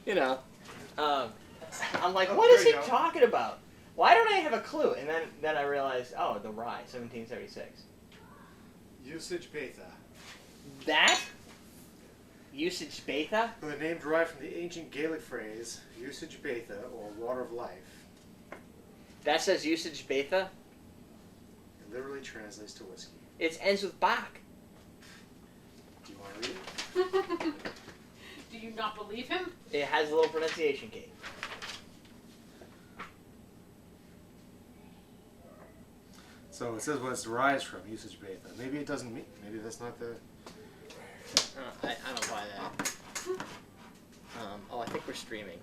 You know, I'm like, what is he talking about? Why don't I have a clue? And then I realized, oh, the rye, 1776. Usage beta. That? Usage beta? The name derived from the ancient Gaelic phrase, usage beta, or water of life. That says usage beta? It literally translates to whiskey. It ends with Bach. Do you want to read it? Do you not believe him? It has a little pronunciation key. So it says what it's derived from, usage beta. Maybe it doesn't mean, maybe that's not the... I don't buy that. I think we're streaming.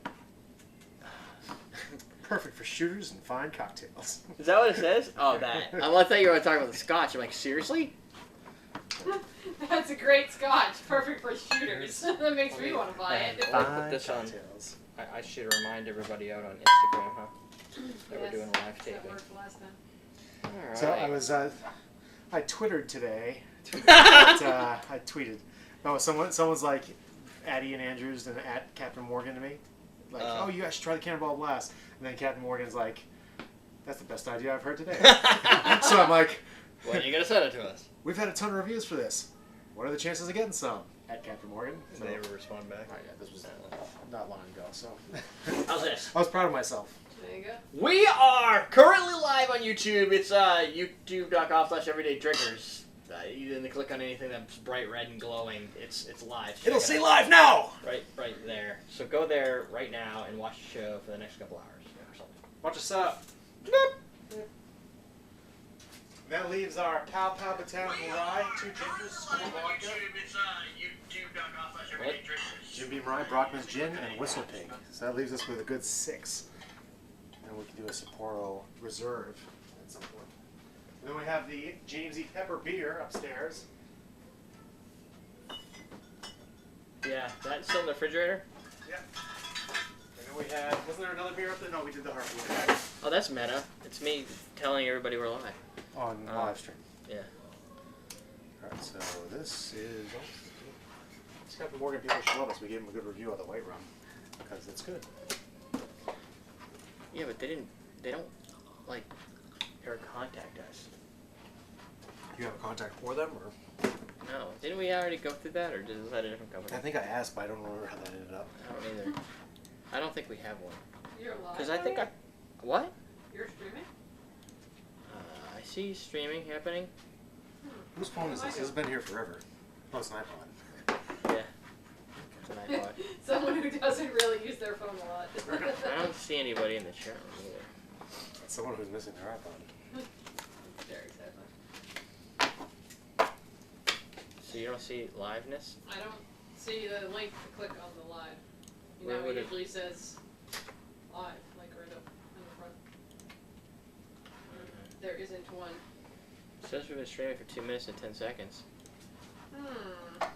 Perfect for shooters and fine cocktails. Is that what it says? Oh, that. I thought you were talking about the scotch. I'm like, seriously? That's a great scotch. Perfect for shooters. That makes me want to buy it. I'll put this on. I should remind everybody out on Instagram, huh? That we're doing live taping. That worked last time. All right. So I was, I Twittered today. I tweeted. Oh, someone's like, at Ian Andrews and at Captain Morgan to me. Like, oh, you guys should try the Cannonball Blast. And then Captain Morgan's like, that's the best idea I've heard today. So I'm like, when are you going to send it to us? We've had a ton of reviews for this. What are the chances of getting some? At Captain Morgan. So, they ever respond back? Oh, yeah, this was not long ago, so. How's this? I was proud of myself. There you go. We are currently live on YouTube. It's youtube.com/everydaydrinkers. You didn't click on anything that's bright red and glowing. It's live. It'll say live now! Right there. So go there right now and watch the show for the next couple hours or something. Watch us up. That leaves our Pow Pow Botanical Rye, 2 gingers, school vodka. Jim Beam Rye, Brockman's Gin, and Whistle Pig. So that leaves us with a good 6. And we can do a Sapporo Reserve at some point. And then we have the James E. Pepper beer upstairs. Yeah, that's still in the refrigerator? Yeah. And then we have, wasn't there another beer up there? No, we did the Hartwood. Oh, that's meta. It's me telling everybody we're live. On live stream. Yeah. Alright, so this is... This Captain Morgan people should love us. We gave them a good review of the white rum. Because it's good. Yeah, but they don't, like, ever contact us. You have a contact for them, or? No. Didn't we already go through that, or is that a different company? I think I asked, but I don't remember how that ended up. I don't either. I don't think we have one. You're live. Because I think What? You're streaming? I see streaming happening. Whose phone is this? This has been here forever. Oh, it's an iPod. Yeah. It's an iPod. Someone who doesn't really use their phone a lot. I don't see anybody in the chat room either. It's someone who's missing their iPod. Very sadly. So you don't see liveness? I don't see the link to click on the live. You Where know, would it it- usually says live, like right up in the front. There isn't one. It says we've been streaming for 2 minutes and 10 seconds.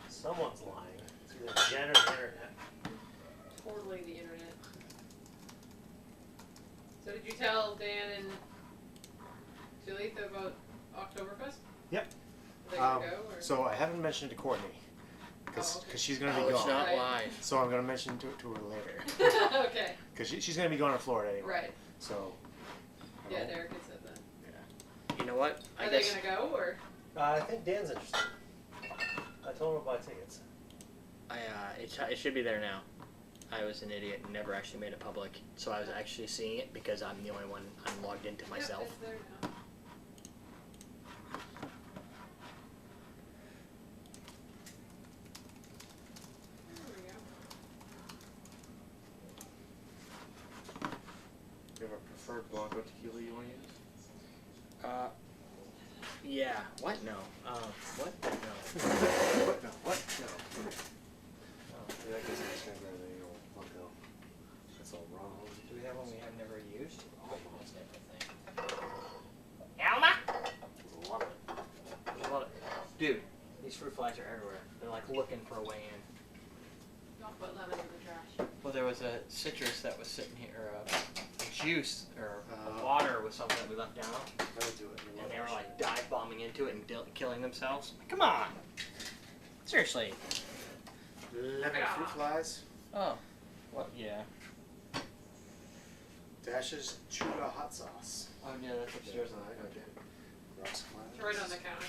Someone's lying. It's either Jen or the internet. Totally the internet. So did you tell Dan and Juliet about Oktoberfest? Yep. Are they gonna go, or? So I haven't mentioned it to Courtney. Because okay. she's going to be Oh, it's gone. not Right. live. So I'm going to mention it to her later. Okay. Because she's going to be going to Florida anyway. Right. So. I Yeah, don't- Derek had said that. You know what? Are they gonna go, or? I think Dan's interested. I told him to buy tickets. It should be there now. I was an idiot and never actually made it public, so I was actually seeing it because I'm the only one I'm logged into myself. Yep, it's there now. There we go. Do you have a preferred Blanco tequila you want to use? Yeah. What? No. What? No. What? No. What? No. Oh, yeah, I guess I'm just going to grab the old Blanco. That's all wrong. Do we have one we have never used? Almost everything. Alma? There's a lot of it. There's a lot of... Dude, these fruit flies are everywhere. They're like looking for a way in. Don't put lemon in the trash. Well, there was a citrus that was sitting here, a juice or water was something that we left down, Let me do it. and they were like dive bombing into it and killing themselves. Like, come on, seriously. Lemon fruit flies. Oh, What? Yeah. Dash's Chuda hot sauce. Oh yeah, that's upstairs. Okay. Rocks It's right on the counter.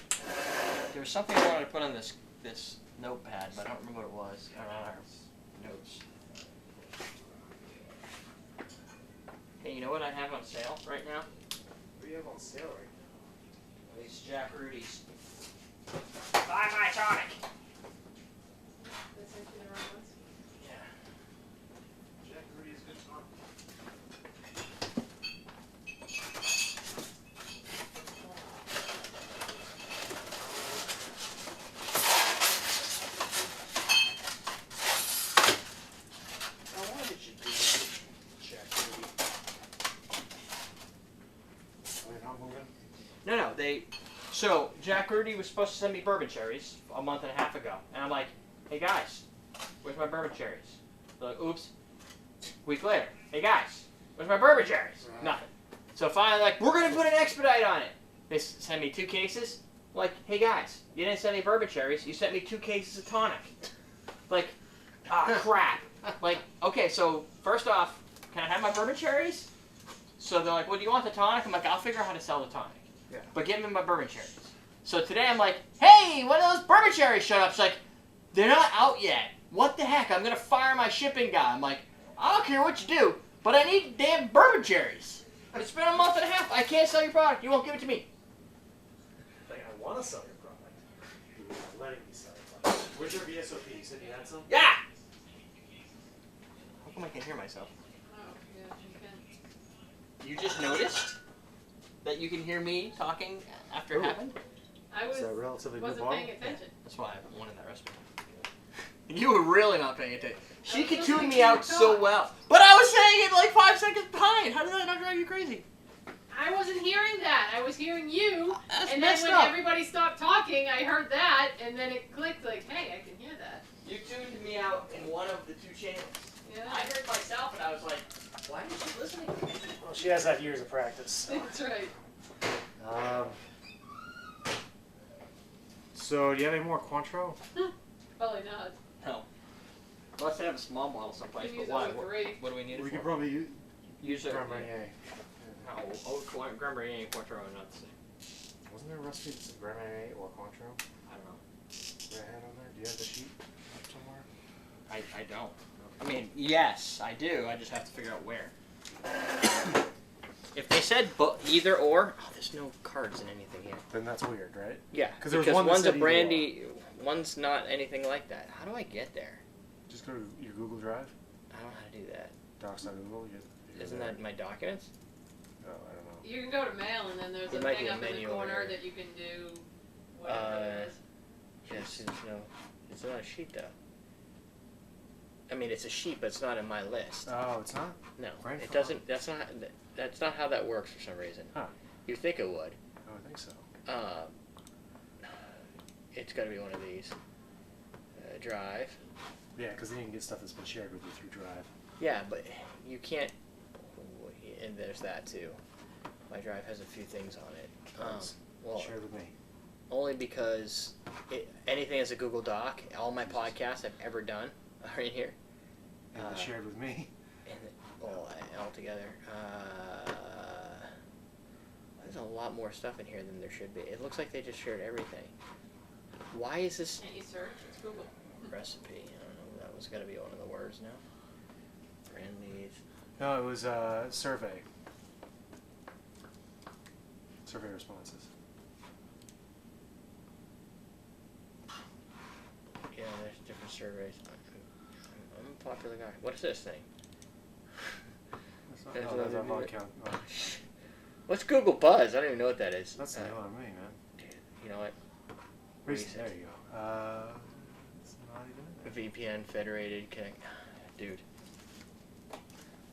There was something I wanted to put on this notepad, but I don't remember what it was. On our notes. Hey, you know what I have on sale right now? What do you have on sale right now? These Jack Rudy's. Buy my tonic. They sent you the wrong ones. Yeah. Jack Rudy's good fun. Why did you do that, Jack Rudy? Are they not moving? No, So Jack Rudy was supposed to send me bourbon cherries a month and a half ago, and I'm like, hey guys, where's my bourbon cherries? They're like, oops. Week later, hey guys, where's my bourbon cherries? Right. Nothing. So finally, like, we're gonna put an expedite on it. They send me 2 cases. Like, hey guys, you didn't send me bourbon cherries. You sent me 2 cases of tonic. Like, crap. Like, okay, so first off, can I have my bourbon cherries? So they're like, well, do you want the tonic? I'm like, I'll figure out how to sell the tonic. Yeah. But give me my bourbon cherries. So today I'm like, hey, when are those bourbon cherries showed up? She's like, they're not out yet. What the heck? I'm going to fire my shipping guy. I'm like, I don't care what you do, but I need damn bourbon cherries. It's been a month and a half. I can't sell your product. You won't give it to me. Like, I want to sell your product. You're not letting me sell your product. Where's your VSOP? You said you had some? Yeah! How come I can't hear myself? Oh, yeah, you can. You just noticed that you can hear me talking after it Ooh. happened? I was, Is that relatively new wasn't bottle? paying attention. That's why I wanted that recipe. You were really not paying attention. She was could listening tune to me you out so talk. well. But I was saying it like 5 seconds behind. How did that not drive you crazy? I wasn't hearing that. I was hearing you. That's And then messed when up. everybody stopped talking, I heard that, and then it clicked like, hey, I can hear that. You tuned me out in one of the 2 channels. Yeah. I heard myself and I was like, why is she listening to me? Well, she has had years of practice. That's right. So, do you have any more Cointreau? Probably not. No. Unless they have a small bottle someplace, You but use why? it with 3. What do we need We it could for? probably Use it. Grand Marnier. No, Grand Marnier and Cointreau are not the same. Wasn't there a recipe that said Grand Marnier or Cointreau? I don't know. That I had on there? Do you have the sheet up somewhere? I don't. I mean, yes, I do. I just have to figure out where. If they said either or, oh, there's no cards in anything here. Then that's weird, right? Yeah, 'Cause there was one that one's a said either brandy, one's not anything like that. How do I get there? Just go to your Google Drive, I don't know how to do that. docs.google. Isn't that my documents? Oh, I don't know. You can go to mail, and then there's There a might thing be a up in the menu over corner here. that you can do whatever it is. Yes, it's not a sheet though. I mean, it's a sheet, but it's not in my list. Oh, it's not? No, Brain it fog. doesn't. That's not how that works for some reason. Huh. You think it would? I would think so. It's got to be one of these. Drive. Yeah, because then you can get stuff that's been shared with you through Drive. Yeah, but you can't. And there's that too. My drive has a few things on it. Well, Shared with me. only because anything as a Google Doc, all my podcasts I've ever done are in here. And it's shared with me. And all together. There's a lot more stuff in here than there should be. It looks like they just shared everything. Why is this Can't you search? It's Google. recipe? I don't know. That was got to be one of the words now. Brand leads. No, it was survey. Survey responses. Yeah, there's different surveys. I'm a popular guy. What is this thing? That's not, There's no, that's another not new- count. Oh, What's Google Buzz? I don't even know what that is. that's new on me, man. You know what? Recent, there you go. It's not even in there. VPN Federated Connect. Dude.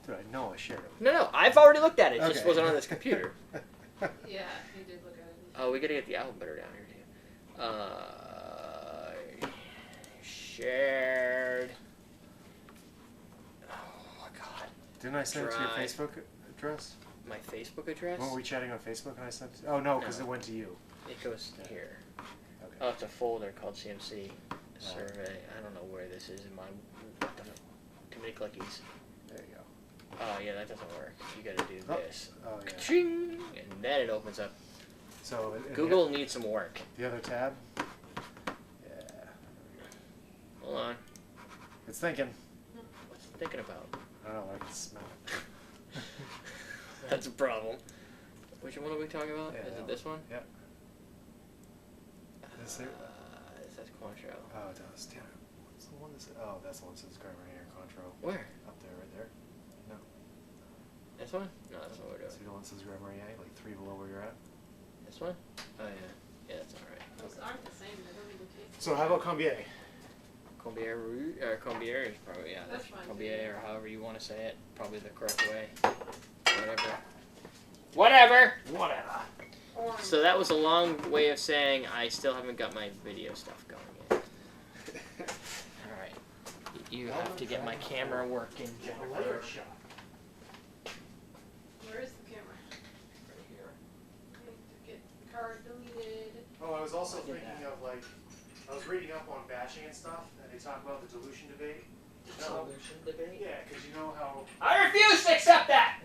Dude, I know I shared it. No, I've already looked at it. It just Okay. wasn't on this computer. Yeah, you did look at it. Oh, we gotta get the alphabet down here too. Shared. Oh my god. Didn't I send it to your Drive. Facebook address? My Facebook address? Weren't we chatting on Facebook and I sent it? Oh, no, because No. it went to you. It goes here. Okay. Oh, it's a folder called CMC survey. I don't know where this is in my. What the? many clickies. There you go. Oh yeah, that doesn't work. You gotta do this. Oh yeah. Ka-ching! And then it opens up. So Google needs some work. The other tab. Yeah. Hold on. It's thinking. What's it thinking about? I don't know. I can smell it. That's a problem. Which one are we talking about? Yeah, Is it this one? Yep. This here? It says Cointreau. Oh, it does. Damn it. What's the one that says? Oh, that's the one that says Grammar here. Contro. Where? Up there, right there. No. This one? No, that's what we're doing. See the one that says Grammar like 3 below where you're at. This one? Oh yeah. Yeah, that's alright. Those aren't the same. They don't even taste. So how about Combier? Combier is probably, yeah. That's fine. Combier, or however you want to say it. Probably the correct way. Whatever. Orange. So that was a long way of saying I still haven't got my video stuff going yet. Alright. You have to get my camera working, Jennifer. Where is the camera? Right here. I need to get the card deleted. Oh, I was also I did thinking that. of like, I was reading up on batching and stuff, and they talk about the dilution debate. Solution debate? Yeah, because you know how I refuse to accept that!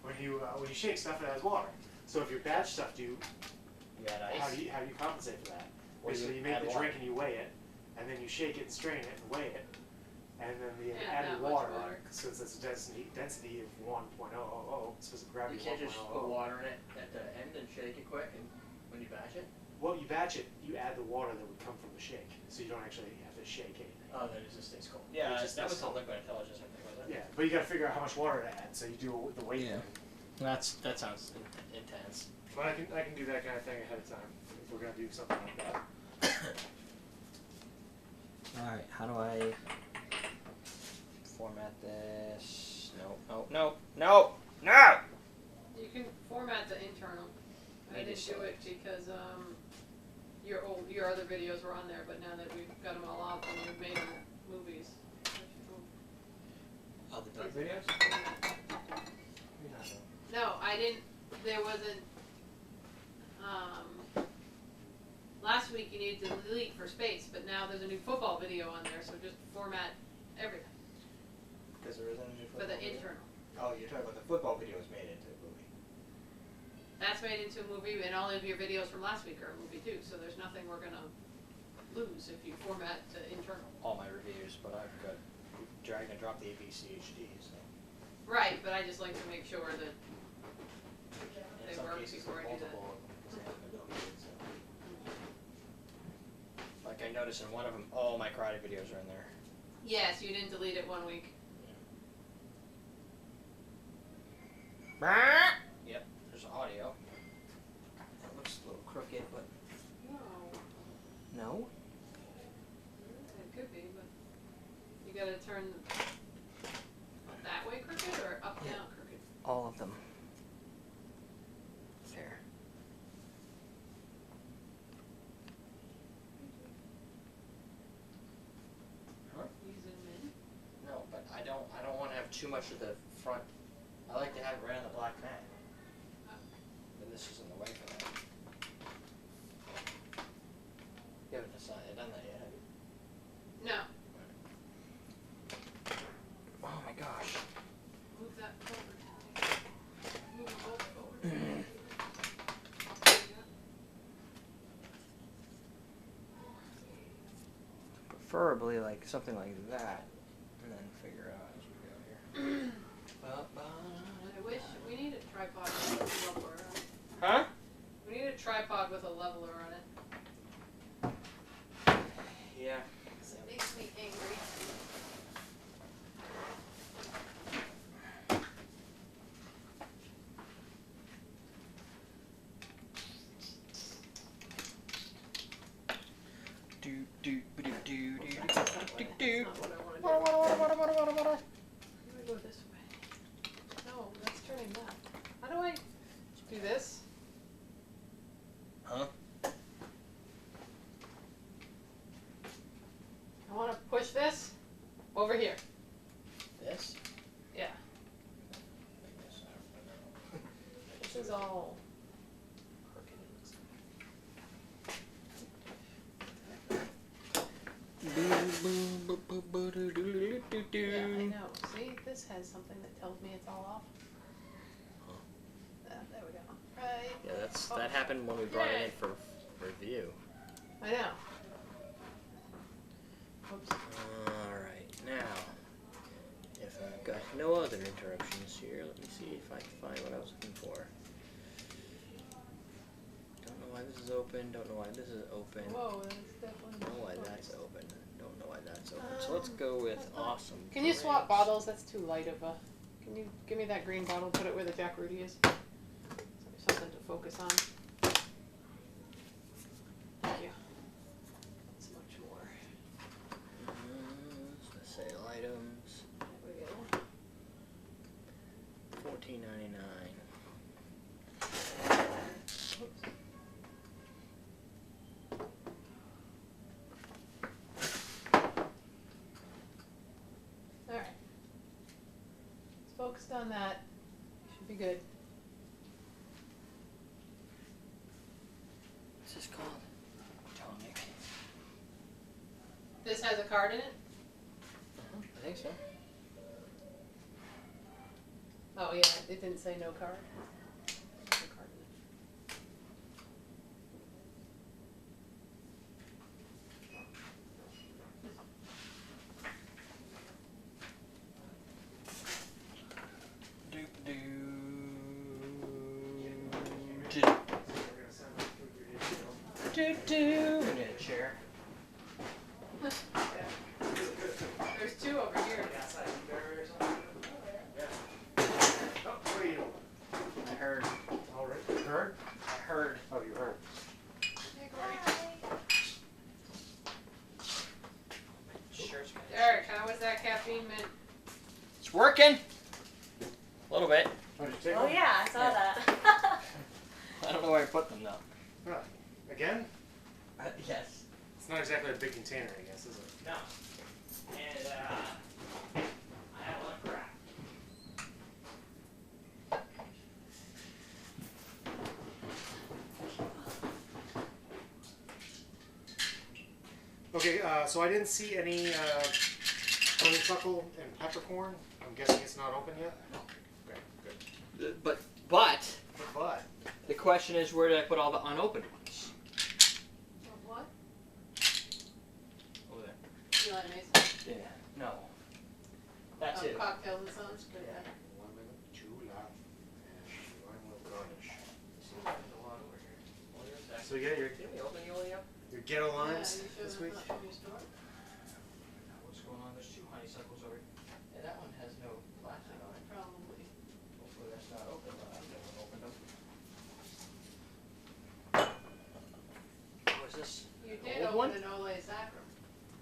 when you shake stuff, it has water. So if you batch stuff, You had how ice. do you compensate for that? Or Basically, you make add the water. drink and you weigh it, and then you shake it and strain it and weigh it, and then the Yeah, added that much water, water. since it's a density of 1.000, specific You gravity can't just put 1.000. water in it at the end and shake it quick and when you batch it? Well, you batch it, you add the water that would come from the shake, so you don't actually have to shake anything. Oh, then it just stays cold. Yeah, It just that stays was the cold. liquid intelligence, I think, wasn't it? Yeah, but you got to figure out how much water to add, so you do the weight Yeah. thing. That sounds intense. But I can do that kind of thing ahead of time if we're gonna do something like that. Alright, how do I format this? No. You can format the internal. I Maybe didn't do it because your other videos were on there, but now that we've got them all off and we've made them movies. Oh, the duck videos? No, I didn't. There wasn't. Last week you needed to delete for space, but now there's a new football video on there, so just format everything Because there isn't a new for football the video? internal. Oh, you're talking about the football video was made into a movie. That's made into a movie, and all of your videos from last week are a movie too. So there's nothing we're gonna lose if you format the internal. All my reviews, but I've got drag and drop the ABCHD, so. Right, but I just like to make sure that In they some work cases, before I do that. multiple of them, because they haven't been deleted, so. Like I noticed in one of them, all my karate videos are in there. Yes, you didn't delete it 1 week. Yep, there's audio. That looks a little crooked, but. No, No? it could be, but you gotta turn that way crooked or up Yeah. down crooked. All of them. There. You zoom in. No, but I don't want to have too much of the front. I like to have it right on the black mat. But this is in the way for that. You haven't done that yet, have you? No, Oh my gosh. move that forward. Move them both forward. Preferably like something like that, and then figure it out as we go here. I wish we need a tripod with a leveler on it. Huh? We need a tripod with a leveler on it. Yeah. 'Cause it makes me angry. That's not what I want to do. How do I go this way? No, that's turning left. How do I do this? Huh? I want to push this over here. This? Yeah. This is all crooked. Yeah, I know. always something that tells me it's all off. Huh. There we go. Right. Yeah, that happened when we brought it in for review. I know. Oops. Alright, now, if I've got no other interruptions here, let me see if I can find what I was looking for. Don't know why this is open, don't know why this is open. Whoa, that's definitely. Don't know why that's open, don't know why that's open. So let's go with awesome. Can you swap drinks. bottles? That's too light of a. Can you give me that green bottle? Put it where the Jack Rudy is. Something to focus on. Thank you. That's much more. The sale items, There we go. $14.99. Oops. All right. It's focused on that. Should be good. What's this called? Tonic. This has a card in it? I think so. Oh yeah, it didn't say no card. No card in it. We need a chair. There's two over here. I heard. All right. You heard? I heard. Oh, you heard. Derrick, how was that caffeine mint? It's working. A little bit. Oh, did you take Oh one? yeah, I saw Yeah. that. I don't know where I put them though. Again? Yes. It's not exactly a big container, I guess, is it? No. And I have a lot of crap. Okay, so I didn't see any honeysuckle and peppercorn. I'm guessing it's not open yet? Okay, good. But But, the question is, where did I put all the unopened ones? What? Over there. You like Mason? Yeah. No. That too. Cocktails and sons? Good. Yeah. lemon, julep, and lime with garnish. Seems like there's a lot over here. Hold on a sec. So yeah, Didn't we open the Oleo? your ghetto Yeah, limes you sure this that's week? not from your store? What's going on? There's two honeysuckles over here. Yeah, that one has no plastic on it. Probably. Hopefully that's not open, but I've never opened them. Oh, is this? You the did old open one? an Ole Sacrum.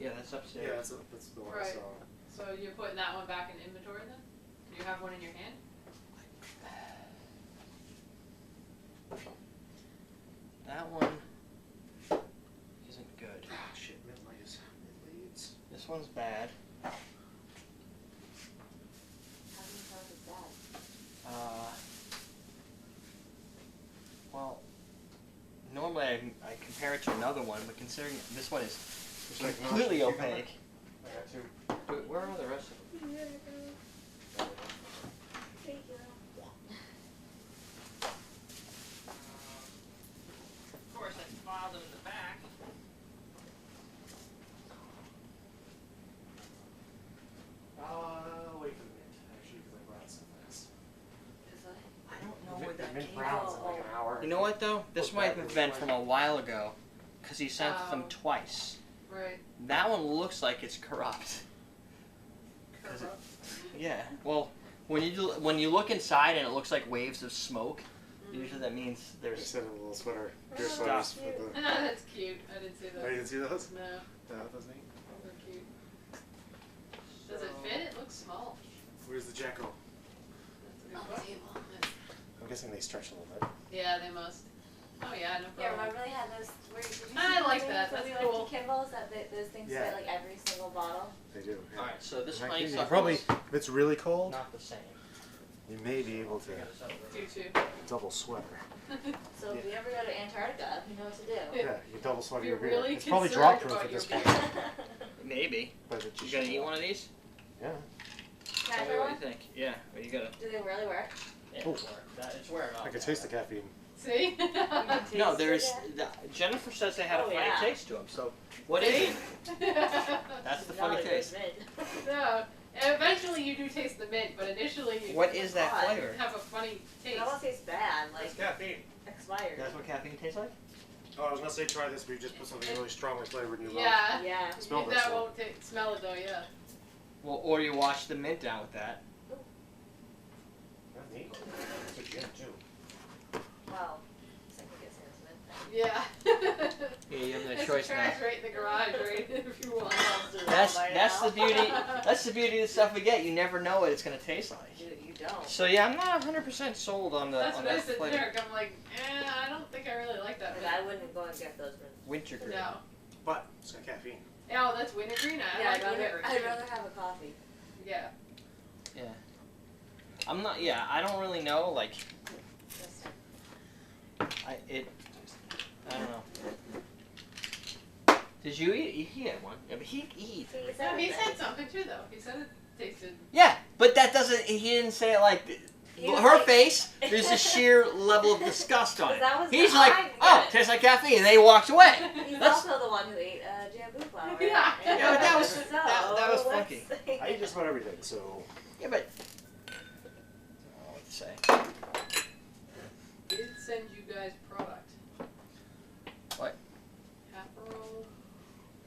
Yeah, that's upstairs. Yeah, that's the one I Right. saw. So you're putting that one back in inventory then? Do you have one in your hand? That one isn't good. Ah, shit, mid leads. This one's bad. How do you tell if it's bad? Well, normally I compare it to another one, but considering this one is It's like completely not- cucumber? opaque. I got two. Where are the rest of them? Thank you. Of course, I filed them in the back. Wait for the mint, actually, because I brought some fast. I don't know The where that mint came browns from. in like an hour. You know what though? This Goes might have backwards been twice. from a while ago, because he sent them Oh. twice. Right. That one looks like it's corrupt. 'Cause it- Yeah. Well, when you look inside and it looks like waves of smoke, usually that means They there's. sent him a little sweater. Deer Stuff. sweaters with the... That's cute. I didn't see Oh, you those. didn't see those? No, Yeah, that was neat. they're cute. Does it fit? It looks small. Where's the Jacko? That's a good question. I'm guessing they stretch a little bit. Yeah, they must. Oh yeah, no Yeah, problem. remember they had those, did you see I those like things that, that we that's went cool. to Kimball's, that those things Yeah. fit like every single bottle? They do. Yeah. All right. So this You honeysuckle probably, is if it's really cold, not the same. you may be able to You too. double sweater. So if you ever go to Antarctica, you know what to do. Yeah, you double sweater your You're beer. really It's probably concerned drop proof about at this your point. Maybe. But it You just gonna eat one of these? Yeah. Tell me what you think. Yeah, but you gotta. Do they really work? Yeah, Oh. it's wearing off. I can taste the caffeine. See? No, there's. Jennifer says they had a Oh, funny yeah. taste to them. So what is it? That's the funny Not a good taste. mint. No. Eventually you do taste the mint, but initially you What is that odd. flavor? have a funny It taste. almost tastes bad, like caffeine. expired. That's what caffeine tastes like. Oh, I was gonna say try this, but you just put something really strongly flavored in your mouth. Yeah. Yeah. Smell this, That though. won't smell it though, yeah. Well, or you wash the mint down with that. That's neat. It's a gin too. Well, second guess mint. Yeah. Yeah, you have no There's choice some now. trash right in the garage, right? If you want. That's the beauty. That's the beauty of the stuff we get. You never know what it's gonna taste like. Dude, you don't. So yeah, I'm not 100% sold on the That's on what I that said to flavor. Derek. I'm like, I don't think I really like that. Like, I wouldn't go and get those mints. Wintergreen. No. But it's got caffeine. Oh, that's wintergreen. I Yeah, like wintergreen. I'd rather have a coffee. Yeah. Yeah. I'm not. Yeah, I don't really know. Like, I don't know. Did you eat? He had one. Yeah, but he eats. No, he said something too, though. He said it tasted. Yeah, but that doesn't. He didn't say it like. He was Her like- face. There's a sheer level of disgust on it. That was He's the- like, I oh, get it. tastes like caffeine, and then he walks away. He's That's- also the one who ate bamboo flower. Yeah. Yeah, but that was- So, that was let's funky. see. I eat just about everything, so. Yeah, but. I don't know what to say. Did send you guys product. What? Aperol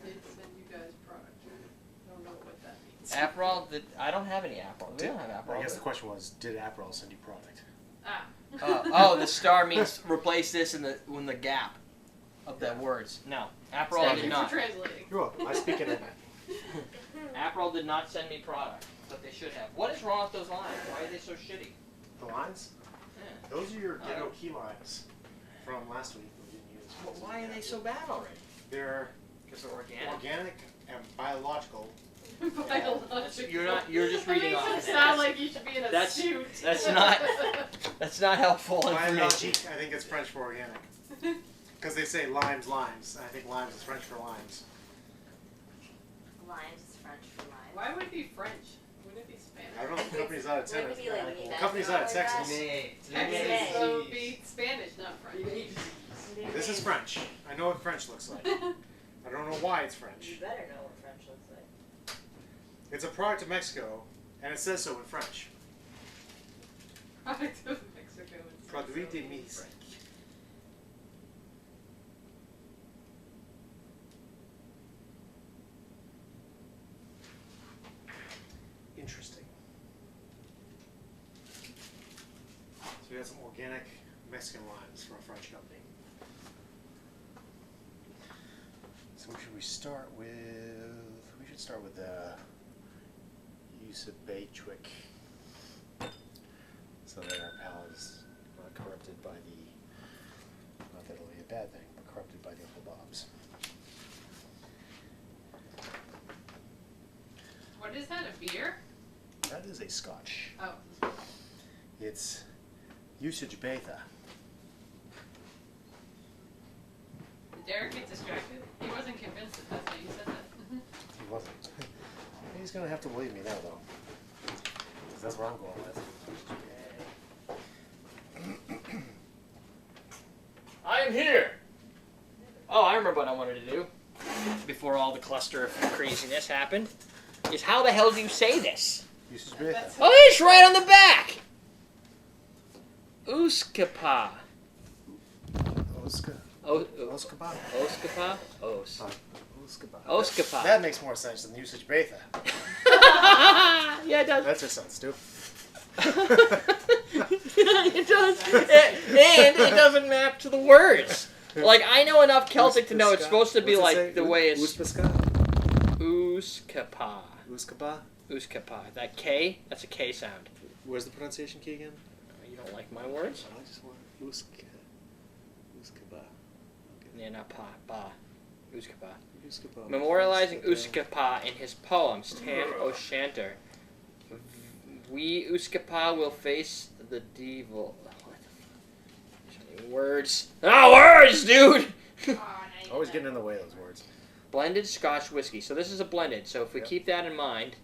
did send you guys product. I don't know what that means. Aperol? I don't have any Aperol. We don't have Aperol. I guess the question was, did Aperol send you product? Ah. Oh, the star means replace this in the gap of the words. No, Aperol Thank did you not. for translating. You're welcome. I speak in it. Aperol did not send me product, but they should have. What is wrong with those lines? Why are they so shitty? The lines? Yeah. Those are your ghetto key limes from last week we didn't use. Well, why are they so bad already? They're Because they're organic. organic and biological. Biological. You're just reading That off. makes of it it. sound like you should be in a That's- suit. that's not- That's not helpful information. Biologique, I think it's French for organic. Because they say limes. And I think limes is French for limes. Limes is French for limes. Why would it be French? Wouldn't it be Spanish? I don't know if the company's out of Wouldn't it Texas. be like Nina Company's or out of something like Texas. that? Texas, so it Nay. would be Spanish, not French. This is French. I know what French looks like. I don't know why it's French. You better know what French looks like. It's a product of Mexico, and it says so in French. Product of Mexico. It's Produit de so Mexique. French. Interesting. So we got some organic Mexican limes from a French company. So should we start with? We should start with Usabatric, so that our palate is not corrupted by the. Not that it'll be a bad thing, but corrupted by the Uncle Bob's. What is that, a beer? That is a Scotch. Oh. It's Usage Beta. Did Derek get distracted? He wasn't convinced that that's what you said that. He wasn't. He's gonna have to believe me now, though. 'Cause that's where I'm going with. I am here. Oh, I remember what I wanted to do before all the cluster of craziness happened. Is how the hell do you say this? Usage Beta. That's- Oh, it's right on the back. Uskapa. Oska. Oskapa. Oskapa. Os. Oskapa. Oskapa. That makes more sense than Usage Beta. Yeah, it does. That just sounds stupid. It does. And it doesn't map to the words. Like, I know enough Celtic to know it's supposed to be like the way it's... Uskaska? Uskapa. Uskapa? Uskapa. That K, that's a K sound. Where's the pronunciation key again? You don't like my words? I just want Uskaba. Yeah, not pa. Ba. Uskapa. Uskapa. Memorializing Uskapa in his poems, Tam O'Shanter. We Uskapa will face the devil. What the fuck? So many words. Ah, words, dude! Always getting in the way of those words. Blended Scotch whiskey. So this is a blended. So if we Yep. keep that in mind,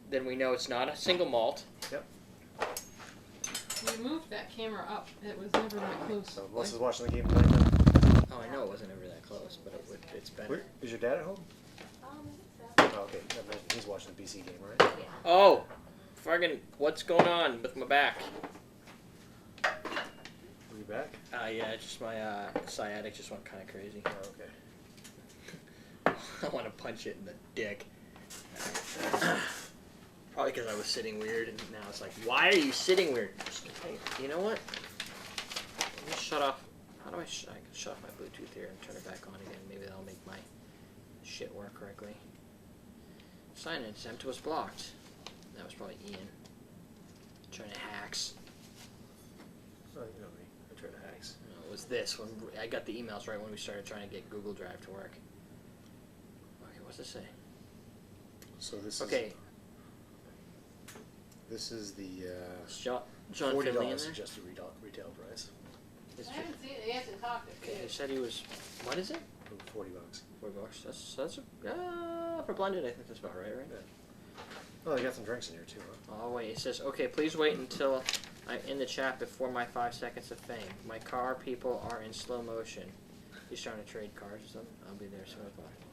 then we know it's not a single malt. We moved that camera up. It was never that close. So Melissa's watching the game tonight then? Oh, I know it wasn't ever that close, but it's better. Where, is your dad at home? I think so. Oh, okay. I imagine he's watching the BC game, right? Yeah. Oh, fucking, what's going on with my back? Are you back? Yeah, just my sciatic just went kind of crazy. Oh, okay. I want to punch it in the dick. Probably because I was sitting weird, and now it's like, why are you sitting weird? Hey, you know what? Let me shut off. How do I can shut off my Bluetooth here and turn it back on again. Maybe that'll make my shit work correctly. Sign in attempt was blocked. That was probably Ian. Trying to hacks. Oh, you know me. I try to hacks. No, it was this when I got the emails right when we started trying to get Google Drive to work. Okay, what's this say? So this Okay, is... This is the is John $40 Finley in there? suggested retail price. Is I haven't seen it. He hasn't talked to Okay, me. he said he was. What is it? $40. $4. That's for blended. I think that's about right, right? Oh, they got some drinks in here too, huh? Oh wait, it says okay. Please wait until I'm in the chat before my 5 seconds of fame. My car people are in slow motion. He's trying to trade cars or something. I'll be there soon as possible.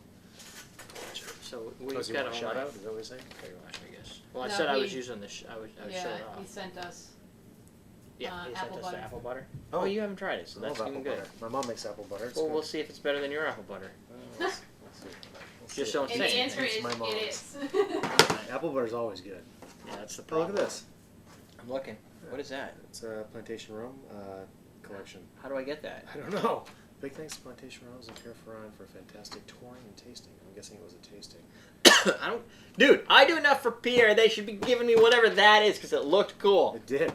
So we've you got want a a shout line. out? Is that what you're saying? Okay, watch, I guess. Well, I No, said I was he- using the. I would show Yeah, it off. he sent us. Yeah, he sent apple us butter. the apple butter. Oh, you haven't tried it, so I that's love even apple good. butter. My mom makes apple butter. It's Well, good. we'll see if it's better than your apple butter. Let's see. Let's Just see. don't And the say. answer It's is my mom's. it is. Apple butter's always good. Yeah, that's the Oh, look problem. at this. I'm looking. What is that? It's a Plantation Rum collection. How do I get that? I don't know. Big thanks to Plantation Rums and Care Ferrand for fantastic touring and tasting. I'm guessing it was a tasting. I don't, dude. I do enough for Pierre. They should be giving me whatever that is because it looked cool. It did.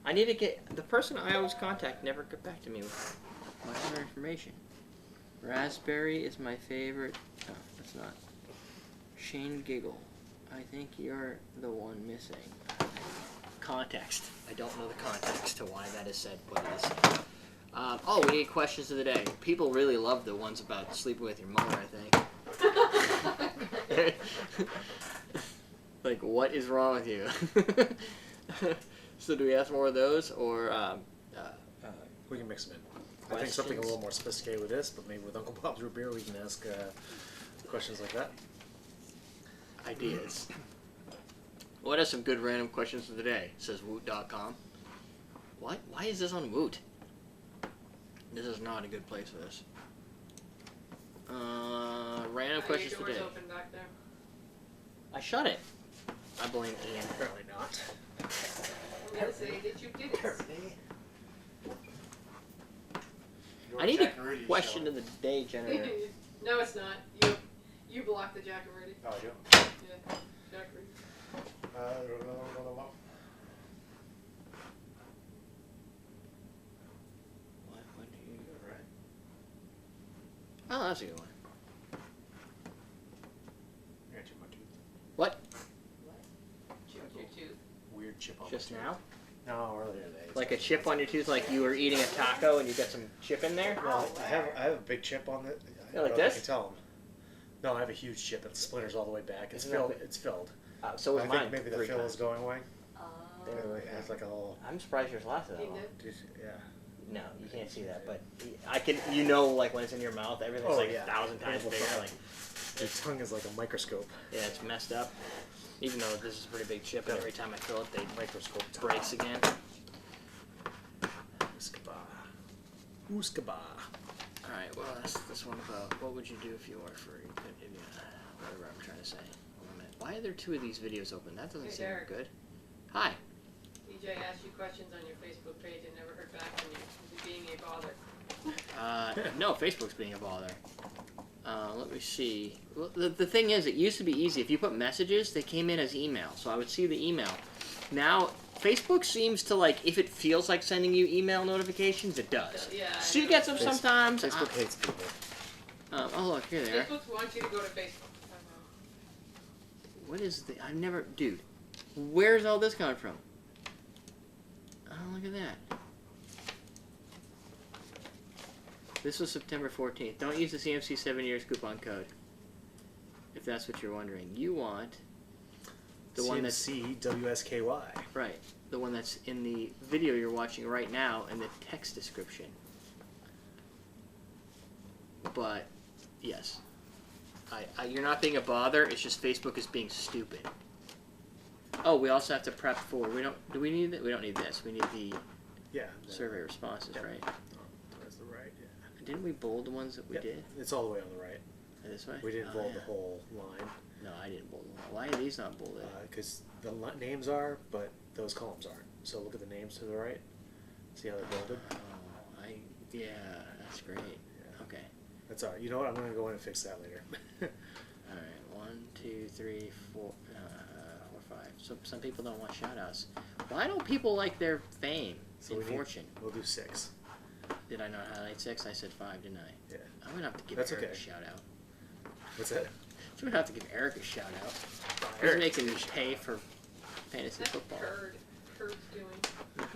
I need to get the person I always contact. Never get back to me with my other information. Raspberry is my favorite. No, that's not. Shane Giggle. I think you're the one missing. Context. I don't know the context to why that is said, but it is. Oh, we need questions of the day. People really love the ones about sleeping with your mother, I think. Like, what is wrong with you? So do we ask more of those, or We can mix them in. I think something a little more sophisticated with this, but maybe with Uncle Bob's root beer we can ask questions like that. ideas? What are some good random questions of the day? Says Woot.com. What? Why is this on Woot? This is not a good place for this. Random questions Your today. door's open back there. I shut it. I blame Ian. Apparently not. I'm gonna say that you did it. I need a question of the day generator. No, it's not. You blocked the Jack and Rudy. Oh, I do? Yeah, Jack Rudy. What do you... Right. Oh, that's a good one. I got you my tooth. What? Chipped your tooth. Weird chip on Just my tooth. now? No, earlier today. Like a chip on your tooth, like you were eating a taco and you got some chip in there? Well, I have a big chip on it. Yeah, like I this? can tell them. No, I have a huge chip that splinters all the way back. It's Isn't that filled. big? It's filled. So was I mine. think maybe the 3 fill times. is going away. There. It's like a little. I'm surprised yours lasted that He long. did. Yeah. No, you can't see that, but I can. You know, like when it's in your mouth, everything's Oh, like yeah. 1,000 times bigger. Amplified. Like, Your tongue is like a microscope. yeah, it's messed up. Even though this is a pretty big chip, and every time I fill it, they Microscope. breaks again. Uskaba. All right. Well, that's this one about what would you do if you were free? Whatever I'm trying to say. Hold on a minute. Why are there 2 of these videos open? That doesn't Hey, seem Derek. good. Hi. DJ asked you questions on your Facebook page and never heard back from you. Is he being a bother? No, Facebook's being a bother. Let me see. Well, the thing is, it used to be easy. If you put messages, they came in as email, so I would see the email. Now, Facebook seems to, like, if it feels like sending you email notifications, it does. Yeah. I So you know. get them Facebook- sometimes. Facebook hates people. Oh, look, here they are. Facebook wants you to go to Facebook. What is the... I've never... Dude, where's all this coming from? Oh, look at that. This was September 14th. Don't use the CMC 7 years coupon code. If that's what you're wondering. You want The one that's CMC WSKY. right. The one that's in the video you're watching right now in the text description. But yes, you're not being a bother. It's just Facebook is being stupid. Oh, we also have to prep for. We don't. Do we need that? We don't need this. We need the survey responses, right? That's the right. Yeah. Didn't we bold the ones that we did? It's all the way on the right. This way. We didn't bold the whole line. No, I didn't bold them. Why are these not bolded? Because the names are, but those columns aren't. So look at the names to the right. See how they're bolded? Oh, yeah, that's great. Yeah. Okay. That's all right. You know what? I'm going to go in and fix that later. All right. 1, 2, 3, 4, 4, 5. So some people don't want shout-outs. Why don't people like their fame and fortune? We'll do 6. Did I not highlight 6? I said 5, didn't I? Yeah. I'm going to have to give That's Eric okay. a shout-out. What's that? I'm going to have to give Eric a shout-out. He's making me pay for fantasy That's football. Kurt's doing.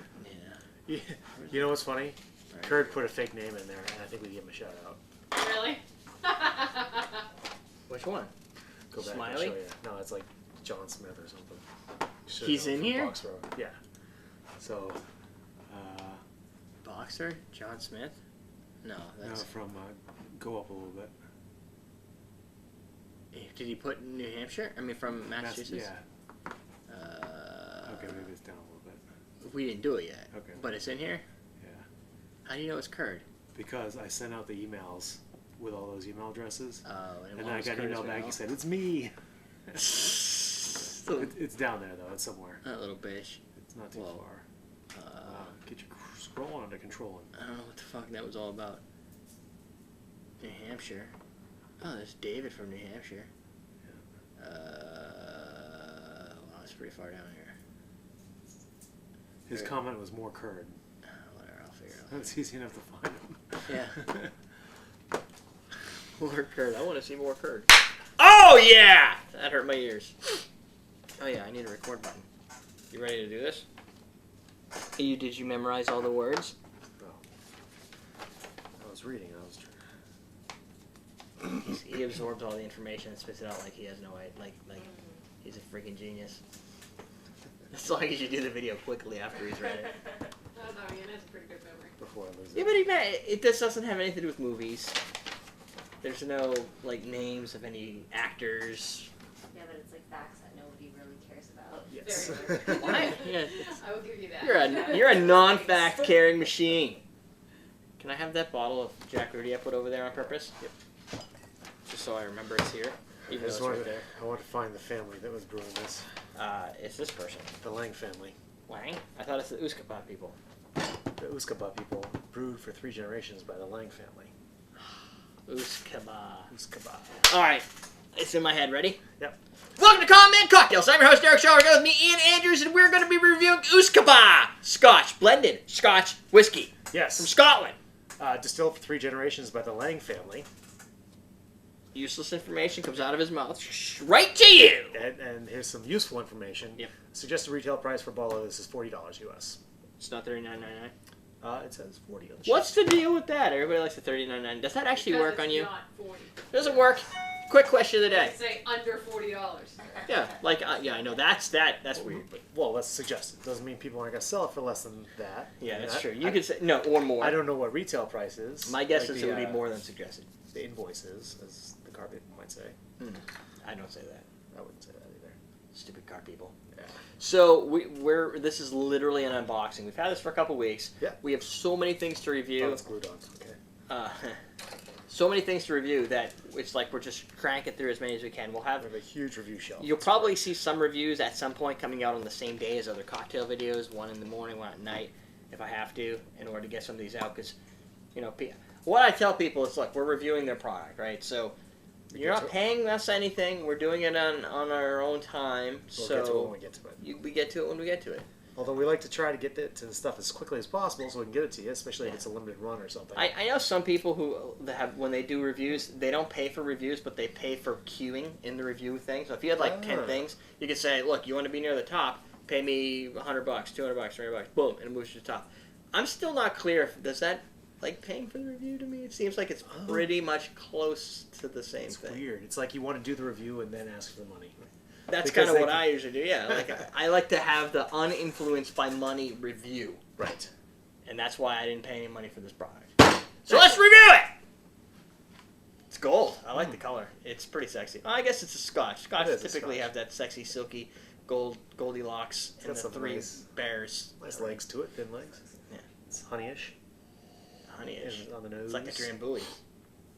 Yeah. You know what's funny? Right. Kurt put a fake name in there, and I think we give him a shout out. Really? Which one? Go back Smiley? and show you. No, it's like John Smith or something. He's in here? Box Row. Yeah. So, Boxer? John Smith? No, that's... from go up a little bit. Did he put New Hampshire? I mean, from Massachusetts? Yeah. Okay, maybe it's down a little bit. We didn't do it yet. Okay. But it's in here? Yeah. How do you know it's Curd? Because I sent out the emails with all those email addresses. Oh, And then I got an email back and said, it's me. It's down there, though. It's somewhere. That little bitch. It's not too far. Get your scrolling under control. I don't know what the fuck that was all about. New Hampshire. Oh, there's David from New Hampshire. Yeah. Wow, it's pretty far down here. His comment was more curd. Whatever, I'll figure it out. It's easy enough to find him. Yeah. More curd. I want to see more curd. Oh, yeah! That hurt my ears. Oh, yeah, I need a record button. You ready to do this? Did you memorize all the words? No. I was reading. He absorbs all the information and spits it out like he has no idea. Like he's a freaking genius. As long as you do the video quickly after he's read it. Oh, no, Ian has a pretty good memory. Before I lose Yeah, but this doesn't have anything to do with movies. There's no, names of any actors. Yeah, but it's facts that nobody really cares about. Yes. Very Why? Yeah, I will give you that. you're a non-fact carrying machine. Can I have that bottle of Jack Rudy I put over there on purpose? Yep. Just so I remember it's here. Even though it's right there. I want to find the family that was brewing this. It's this person. The Lang family. Lang? I thought it's the Uskapa people. The Uskaba people brewed for 3 generations by the Lang family. Uskaba. Uskaba. Alright. It's in my head. Ready? Yep. Welcome to Common Man Cocktails. I'm your host, Derrick Schommer. Go with me, Ian Andrews, and we're going to be reviewing Uskaba Scotch, blended Scotch whiskey from Yes. Scotland. Distilled for 3 generations by the Lang family. Useless information comes out of his mouth right to you. And here's some useful information. Yep. Suggested retail price for a bottle of this is $40 US. It's not $39.99. It says 40 on the What's the deal with that? Everybody likes the $39.99. Does that actually Because work on it's you? Not 40. Does it work? Quick question of the day. I'd say under $40. Yeah, yeah, I know that's weird, but Well, that's suggested. Doesn't mean people aren't going to sell it for less than that. yeah, I mean, that's true. You could say no or more. I don't know what retail price is. My guess Like is the, it would be more than suggested. The invoices, as the car people might say. I don't say that. I wouldn't say that either. Stupid car people. Yeah. So this is literally an unboxing. We've had this for a couple weeks. Yeah. We have so many things to review. Oh, it's glued on. Okay. So many things to review that it's like we're just cranking through as many as we can. We'll We have. have a huge review shelf. You'll probably see some reviews at some point coming out on the same day as other cocktail videos. One in the morning, one at night, if I have to, in order to get some of these out. Because, what I tell people is, look, we're reviewing their product, right? So you're not paying us anything. We're doing it on our own time. We'll get to it So when we get to it. we get to it when we get to it. Although we like to try to get to the stuff as quickly as possible so we can get it to you, especially if it's a limited run or something. I know some people who when they do reviews, they don't pay for reviews, but they pay for queuing in the review thing. So if you had 10 things, you could say, look, you want to be near the top, pay me $100, $200, $300, boom, and it moves to the top. I'm still not clear. Does that paying for the review to me? It seems like it's pretty much close to the same thing. It's weird. It's like you want to do the review and then ask for the money. That's Because kind of they what can- I usually do. Yeah, like I like to have the uninfluenced by money review, Right. and that's why I didn't pay any money for this product. So let's review it. It's gold. I like the color. It's pretty sexy. Well, I guess it's a Scotch. Scotch It is a typically Scotch. have that sexy, silky, Goldilocks It's and got the some 3 nice- bears. Nice legs to it, thin legs. Yeah. It's honeyish. Honeyish. On the nose. It's like a Drambuie.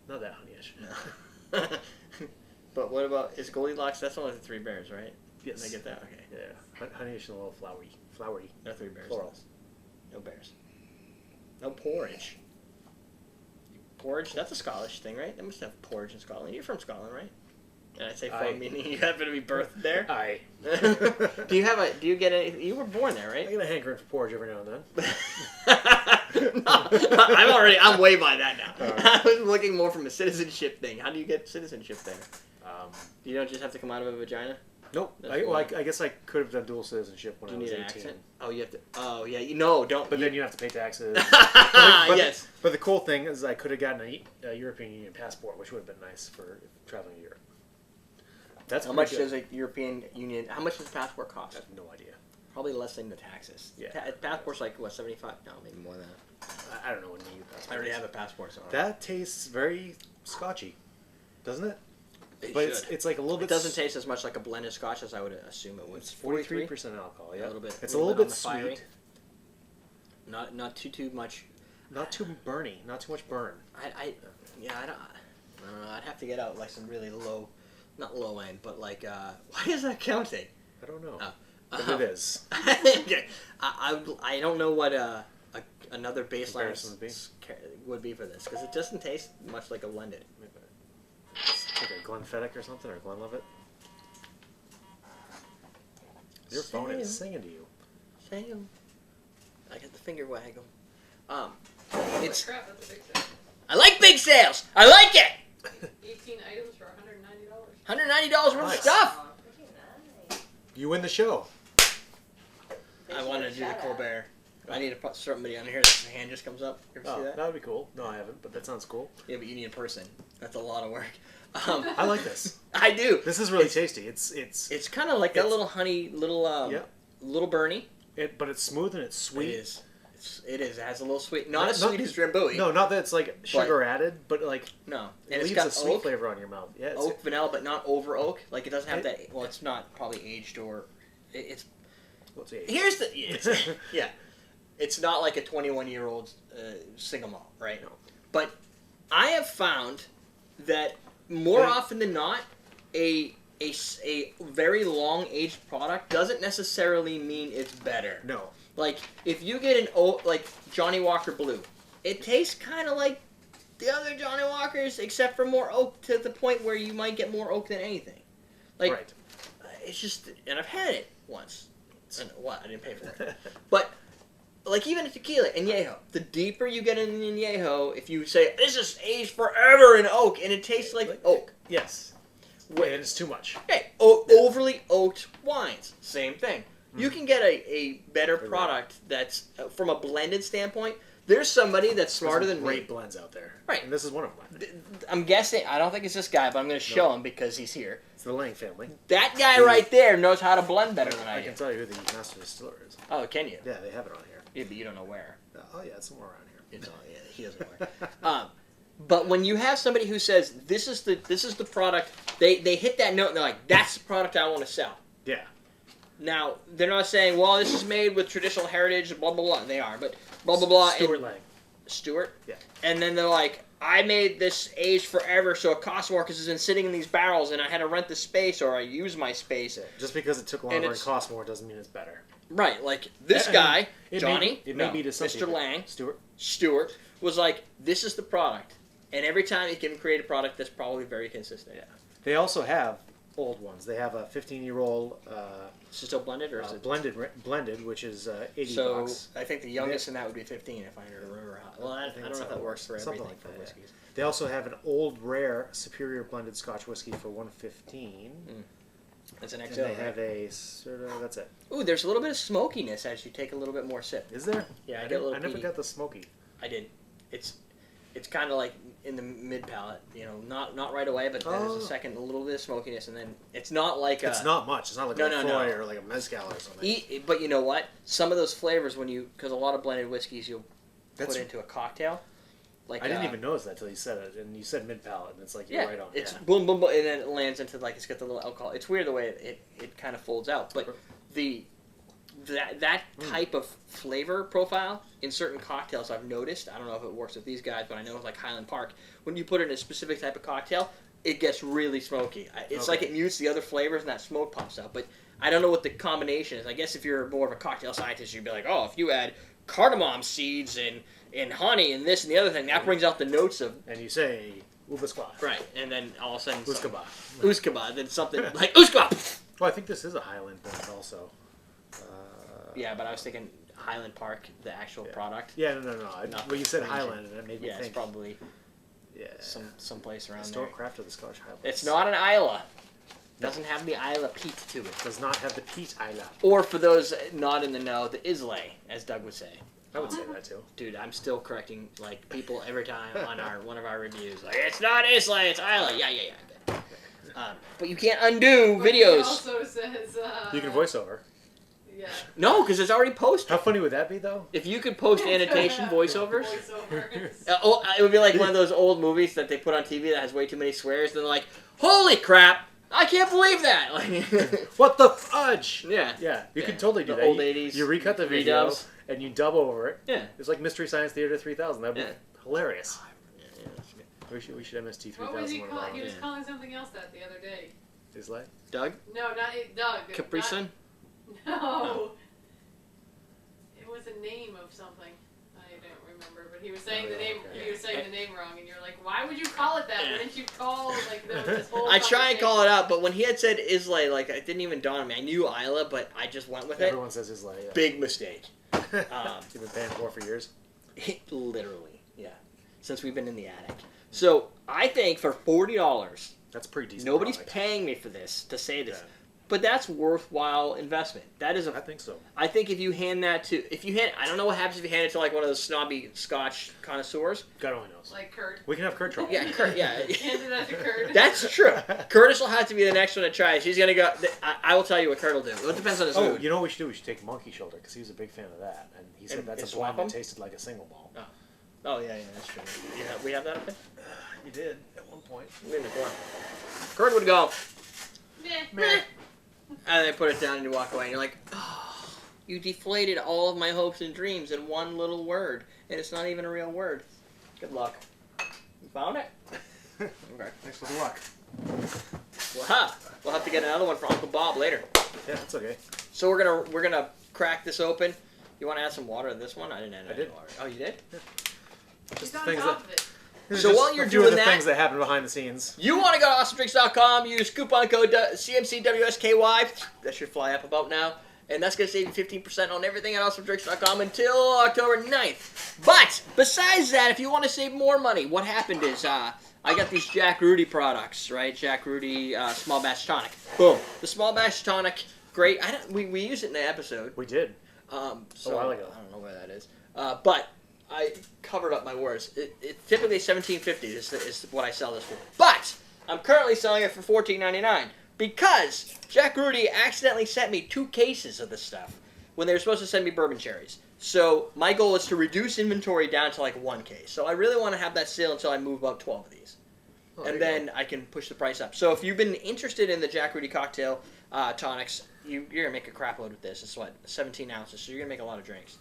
Not that honeyish. No. But what about, is Goldilocks, that's only the 3 bears, right? Yes. Did I get that? Okay. Yeah. Honeyish and a little flowery. No 3 bears. Floral. No bears. No porridge. Porridge, that's a Scottish thing, right? They must have porridge in Scotland. You're from Scotland, right? And I say from, Aye. meaning you happen to be birthed there? Aye. Do you get any, you were born there, I right? get a hankering for porridge every now and then. No, I'm way by that now. Alright. I was looking more from a citizenship thing. How do you get citizenship there? You don't just have to come out of a vagina? Nope. That's I guess I could have done dual citizenship when Do I you was need an 18. accent? Oh, you have to. Oh, yeah. Don't. But then you have to pay taxes. Yes. But the cool thing is I could have gotten a European Union passport, which would have been nice for traveling to Europe. That's How pretty much good. does a European Union? How much does a passport I cost? have no idea. Probably less than the taxes. Yeah. Passport's like what, 75? No, maybe more than that. I don't know what an EU passport I already is. have a passport, so That tastes very Scotchy, doesn't it? It But should. it's like a little It bit. doesn't taste as much like a blended Scotch as I would assume it would. It's 43% alcohol. Yeah, A little bit. It's a little bit on the fiery. sweet. Not too much. Not too burny. Not too much burn. I don't know. I'd have to get out like some really low, not low end, but like why is that counting? I don't know. Oh. But it is. I don't know what another baseline Comparison would be? for this because it doesn't taste much like a blended. It's like a Glenfiddich or something, or Glenlivet. Your phone is singing to you. Sam. I got the finger waggle. It's crap, that's a big sale. I like big sales. I like it. 18 items for $190. $190 worth of Nice. stuff. Nice. You win the show. I want to do the Shout out. Colbert. I need to put somebody on here. The hand just comes up. You ever see Oh, that? that would be cool. No, I haven't, but that sounds cool. Yeah, but you need a person. That's a lot of work. I like this. I do. This is really tasty. It's It's kind of like that It's- little honey, little Yeah. little Bernie. but it's smooth and it's sweet. It is. It is. It has a little sweet. Not as Not- sweet as Drambuie. No, not that it's like sugar added, but like No. it And it's leaves got a sweet oak, flavor on your mouth. Yeah, it's, oak vanilla, but not over oak. Like it doesn't have It- that. Well, it's not probably aged or. It's what's it? here's the. It's, yeah. It's not like a 21-year-old single malt, right? No. But I have found that more often than not, a very long aged product doesn't necessarily mean it's better. No. Like if you get an oak, like Johnny Walker Blue, it tastes kind of like the other Johnny Walkers, except for more oak to the point where you might get more oak than anything. Like Right. it's just, and I've had it once. And what? I didn't pay for it, but. Like even a tequila, añejo. The deeper you get in añejo, if you say this is aged forever in oak, and it tastes like oak. Yes. Wait, it's too much. Okay, overly oaked wines, same thing. You can get a better Very product that's from a blended standpoint. There's somebody that's smarter There's than some great me. blends out there. Right. And this is one of them. I'm guessing. I don't think it's this guy, but I'm going to show him because he's here. It's the Lang family. That guy right there knows how to blend better than I I do. can tell you who the master distiller is. Oh, can you? Yeah, they have it on here. Yeah, but you don't know where. Oh yeah, it's somewhere around here. It's all, yeah, he doesn't know. But when you have somebody who says this is the product, they hit that note and they're like, that's the product I want to sell. Yeah. Now they're not saying, well, this is made with traditional heritage, blah blah blah. They are, but blah blah blah. Stuart and, Lang. Stewart. Yeah. And then they're like, I made this aged forever, so it costs more because it's been sitting in these barrels, and I had to rent the space or I use my space. Yeah. Just because it took longer and it's- cost more doesn't mean it's better. Right, like this And guy, It Johnny, may be to some Mr. people. Lang, Stuart. was like, this is the product. And every time he can create a product that's probably very consistent. Yeah. They also have old ones. They have a 15-year-old Is it still blended, or is it? blended, which is 80 So bucks. I think the youngest in that would be 15, if I remember how. Well, I think don't know that's if how that it works for something everything like for that, yeah. whiskeys. They also have an old rare superior blended Scotch whiskey for $115. That's an And XO. they Right? have a sort of that's it. Ooh, there's a little bit of smokiness as you take a little bit more sip. Is there? Yeah, I I get a little never peaty. got the smoky. I did. It's kind of like in the mid palate. Not right away, but then there's a second, a little bit of smokiness, and then it's not like It's not much. It's not like a Lafroy or like a mezcal or something. But you know what? Some of those flavors, because a lot of blended whiskeys you'll put into a cocktail. Like I didn't even notice that till you said it, and you said mid palate, and it's like you're right on. It's boom, boom, boom, and then it lands into it's got the little alcohol. It's weird the way it kind of folds out, but that type of flavor profile in certain cocktails I've noticed. I don't know if it works with these guys, but I know with like Highland Park, when you put it in a specific type of cocktail, it gets really smoky. It's like it mutes the other flavors and that smoke pops out. But I don't know what the combination is. I guess if you're more of a cocktail scientist, you'd be like, oh, if you add cardamom seeds and honey and this and the other thing, that brings out the notes of... And you say, Ubasqua. Right, and then all of a sudden... Uskaba. Then something like Uskaba! Well, I think this is a Highland blend also. Yeah, but I was thinking Highland Park, the actual product. Yeah, no. When you said crazy. Highland, and it made me think. Yeah, it's probably someplace around Historic there. craft of the Scottish Highlands. It's not an Isla. Doesn't have the Isla peat to it. Does not have the peat Isla. Or for those not in the know, the Islay, as Doug would say. I would say that too. Dude, I'm still correcting people every time on one of our reviews. Like, it's not Islay, it's Isla. Yeah. But you can't undo But videos. He also says. You can voice over. Yeah. No, because it's already posted. How funny would that be, though? If you could post annotation voiceovers. Voiceovers. It would be like one of those old movies that they put on TV that has way too many swears. Then they're like, holy crap, I can't believe that. What the fudge? Yeah. Yeah, you could totally do The that. old 80s You recut the video, redubs. and you dub over it. Yeah. It's like Mystery Science Theater 3000. That would be hilarious. Yeah, that's good. We should MST 3000. What was he one of calling? our He was own. calling something else that the other day. Islay? Doug? No, not Doug. Capri Sun? No. It was a name of something. I don't remember, but he was saying the name. okay. He was saying the name wrong, and you're like, "Why would you call it that? Yeah. Wouldn't you call there was this whole?" I try and call it conversation. out, but when he had said Islay, it didn't even dawn on me. I knew Isla, but I just went with Everyone says Islay. it. Yeah. Big mistake. You've been paying for years. Literally, yeah. Since we've been in the attic. So, I think for $40, That's pretty decent. nobody's product. paying me for this, to say this. Yeah. But that's worthwhile investment. That is I think so. I think if you hand that to, I don't know what happens if you hand it to one of those snobby Scotch connoisseurs. God only knows. Like Kurt. We can have Kurt try. Yeah, Kurt, yeah. Handed that to Kurt. That's true. Curtis will have to be the next one to try it. She's going to go, I will tell you what Kurt will do. It depends on his Oh, mood. you know what we should do? We should take Monkey Shoulder, because he was a big fan of that. And he said And that's a swap blend that 'em? tasted like a single malt. Oh, yeah, that's true. Yeah, we have that up there? You did, at one point. We're in the corner. Kurt would go, Meh. and they put it down and you walk away and you're like, oh, you deflated all of my hopes and dreams in one little word, and it's not even a real word. Good luck. You found it? Okay. Thanks for the luck. We'll have to get another one for Uncle Bob later. Yeah, that's okay. So we're gonna crack this open. You want to add some water to this one? I didn't add any did. water. Oh, you did? He's the on things top of it. These So are just while you're a few doing of the that- things that happen behind the scenes. You want to go to awesomedrinks.com, use coupon code CMCWSKY. That should fly up about now. And that's going to save you 15% on everything at awesomedrinks.com until October 9th. But besides that, if you want to save more money, what happened is I got these Jack Rudy products, right? Jack Rudy Small Batch Tonic. Boom. The Small Batch Tonic, great. We used it in the episode. We did. So A while ago. I don't know where that is. But I covered up my words. It's typically $17.50 is what I sell this for. But I'm currently selling it for $14.99 because Jack Rudy accidentally sent me 2 cases of this stuff when they were supposed to send me bourbon cherries. So my goal is to reduce inventory down to 1 case. So I really want to have that sale until I move about 12 of these. Oh, there And you then I can push the price up. So if you've been interested in the Jack Rudy cocktail tonics, you're going to make a crap load with this. It's 17 ounces, so you're going to make a lot of drinks.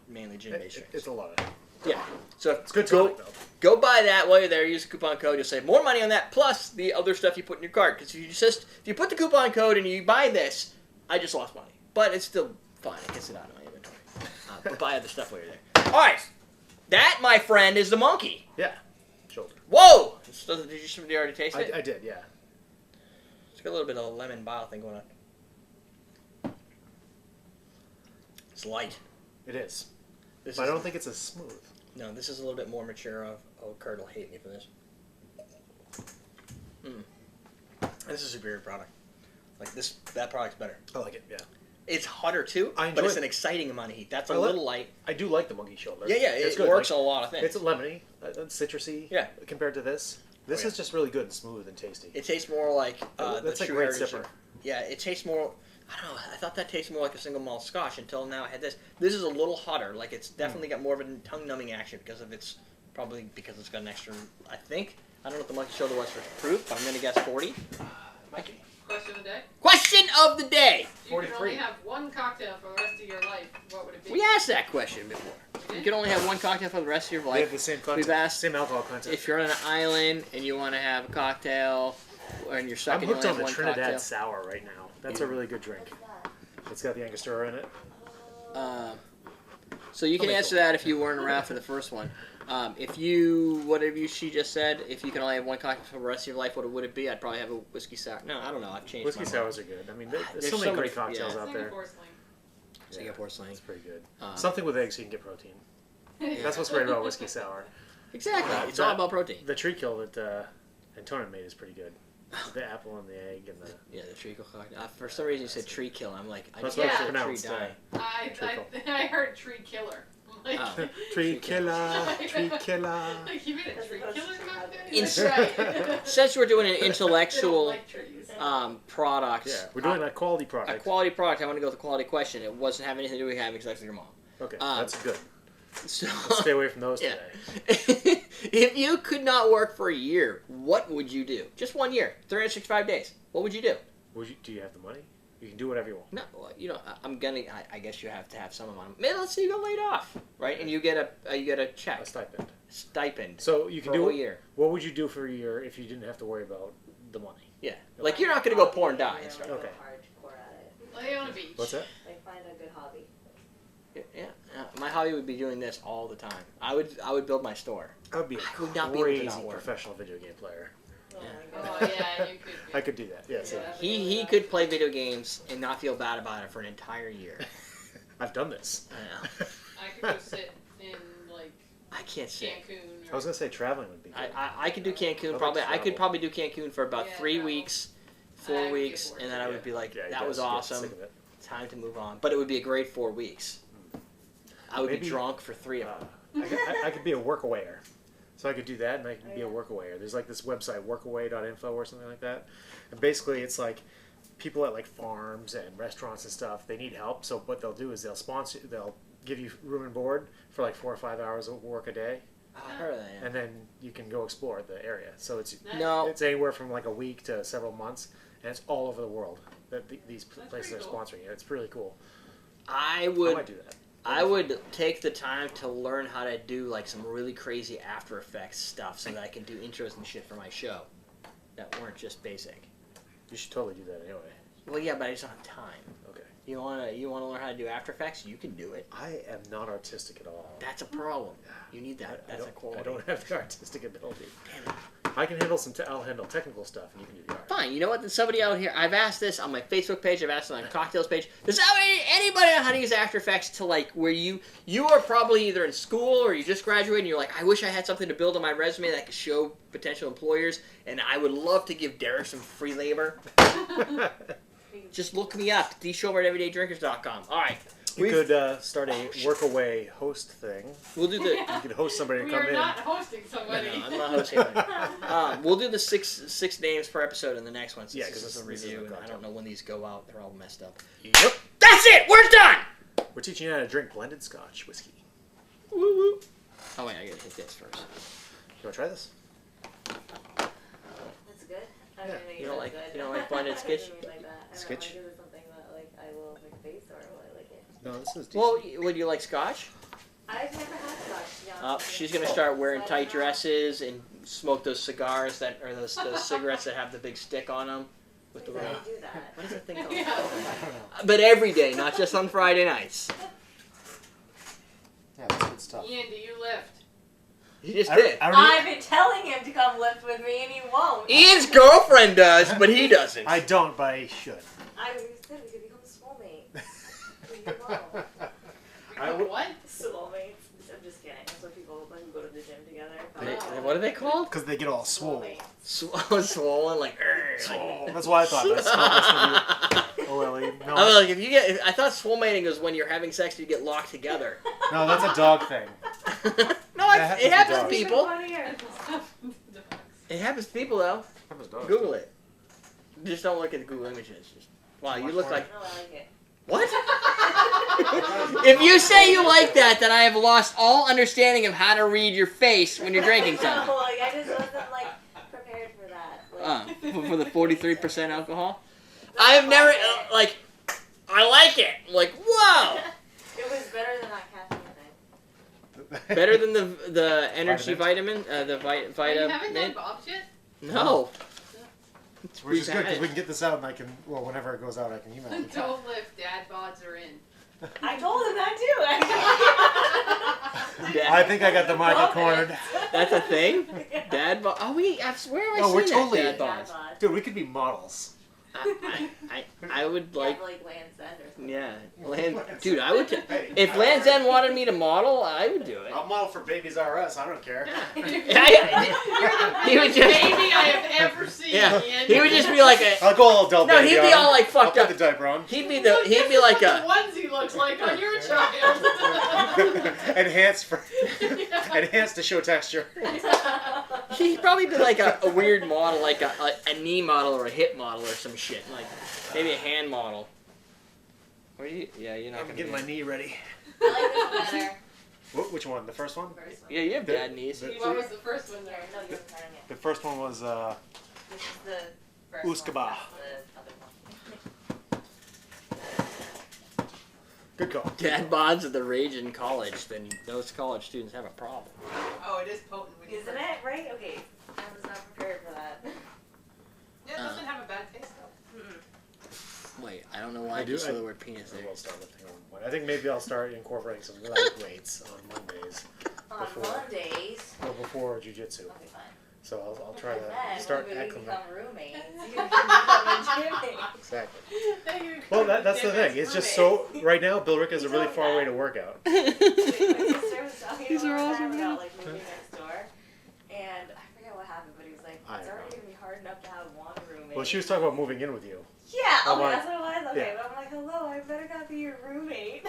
Mainly gin-based drinks. It's a lot of. Yeah. So It's good go, tonic, though. go buy that while you're there. Use the coupon code. You'll save more money on that, plus the other stuff you put in your cart. Because if you put the coupon code and you buy this, I just lost money. But it's still fine. It gets it out of my inventory. But buy other stuff while you're there. All right. That, my friend, is the monkey. Yeah. Shoulder. Whoa! So, did you already taste it? I did, yeah. It's got a little bit of a lemon bile thing going on. It's light. It is. This But I is, don't think it's as smooth. No, this is a little bit more mature. Kurt will hate me for this. This is a superior product. That product's better. I like it, yeah. It's hotter too, I but enjoy it's an it. exciting amount of heat. That's a I like- little light. I do like the monkey shoulder. Yeah, it's it good. works Like, on a lot of things. it's lemony, citrusy. Yeah. Compared to this, this Oh, yeah. is just really good and smooth and tasty. It tastes more like That's the a true great heritage. sipper. Yeah, it tastes more. I don't know. I thought that tasted more like a single malt Scotch until now I had this. This is a little hotter. Like it's definitely got more of a tongue numbing action because of its probably because it's got an extra. I think I don't know what the monkey shoulder was for proof, but I'm gonna guess 40. Mikey. Question of the day. Question of the day. If you could 43. only have one cocktail for the rest of your life, what would it be? We asked that question before. You can only have one cocktail for the rest of your We life. have the same content. We've asked same alcohol content. if you're on an island and you want to have a cocktail, and you're stuck I'm and you hooked only on have the one Trinidad cocktail. Sour right now. That's a really good drink. It's got the Angostura in it. So you can I'll make answer one. that if you weren't around for the first one. If you, she just said, if you can only have one cocktail for the rest of your life, what would it be? I'd probably have a whiskey sour. No, I don't know. I've changed Whiskey my mind. sours are good. I mean, there's There's so so many many- great cocktails yeah. out there. Singapore sling. Singapore sling. It's pretty good. Um, Something with eggs so you can get protein. That's what's great about whiskey sour. Exactly. It's that- all about protein. The treacle that Antonin made is pretty good. The apple and the egg and the. Yeah, the treacle cocktail. For some reason you said tree kill. I'm like, I That's just what it's heard tree pronounced, die. I heard tree killer. Like, Oh. Tree killer, tree killer. like you made a tree killer cocktail? Ins- Right. Since we're doing an They don't intellectual like trees. product, Yeah, we're doing a quality a product. quality product, I want to go with the quality question. It wasn't having anything to do with having sex with your mom. Okay, um, that's good. So, Let's stay away from those Yeah. today. if you could not work for a year, what would you do? Just 1 year, 365 days. What would you do? Do you have the money? You can do whatever you want. No, I guess you have to have some amount. Man, let's say you got laid off, right? And you get a check, A stipend. stipend So you for can a do. whole year. What would you do for a year if you didn't have to worry about the money? Yeah, like you're not gonna go pour and die. And stuff. Okay. Hardcore at it. Lay on a beach. What's that? Like find a good hobby. Yeah, my hobby would be doing this all the time. I would build my store. I would be a I would not be able to crazy not work. professional video game player. Oh Yeah. my Oh god. yeah, you could. I could do that. Yes. Yeah. He could play video games and not feel bad about it for an entire year. I've done this. I know. I could go sit in like I can't sit. Cancun. I was gonna say traveling would be good. I could do Cancun like probably. to I could travel. probably do Cancun for about Yeah, 3 travel. weeks, I 4 would get weeks, bored. and then I would be like, Yeah, you that guys was get awesome. sick of it. Time to move on. But it would be a great 4 weeks. I would be Maybe- drunk for 3 of them. I could be a workawayer. So I could do that, and I could be a workawayer. There's like this website, workaway.info or something like that. And basically, it's like people at like farms and restaurants and stuff. They need help, so what they'll do is they'll give you room and board for like 4 or 5 hours of work a day, Oh, I heard of that. Yeah. and then you can go explore the area. So it's No, it's anywhere from like a week to several months, and it's all over the world that these That's places are pretty cool. sponsoring it. It's really cool. I I would. might do that. I would take the time to learn how to do like some really crazy After Effects stuff so that I can do intros and shit for my show that weren't just basic. You should totally do that anyway. Well, yeah, but I just don't have time. Okay. You wanna learn how to do After Effects? You can do it. I am not artistic at all. That's a problem. You need that. I That's a don't- quality. I don't have the artistic ability. Damn it. I can handle I'll handle technical stuff, and you can do the art. Fine. You know what? There's somebody out here. I've asked this on my Facebook page. I've asked it on Cocktails page. Does anybody know how to use After Effects to like where you are probably either in school or you just graduated and you're like, I wish I had something to build on my resume that I could show potential employers, and I would love to give Derrick some free labor. Just look me up. DSchommer at everydaydrinkers.com. All right. You could start a workaway host thing. We'll do the. You could host somebody to We come are in. not hosting No, somebody. I'm not hosting it. We'll do the six names per episode in the next one. Since Yeah, this 'cause is a this is review, a and I cocktail. don't know when these go out. They're all messed up. Yep. That's it. We're done. We're teaching you how to drink blended Scotch whiskey. Woo woo. Oh wait, I gotta hit this first. You want to try this? That's good. I Yeah. mean, I You don't like- that's good. you don't like blended I sketch? didn't mean like that. I don't know, Sketch? like, is it something that like I will like face or will I like it? No, this is decent. Well, would you like Scotch? I've never had Scotch, to be honest with you. She's gonna start wearing So I tight don't know. dresses and smoke those cigars those cigarettes that have the big stick on them with the Wait, little. I do that. What is that thing called? Yeah. But every day, not just on Friday nights. Yeah, that's good stuff. Ian, do you lift? He just I did. I've been telling him to come lift with me and he won't. Ian's girlfriend does, but he doesn't. I don't, but I should. I said we could become soulmates. We won't. I would- What? Soulmates. I'm just kidding. That's what people who go to the gym together. What are they called? Because they get all swole. Soulmates. Swollen, like. That's why I thought that's OLE. No, I was like, I thought soulmating was when you're having sex and you get locked together. no, that's a dog thing. No, That it happens happens to to dogs. people. It happens to people though. Google it. Just don't look at the Google images. Just, wow, you look like No, I like it. what? If you say you like that, then I have lost all understanding of how to read your face when you're drinking something. No, like, I just wasn't, like, prepared for that. Like, For the 43% alcohol. I've never like. I like it. Like whoa. it was better than that caffeine thing. Better than the energy vitamin. The You Vita haven't done Mint. Bob's yet? No. It's Which is good because bad. we can get this out and I can, well, whenever it goes out, I can email it. Don't lift. Dad bods are in. I told him that too, actually. I think I got the market cornered. That's a thing. Dad bod. Oh, where have I No, we're seen totally- that? Dad Dad bods. bod. Dude, we could be models. I would like. Yeah, like Land's End or something. Yeah, dude, I would. If Land's End wanted me to model, I would do it. I'll model for Babies R Us. I don't care. He would just. Baby I have ever seen. Yeah, Ian. he would just be like a. I'll go all adult No, baby he'd be on. all like I'll fucked put up. the diaper on. He'd be Look, he'd this be is like what a. the onesie looks like on your child. Enhanced to show texture. He'd probably be like a weird model, like a knee model or a hip model or some shit, like maybe a hand model. What are you? Yeah, you're not I'm gonna getting be- my knee ready. I like this one better. Which one? The first one? First one. Yeah, you have bad knees. What was the first one there? No, you're turning it. The first one was This is the first Uskaba. one. That's the other one. good call. Dad bods are the rage in college. Then those college students have a problem. Oh, it is potent. When you Isn't it? Right? Okay. I was not prepared for that. Yeah, it doesn't have a bad taste though. Wait, I don't know why I I do- just saw I- the word penis there. We'll start lifting on one. I think maybe I'll start incorporating some light weights on Mondays. On Before. Mondays. Well, before jiu-jitsu. Okay, fine. So I'll try And to then start when we acclimating. become roommates, you can become a Jimmy. Exactly. Then you Well, become that's the Jimmy's thing. It's just roommate. so right now. Billerica is a He's really not far bad. way to work out. My sister was talking These are all the awesome, time man. about like moving next door, and I forget what happened, but he was like, I "It's don't already know. gonna be hard enough to have one roommate." Well, she was talking about moving in with you. Yeah, I'm okay, like- that's what it was. Okay, yeah. but I'm like, "Hello, I better not be your roommate."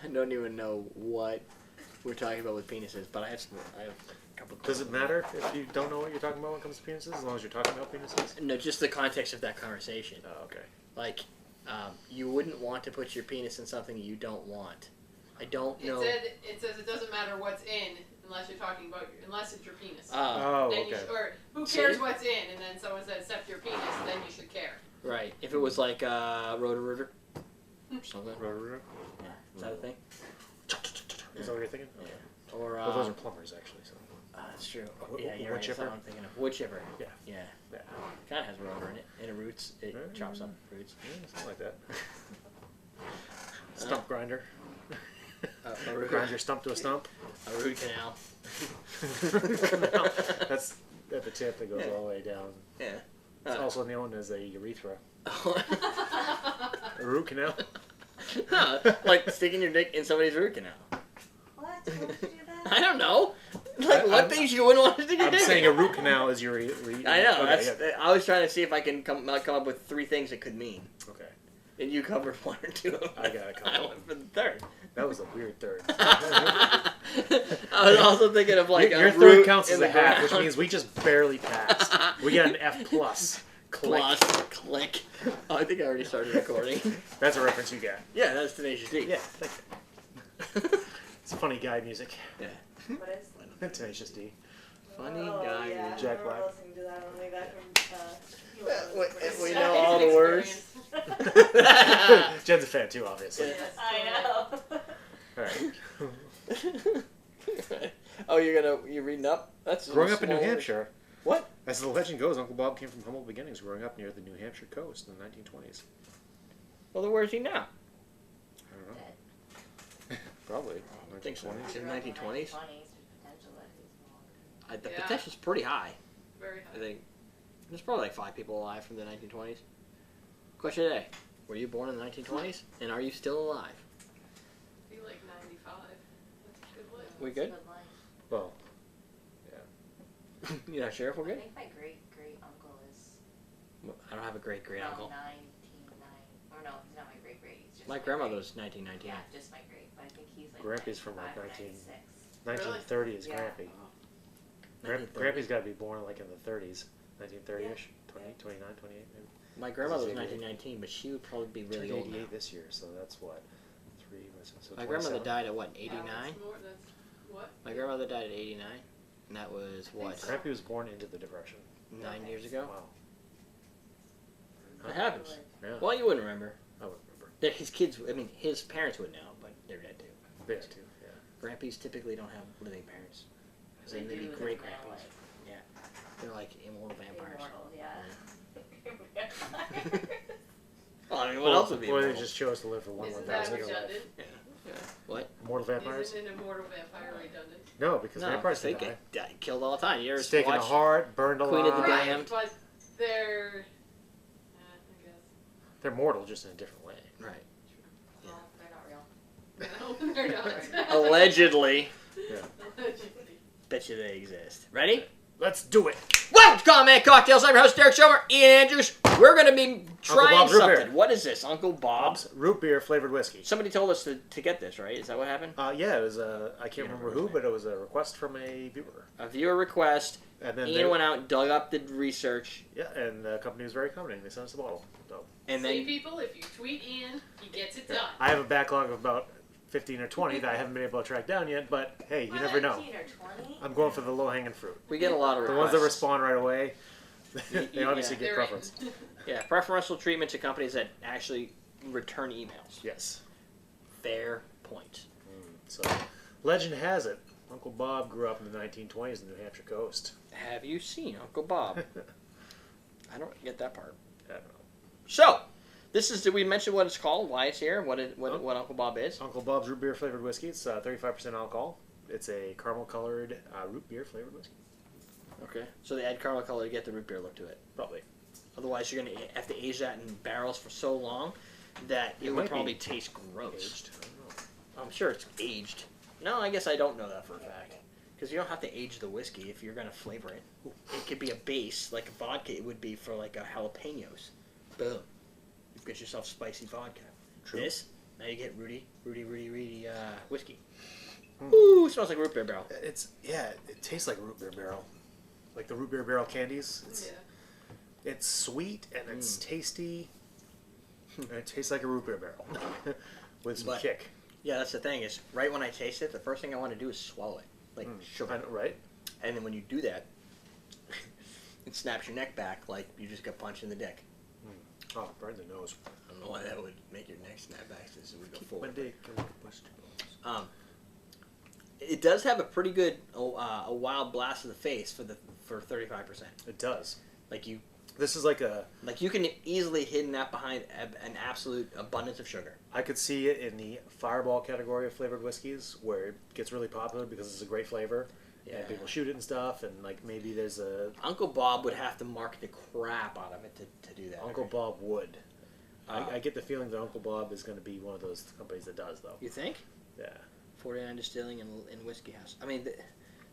I don't even know what we're talking about with penises, but I have a couple. Does it matter if you don't know what you're talking about when it comes to penises, as long as you're talking about penises? No, just the context of that conversation. Oh, okay. Like, you wouldn't want to put your penis in something you don't want. I don't know. It says it doesn't matter what's in unless you're talking about unless it's your penis. Oh, Then you okay. should, or who See? cares what's in? And then someone says except your penis, then you should care. Right. If it was like Roto-Rooter or something. Roto-Rooter? Yeah. Is that a thing? Is that what you're thinking? Yeah. Okay. Or Well, those are plumbers, actually. So. that's true. Wood- Yeah, you're wood right. That's chipper? what I'm thinking of. Wood chipper. Yeah. Yeah. Yeah. Kind of has rotor in it. And a roots. It chops up roots. Yeah, something like that. Stump grinder. A root, Grind your stump to a stump. a root canal. That's at the tip that goes all the way down. Yeah. It's also known as a urethra. A root canal. Like sticking your dick in somebody's root canal. What? Why would you do that? I don't know. Like what things you wouldn't want to stick your I'm dick saying in. a root canal is your. I know. Okay, That's. yeah. I was trying to see if I can come up with 3 things it could mean, Okay. and you covered 1 or 2 of them. I got a couple. I went for the third. That was a weird third. I was also thinking of like your a third root counts in as the a half, which ground. means we just barely passed. We got an F plus. Click. Plus click. Oh, I think I already started recording. That's a reference you get. Yeah, that's Tenacious D. Yeah, thank you. It's funny guy music. What is? Tenacious D. Funny Oh, guy. yeah. with- Jack I Black. remember listening to that on the way back from. We It's know an all the words. experience. Jen's a fan too, obviously. Yes, I know. All right. Oh, you're reading up? That's Growing up in New small- Hampshire, What? as the legend goes, Uncle Bob came from humble beginnings, growing up near the New Hampshire coast in the 1920s. Well, then where is he now? I don't know. Probably. I think so. 1920s. In the 1920s? The Yeah. potential's pretty high. Very I high. think there's probably like 5 people alive from the 1920s. Question today: were you born in the 1920s, and are you still alive? I feel like 95. That's a good life. We good? Well, You're not sure if we're I good? think my great great uncle is. I don't have a great uncle. 1990. Or no, he's not my great. He's just My my grandmother great. was 1919. Yeah, just my great. But I think he's like Grampy's from like 95 or 96. 1930 is Yeah. Grampy. 1930. Grampy's got to be born like in the 30s, 1930ish, 29, 28 maybe. My grandmother was 88. 1919, but she would probably be really Turned old now. 88 this year, so that's what 3 was. So My grandmother 27? died at what, Yeah, 89? that's more, that's what? My grandmother died at 89, and that was what, so. Grampy was born into the Depression. 9 years ago? Wow. It happens. Yeah. Well, you wouldn't remember. I would remember. His kids, I mean, his parents would know, but they're dead too. They too. Yeah. Grandpies typically don't have living parents. They may be do great in grandpies. life. Yeah. They're like immortal vampires. Immortal, yeah. Well, I mean, what else would be Or they immortal? just chose to live for one Isn't that 1,000 year life. redundant? What? Immortal vampires? Isn't an immortal vampire redundant? No, because No, vampires they can die. get killed all the time. You ever Stake in the watch heart, burned alive. Queen of the Right, Damned? but they're... I guess. They're mortal, just in a different way. Right. Well, they're not real. No, they're not. Allegedly. Allegedly. Bet you they exist. Ready? Let's do it. Welcome to Comment Cocktails. I'm your host, Derrick Schommer. Ian Andrews. We're going to be trying Bob's root beer. something. What is this? Uncle Bob's? Root beer flavored whiskey. Somebody told us to get this, right? Is that what happened? Yeah, it was I can't remember who, but it was a request from a viewer. A viewer request. And then Ian went out and dug up the research. Yeah, and the company was very accommodating. They sent us a bottle. So And See, then people, if you tweet Ian, he gets it done. I have a backlog of about 15 or 20 that I haven't been able to track down yet, but hey, you never know. 15 or 20? I'm going for the low-hanging fruit. we get a lot of The requests. ones that respond right away, they Yeah. obviously get They're preference. in. Yeah, preferential treatment to companies that actually return emails. Yes. Fair point. So, legend has it, Uncle Bob grew up in the 1920s in the New Hampshire coast. Have you seen Uncle Bob? I don't get that part. I don't know. So, this is, did we mention what it's called, why it's here, what Uncle Bob is? Uncle Bob's root beer flavored whiskey. It's 35% alcohol. It's a caramel colored root beer flavored whiskey. Okay. So they add caramel color to get the root beer look to it. Probably. Otherwise, you're going to have to age that in barrels for so long that it It would might be probably taste gross. Aged. I don't know. I'm sure it's aged. No, I guess I don't know that for a fact. Because you don't have to age the whiskey if you're going to flavor it. It could be a base, like a vodka it would be for like a jalapenos. Boom. You've got yourself spicy vodka. True. This, now you get Rudy whiskey. Hmm. Ooh, smells like root beer barrel. It tastes like root beer barrel. Like the root beer barrel candies. Yeah. It's sweet and it's tasty. And it tastes like a root beer barrel. With some But- kick. Yeah, that's the thing is, right when I taste it, the first thing I want to do is swallow it. Like sugar. I know, right? And then when you do that, it snaps your neck back like you just got punched in the dick. Oh, burn the nose. I don't know why that would make your neck snap back as we go forward. It does have a pretty good a wild blast of the face for 35%. It does. Like you This is like a... you can easily hidden that behind an absolute abundance of sugar. I could see it in the Fireball category of flavored whiskeys, where it gets really popular because it's a great flavor, Yeah. and people shoot it and stuff, and like maybe there's a... Uncle Bob would have to market the crap out of it to do that. Uncle Bob would. Uh, I get the feeling that Uncle Bob is going to be one of those companies that does, though. You think? Yeah. 49 Distilling and Whiskey House. I mean,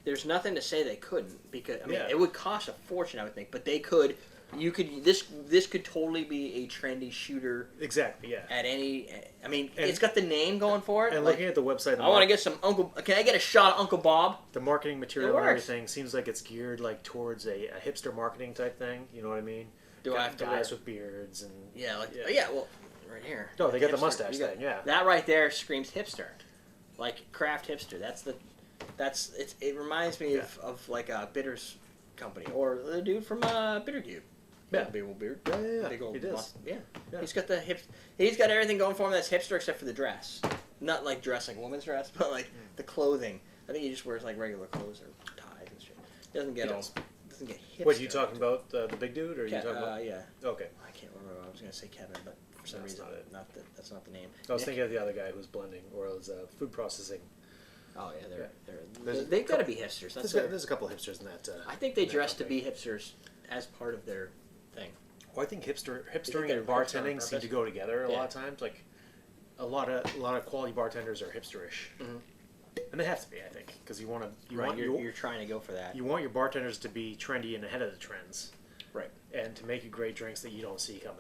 there's nothing to say they couldn't because I mean Yeah. it would cost a fortune, I would think, but they could. You could this could totally be a trendy shooter Exactly, yeah. at any. I mean, And- it's got the name going for it. And like, looking at the website, I want to get some Uncle. Can I get a shot of Uncle Bob? the marketing material It and works. everything seems like it's geared like towards a hipster marketing type thing. You know what I mean? Do Got I have to guys wear? with beards and Yeah, like Yeah. yeah. Well, right here. No, they got the Hipster. mustache You got- thing, yeah. That right there screams hipster, like craft hipster. It reminds me of like a bitters company or the dude from Bitter Cube. Yeah. Big old beard. Yeah. Big old He does. yeah. Yeah. He's got the hips. He's got everything going for him that's hipster except for the dress. Not like dress like a woman's dress, but like the clothing. I think he just wears like regular clothes or ties and shit. He doesn't get He all. does. Doesn't get hipster. What, you talking about the big dude, or are you Yeah, talking about? yeah. Okay. I can't remember. I was gonna say Kevin, but for some That's reason, not it. that's not the name. I was Nick? thinking of the other guy who's blending, or was food processing. Oh yeah, There's they've a got to couple- be hipsters. There's, That's there's a couple hipsters in that. I think they that dress to company. be hipsters as part of their thing. Well, I think they're hipstering and hipster on bartending seem purpose? to go together a Yeah. lot of times. Like a lot of quality bartenders are hipsterish, Mhm. and they have to be, I think, because you want to You're trying to go for that. you want your bartenders to be trendy and ahead of the trends, Right. And to make you great drinks that you don't see coming.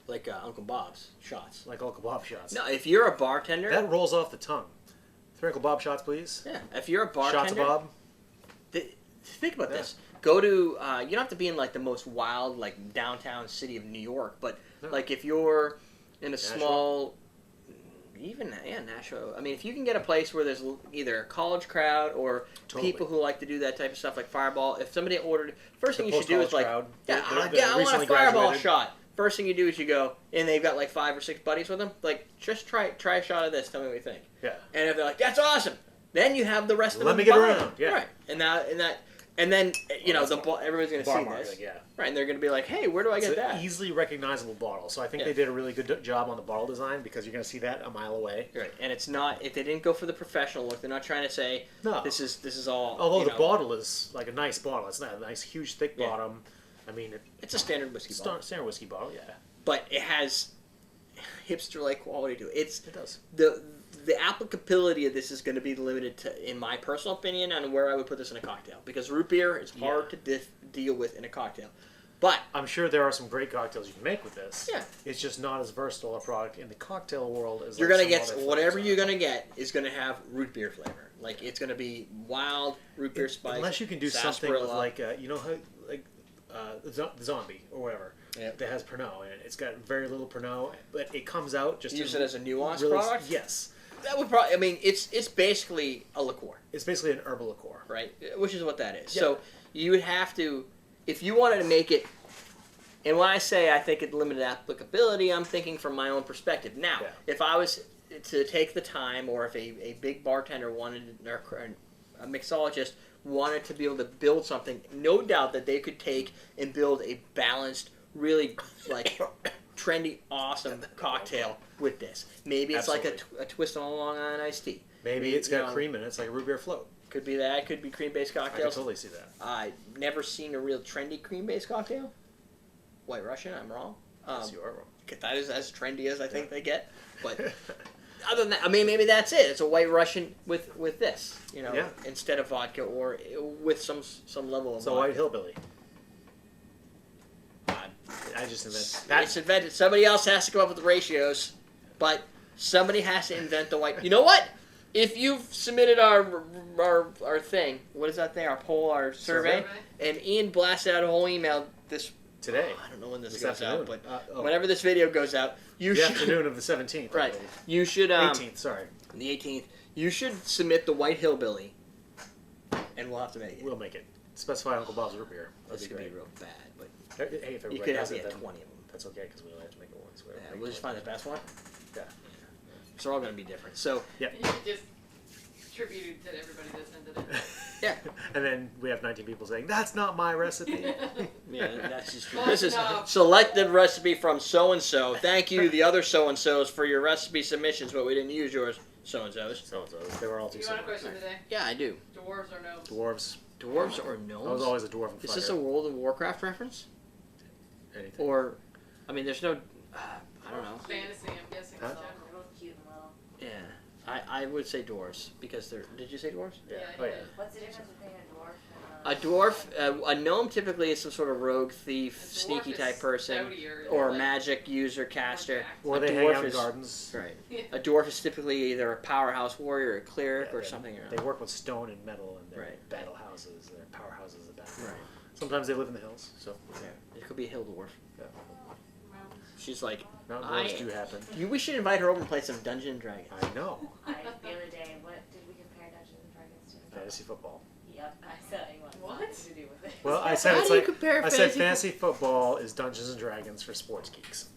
Like Uncle Bob's shots. Like Uncle Bob shots. No, if you're a bartender, That rolls off the tongue. 3 Uncle Bob shots, please. yeah. If you're a bartender, Shots of Bob. Think about Yeah. this. Go to you don't have to be in like the most wild like downtown city of New York, but No. like if you're in a Nashville? small, even Nashville. I mean, if you can get a place where there's either a college crowd or Totally. people who like to do that type of stuff, like Fireball. If somebody ordered, first The thing you should do is post-college like, crowd. yeah, They're I want a recently Fireball graduated. shot. First thing you do is you go, and they've got like 5 or 6 buddies with them. Like, just try a shot of this. Tell me what you think. Yeah. And if they're like, that's awesome, then you have the rest of Let them me get buy around, them. yeah. Right. And then Well, everybody's gonna Bar see market, this. yeah. Right, and they're gonna be like, hey, where do I It's get an that? easily recognizable bottle. So I think Yeah. they did a really good job on the bottle design because you're going to see that a mile away. Right, and it's not if they didn't go for the professional look. They're not trying to say No. this is all. Although you the know, bottle is like a nice bottle. It's not a nice, huge, thick Yeah. bottom. I mean, it's a standard whiskey it's bottle, standard whiskey bottle, yeah. but it has hipster-like quality to it. It's It does. the applicability of this is going to be limited to, in my personal opinion, on where I would put this in a cocktail because root beer is hard to deal with in a cocktail. But I'm sure there are some great cocktails you can make with this. Yeah. It's just not as versatile a product in the cocktail world as you're like going to some get other whatever flavors you're are. going to get is going to have root beer flavor. Like it's going to be wild root beer spice. Unless you can do something with sarsaparilla. like you know how like the zombie or whatever Yep. that has Pernod in it. It's got very little Pernod, but it comes out just Use to it as a nuanced really, product? Yes, That would probably. I mean, it's basically a liqueur, it's basically an herbal liqueur. right? Which is what that is. Yeah. So you would have to, if you wanted to make it. And when I say I think it limited applicability, I'm thinking from my own perspective. Now, Yeah. if I was to take the time, or if a big bartender wanted, or a mixologist wanted to be able to build something, no doubt that they could take and build a balanced, really like trendy, awesome cocktail with this. Maybe it's like a twist on a Long Island iced tea. Maybe it's got cream in it. It's like a root beer float. Could be that. Could be cream-based I can cocktails. totally see that. I've never seen a real trendy cream-based cocktail. White Russian, I'm wrong. Yes, you are wrong. That is as trendy as I think they get. But other than that, I mean, maybe that's it. It's a White Russian with this, you know, Yeah. instead of vodka, or with some level of It's a vodka. white hillbilly. Uh, I just invented that. It's invented. Somebody else has to come up with the ratios, but somebody has to invent the white. You know what? If you've submitted our thing, what is that thing? Our poll, our survey, and Ian blasted out a whole email this. Today. I don't know when this This goes afternoon. out, but Oh. whenever this video goes out, you The should. afternoon of the 17th. I Right. believe. You should. 18th, sorry. The 18th. You should submit the White Hillbilly, and we'll have to make it. We'll make it. Specify Uncle Bob's root beer. This That'd be could be great. real bad, but Hey, if you everybody could have does it, then 20 of them. that's okay because we only have to make it once. We don't Yeah, make we'll it just once. find the best one. Yeah. So they're all going to be different. So You could just tribute that everybody that sent it in. yeah, And then we have 19 people saying, that's not my recipe. yeah, that's just true. Close This is enough. selected recipe from so and so. Thank you, the other so and so's, for your recipe submissions, but we didn't use yours, so and so's. So they were all too You want a similar. question today? Yeah, I do. Dwarves or gnomes? Dwarves. Dwarves or I was gnomes? always a dwarf and Is this a World of Warcraft reference? anything. Or, I mean, there's no. I don't know. Fantasy, I'm guessing. Huh? So. They're both cute and little. Yeah, I would say dwarves because they're. Did you say dwarves? Yeah. Yeah, Oh, he yeah. did. What's the difference between a dwarf A and dwarf, a gnome typically is some sort of rogue, thief, A dwarf sneaky is type person, stoutier, or a like- magic user, caster. Or A they hang dwarf out in is- gardens. Right. Yeah. A dwarf is typically either a powerhouse warrior, or a cleric, Yeah, or they- something. You know. They work with stone and metal in their Right. battle houses, their powerhouses of battle. Right. Sometimes they live in the hills, so Yeah. It could be a hill dwarf. yeah. She's like, Mountain I- dwarves do happen. we should invite her over and play some Dungeons and Dragons. I know. the other day, what did we compare Dungeons and Dragons to? Fantasy football. Yep, I said you want What? nothing to do with it. Well, I said How it's do you like compare I said fantasy fantasy football is Dungeons and Dragons for sports geeks.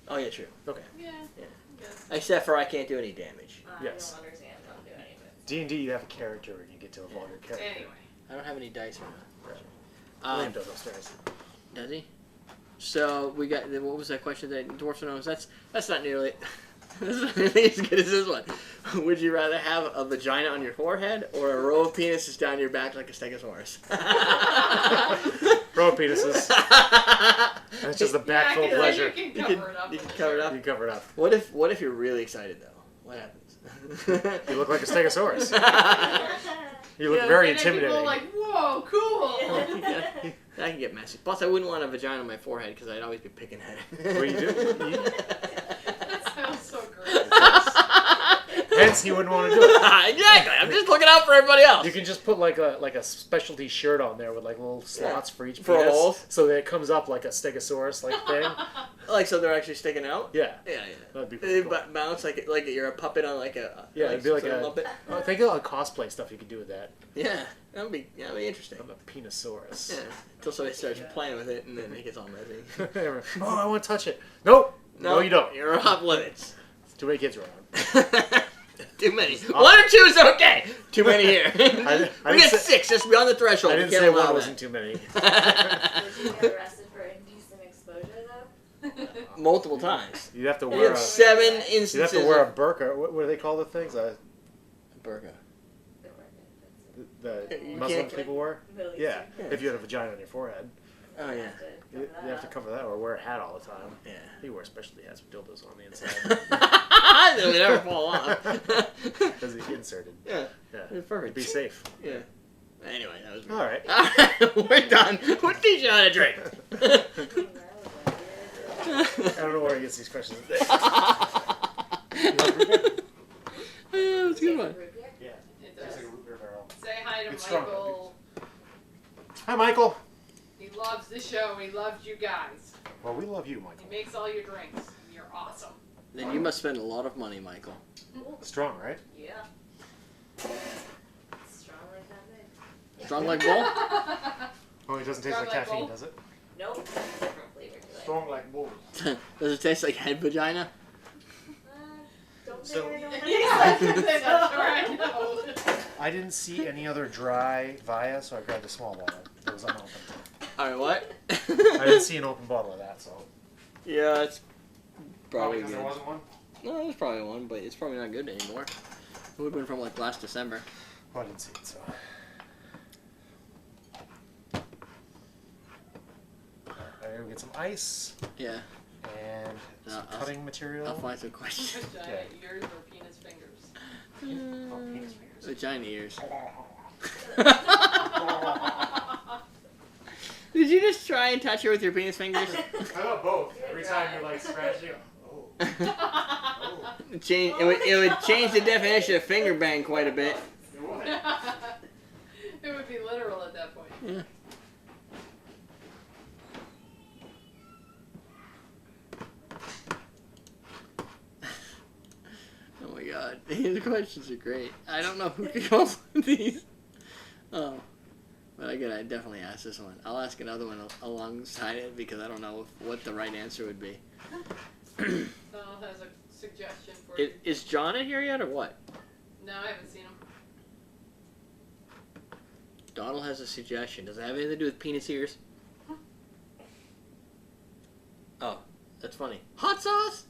Oh yeah, true. Okay. Yeah. Yeah. Yes. Except for I can't do any damage. Yes. I don't understand. Don't do any of it. D&D, you have a character and you get to evolve your character. Anyway. I don't have any dice right now. William does upstairs. Does he? So we got. What was that question? That dwarfs and gnomes. That's not nearly. That's not nearly as good as this one. Would you rather have a vagina on your forehead or a row of penises down your back like a stegosaurus? Row of penises. That's just a back full of Yeah, 'cause pleasure. then you You can can- cover it up. you for can cover it sure. up. You cover it up. What if you're really excited though? What happens? You look like a stegosaurus. You look Yeah, very and then people intimidating. are like, whoa. Whoa, cool. That can get messy. Plus, I wouldn't want a vagina on my forehead because I'd always be picking at it. What you do? That sounds so great. Hence, he wouldn't want to do it. Exactly. I'm just looking out for everybody else. You can just put like a specialty shirt on there with like little slots for each For penis, holes? so that it comes up like a stegosaurus like thing. Like, so they're actually sticking out? Yeah, Yeah. that'd be They pretty cool. bounce like you're a puppet on like a... Yeah, it'd be like some sort a. of Muppet. Oh, think of all the cosplay stuff you could do with that. Yeah, that'd be interesting. I'm a penisaurus. Yeah, until somebody starts playing with it and then it gets all messy. Oh, I want to touch it. Nope. No, you don't. You're off limits. Too many kids around. Too many. 1 or 2 is okay. Too many here. I We didn't get say- 6 just beyond the threshold. I We didn't can't say allow one wasn't that. too many. Did you get arrested for indecent exposure though? Multiple times. You'd have to We wear had a. 7 You'd instances. have to wear a burqa. What do they call the things? burqa. The You Muslim can't- people wear. Middle Yeah, Eastern. if you had a vagina on your forehead, Oh yeah. you have to cover that or wear a hat all the time. Yeah. You wear specialty hats with dildos on the inside They would never fall off. because it's inserted. Yeah. Yeah, It's perfect. be safe. Yeah. Anyway, that was me. All right. Alright, we're done. We'll teach you how to drink. I don't know where he gets these questions. Yeah, it was a good one. Yeah. It It's does. like a root beer barrel. Say hi to It's strong, Michael. Hi, Michael. He loves the show. He loves you guys. Well, we love you, He Michael. makes all your drinks. You're awesome. Then you must spend a lot of money, Michael. Strong, right? Yeah. Strong like that big. Strong like bull? Oh, it doesn't taste Strong like like caffeine, bull? does it? Nope. Different flavor to it. Strong like bull. Does it taste like head vagina? Don't So- say I don't That's right, I know. I didn't see any other dry Via, so I grabbed a small bottle. It was unopened. Alright, what? I didn't see an open bottle of that, so. Yeah, it's probably because good. there wasn't one? No, there's probably one, but it's probably not good anymore. It would have been from like last December. Oh, I didn't see it, so. Alright, I gotta get some ice Yeah, and some I'll- cutting material. I'll find some questions. Vagina ears or penis fingers? Oh, penis fingers. Vagina ears. Did you just try and touch her with your penis fingers? I got both. Every time you're like scratching. Oh. It would change the definition of finger bang quite a bit. It would. It would be literal at that point. Yeah. Oh my god, these questions are great. I don't know who could come up with these. Oh, but I definitely ask this one. I'll ask another one alongside it because I don't know what the right answer would be. Donald has a suggestion for you. Is John in here yet or what? No, I haven't seen him. Donald has a suggestion. Does it have anything to do with penis ears? Oh, that's funny. Hot sauce?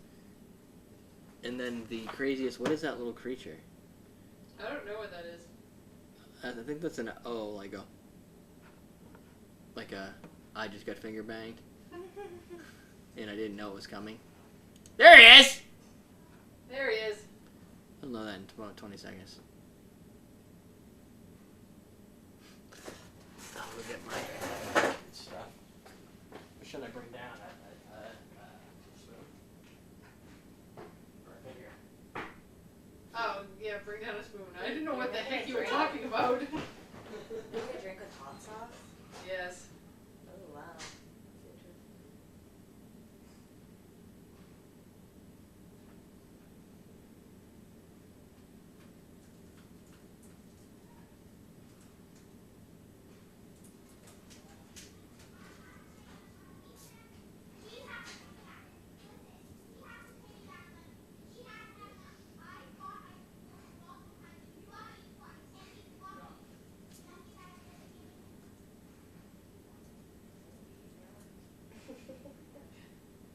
And then the craziest, what is that little creature? I don't know what that is. I think that's an O, like a, I just got finger banged, and I didn't know it was coming. There he is! There he is. I'll know that in about 20 seconds. I'll go get my stuff. What should I bring down? Right here. Oh, yeah, bring down a spoon. I didn't know what the heck you were talking about. You get a drink with hot sauce? Yes. Oh, wow. That's interesting.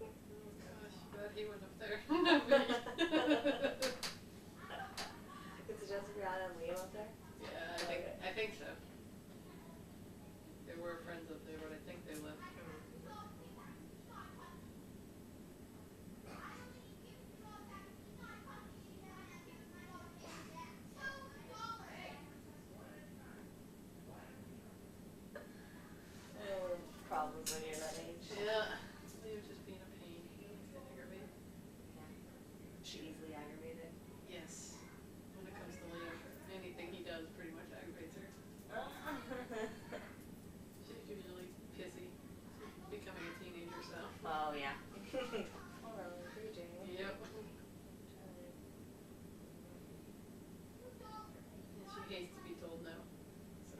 Gosh, glad he went up there. It's just Brianna and Liam up there? Yeah, I think so. They were friends up there, but I think they left. problems when you're that age. Yeah. Liam's just being a pain. He likes to aggravate. She easily aggravated. Yes. When it comes to Liam, anything he does pretty much aggravates her. She's usually pissy. She's becoming a teenager, so. Oh, yeah. Hold on, Jamie. Yep. And she hates to be told no. So.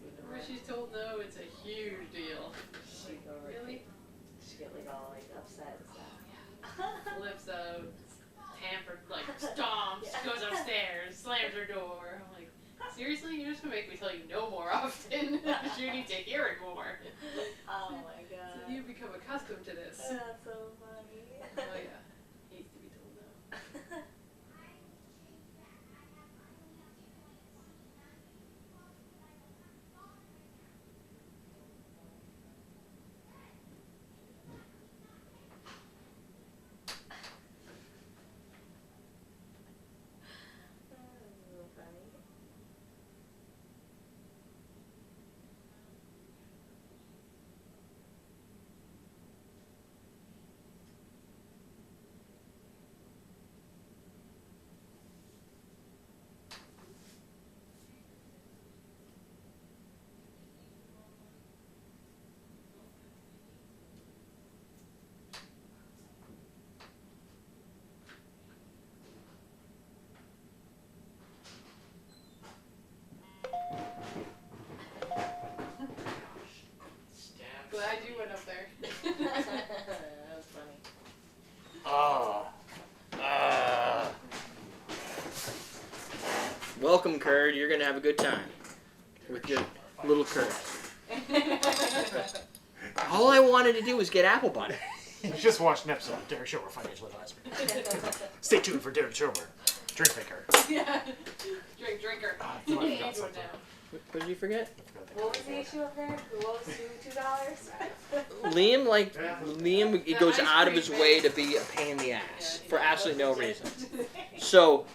Whenever she's told no, it's a huge deal. She go Really? She get like all like upset and stuff. Flips out, tampered, like stomps, Yeah. goes upstairs, slams her door. I'm like, seriously? You're just gonna make me tell you no more often? You need to hear it more. Oh my So god. you become accustomed to this. That's so funny. Oh yeah, hates to be told no. So funny. Glad you went up there. That was funny. Welcome, Curd. You're gonna have a good time with your little Curd. All I wanted to do was get apple butter. You just watched an episode of Derrick Schommer, Financial Advisor. Stay tuned for Derrick Schommer, Drink Maker. Yeah. Drinker. Ah, I You forgot need one something. now. What did you forget? What was the issue up there? Who owes who $2? Liam, it goes out of his way to be a pain in the ass for absolutely no reason. So,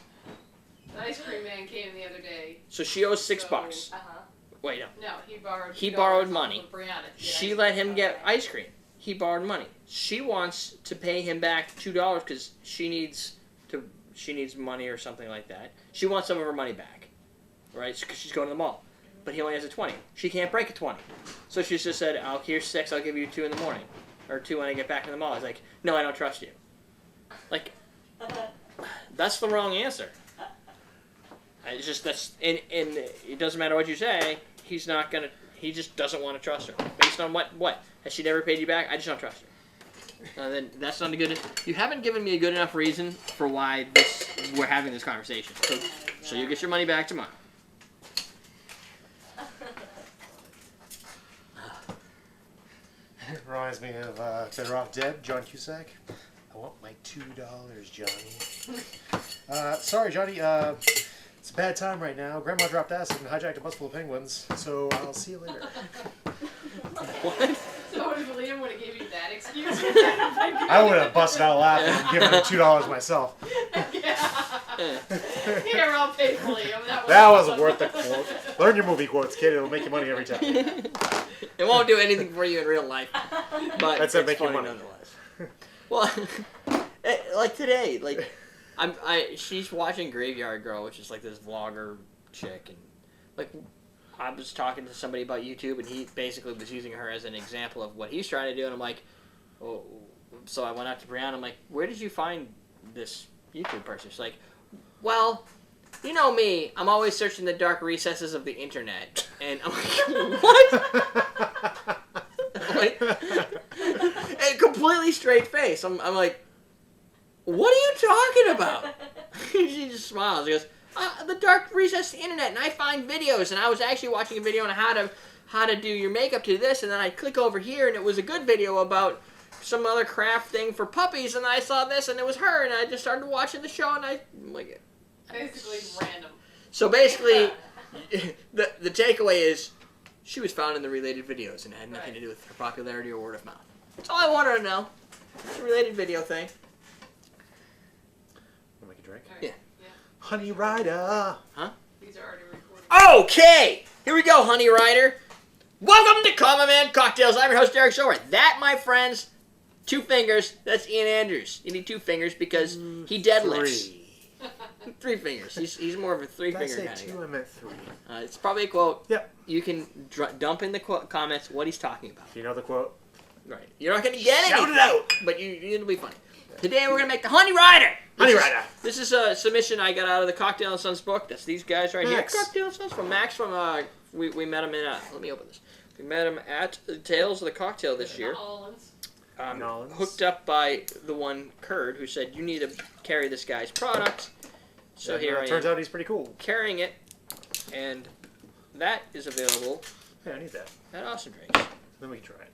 The ice cream man came the other day. so she owes $6. Uh-huh. Wait, no. No, he borrowed. He $2 borrowed off money. of Brianna to get She ice let cream. him get ice cream. He borrowed money. She wants to pay him back $2 because she needs money or something like that. She wants some of her money back, right? Because she's going to the mall. But he only has a 20. She can't break a 20. So she just said, here's 6, I'll give you 2 in the morning. Or 2 when I get back in the mall. I was like, no, I don't trust you. Like, that's the wrong answer. It's just, and it doesn't matter what you say, he just doesn't want to trust her. Based on what? Has she never paid you back? I just don't trust her. Then that's not a good, you haven't given me a good enough reason for why we're having this conversation. So you get your money back tomorrow. Reminds me of Better Off Dead, John Cusack. I want my $2, Johnny. Sorry, Johnny. It's a bad time right now. Grandma dropped acid and hijacked a bus full of penguins, so I'll see you later. What? So if Liam would have gave you that excuse, I would have busted out laughing and given him $2 myself. Yeah. Here, I'll pay for Liam. That wasn't worth the quote. Learn your movie quotes, kid. It'll make you money every time. It won't do anything for you in real life, but That's it, it's make you funny money. nonetheless. Well, like today, like she's watching Graveyard Girl, which is like this vlogger chick, and like I was talking to somebody about YouTube, and he basically was using her as an example of what he's trying to do, and I'm like, oh, so I went out to Brianna, I'm like, where did you find this YouTube person? She's like, well, you know me, I'm always searching the dark recesses of the internet. And I'm like, what? Like, and completely straight face. I'm like, what are you talking about? She just smiles. She goes, the dark recesses of the internet, and I find videos, and I was actually watching a video on how to do your makeup to this, and then I click over here, and it was a good video about some other craft thing for puppies, and I saw this, and it was her, and I just started watching the show, and I'm like, Basically random. so basically, the takeaway is she was found in the related videos and had nothing to do with her popularity or word of mouth. That's all I wanted to know. It's a related video thing. Want to make a drink? All right. Yeah. Honey Rider. These are already recorded. Okay, here we go, Honey Rider. Welcome to Common Man Cocktails. I'm your host, Derrick Schommer. That, my friends, 2 fingers, that's Ian Andrews. You need 2 fingers because he deadlifts. 3 fingers. He's more of a 3-finger Did I kind say of 2? guy. I meant 3. It's probably a quote. Yep. You can dump in the comments what he's talking about. If you know the quote, Right. You're not going to get it. shout it out. But it'll be funny. Today we're going to make the Honey Rider. Honey Rider. This is a submission I got out of the Cocktail and Sons book. That's these guys right Max. here. Cocktail and Sons from Max from, we met him in, let me open this. We met him at the Tales of the Cocktail this year. Nolans. Nolans. Hooked up by the one Kurd who said, you need to carry this guy's product. So And, here I turns am out he's pretty cool. carrying it. And that is available Hey, I need that. at AwesomeDrinks.com. Then we can try it.